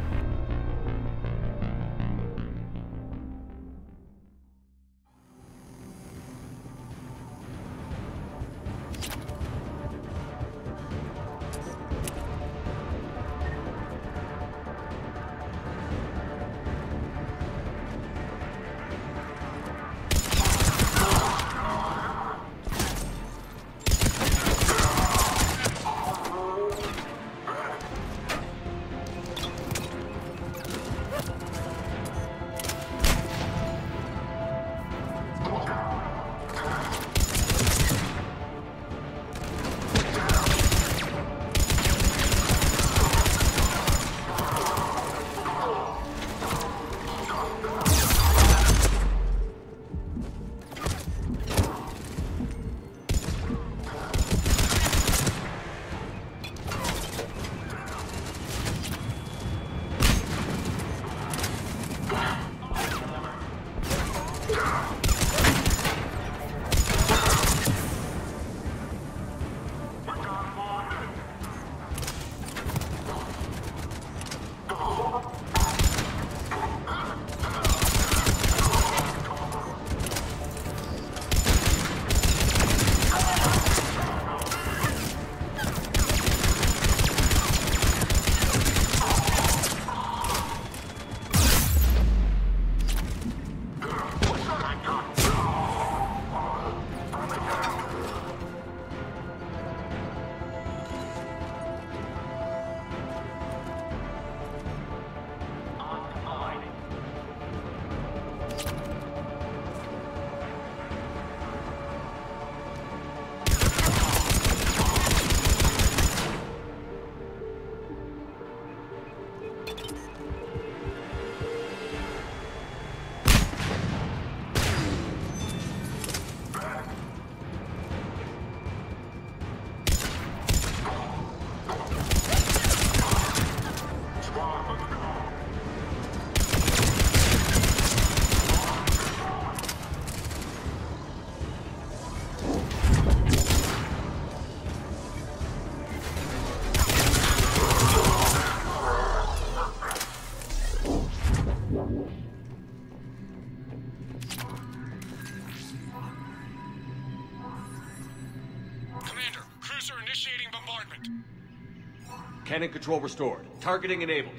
Cannon control restored. Targeting enabled.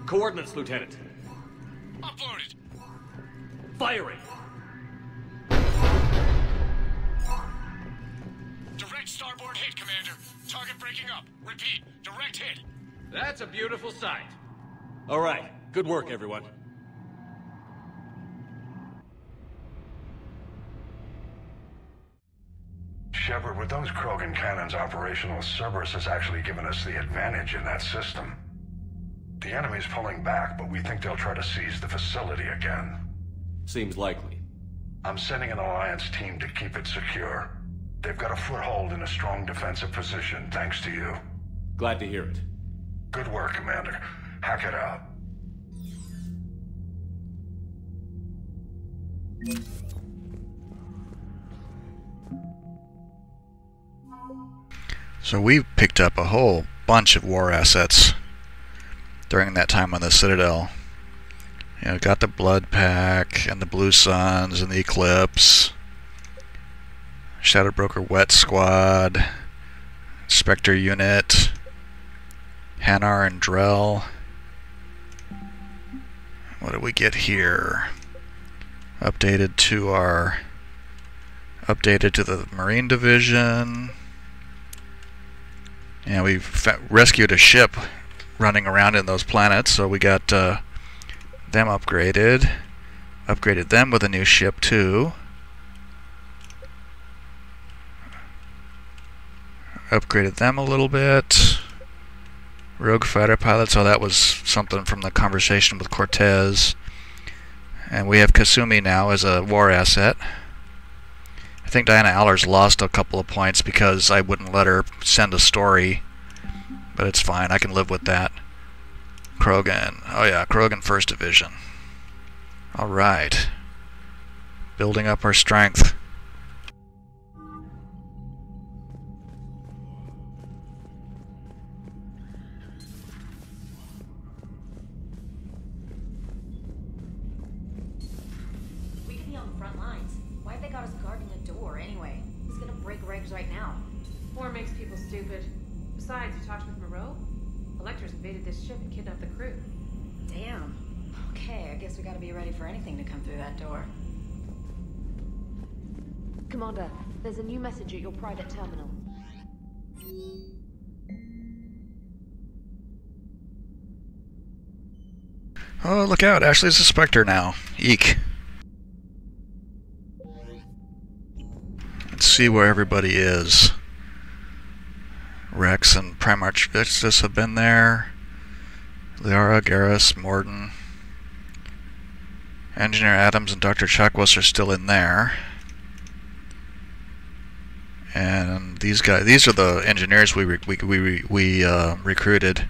Coordinates, Lieutenant. Uploaded. Firing. Direct starboard hit, Commander. Target breaking up. Repeat, direct hit. That's a beautiful sight. All right. Good work, everyone. Shepard, with those Krogan cannons operational, Cerberus has actually given us the advantage in that system. The enemy's pulling back, but we think they'll try to seize the facility again. Seems likely. I'm sending an Alliance team to keep it secure. They've got a foothold in a strong defensive position, thanks to you. Glad to hear it. Good work, Commander. Hack it out. So we picked up a whole bunch of war assets during that time on the Citadel. You know, got the Blood Pack and the Blue Suns and the Eclipse, Shadow Broker Wet Squad, Spectre Unit, Hanar and Drell. What did we get here? Updated to the Marine Division. And we rescued a ship running around in those planets, so we got them upgraded. Upgraded them with a new ship too. Upgraded them a little bit. Rogue fighter pilots, oh that was something from the conversation with Cortez. And we have Kasumi now as a war asset. I think Diana Allers lost a couple of points because I wouldn't let her send a story. But it's fine, I can live with that. Krogan, oh yeah, Krogan 1st Division. Alright. Building up our strength. We could be on the front lines. Why have they got us guarding a door anyway? Who's gonna break regs right now? War makes people stupid. Besides, you talked with Moreau? Electors invaded this ship and kidnapped the crew. Damn. Okay, I guess we gotta be ready for anything to come through that door. Commander, there's a new message at your private terminal. Oh, look out, Ashley's a Spectre now. Eek. Let's see where everybody is. Rex and Primarch Vistus have been there. Liara, Garrus, Morden. Engineer Adams and Dr. Chakwas are still in there. And these guys, these are the engineers we recruited.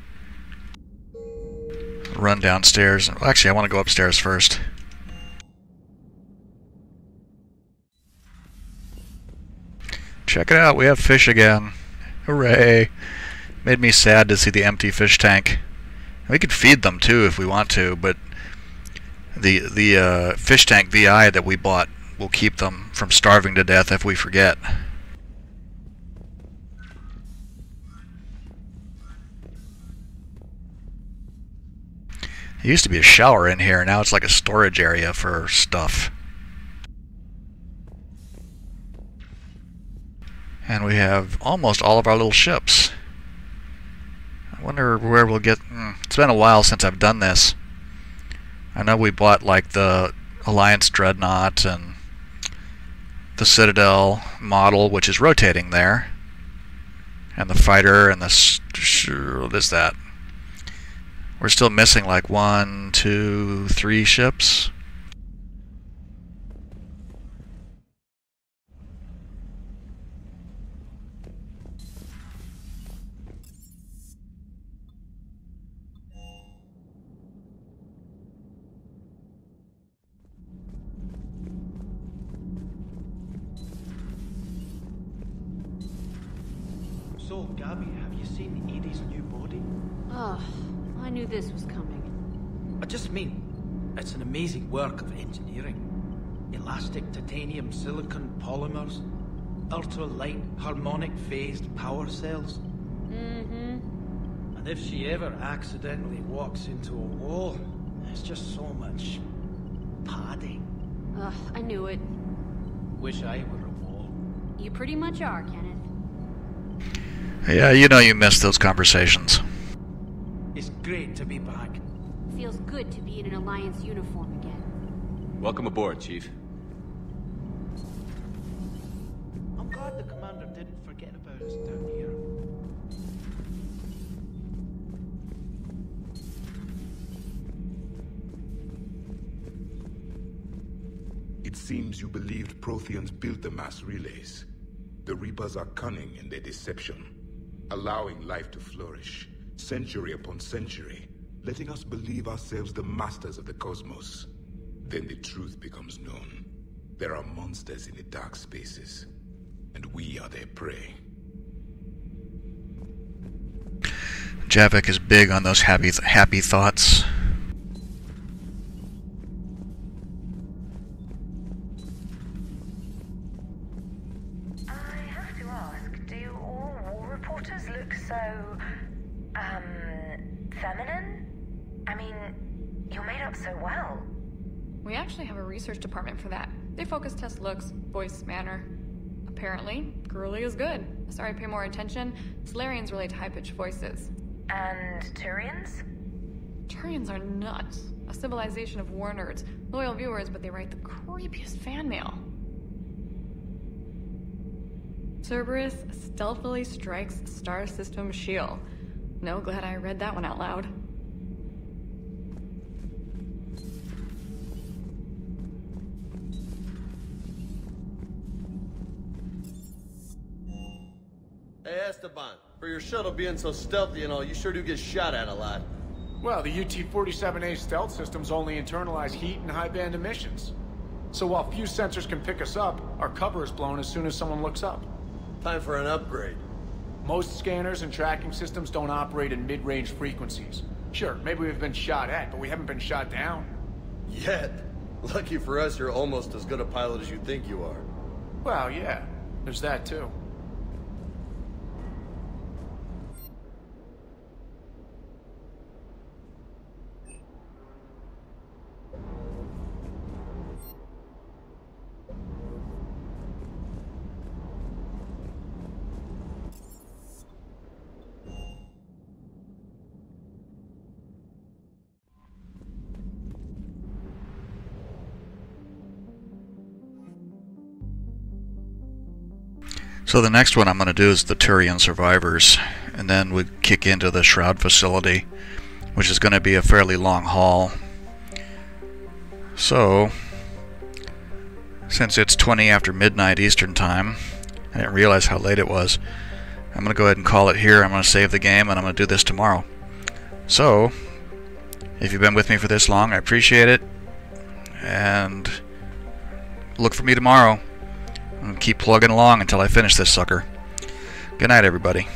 Run downstairs. Actually, I want to go upstairs first. Check it out, we have fish again. Hooray! Made me sad to see the empty fish tank. We could feed them too if we want to, but the fish tank VI that we bought will keep them from starving to death if we forget. There used to be a shower in here, now it's like a storage area for stuff. And we have almost all of our little ships. I wonder where we'll get... It's been a while since I've done this. I know we bought like the Alliance Dreadnought and the Citadel model, which is rotating there. And the fighter and the... What is that? We're still missing like 1, 2, 3 ships. So, Gabby, have you seen Edie's new body? Oh, I knew this was coming. I just mean, it's an amazing work of engineering. Elastic titanium silicon polymers, ultra-light harmonic phased power cells. Mm-hmm. And if she ever accidentally walks into a wall, there's just so much padding. Ugh, I knew it. Wish I were a wall. You pretty much are, Kenneth. Yeah, you know you missed those conversations. It's great to be back. Feels good to be in an Alliance uniform again. Welcome aboard, Chief. I'm glad the commander didn't forget about us down here. It seems you believed Protheans built the mass relays. The Reapers are cunning in their deception, allowing life to flourish, century upon century, letting us believe ourselves the masters of the cosmos. Then the truth becomes known. There are monsters in the dark spaces, and we are their prey. Javik is big on those happy thoughts. Feminine? I mean, you're made up so well. We actually have a research department for that. They focus test looks, voice, manner. Apparently, girly is good. Sorry, pay more attention. Solarians relate to high-pitched voices. And Turians? Turians are nuts. A civilization of war nerds. Loyal viewers, but they write the creepiest fan mail. Cerberus stealthily strikes star system shield. No, glad I read that one out loud. Hey, Esteban, for your shuttle being so stealthy and all, you sure do get shot at a lot. Well, the UT-47A stealth systems only internalize heat and high-band emissions. So while few sensors can pick us up, our cover is blown as soon as someone looks up. Time for an upgrade. Most scanners and tracking systems don't operate in mid-range frequencies. Sure, maybe we've been shot at, but we haven't been shot down. Yet. Lucky for us, you're almost as good a pilot as you think you are. Well, yeah. There's that, too. So the next one I'm going to do is the Turian survivors, and then we kick into the Shroud facility, which is going to be a fairly long haul. So, since it's 20 after midnight Eastern time, I didn't realize how late it was, I'm going to go ahead and call it here. I'm going to save the game, and I'm going to do this tomorrow. So, if you've been with me for this long, I appreciate it, and look for me tomorrow. I'm going to keep plugging along until I finish this sucker. Good night, everybody.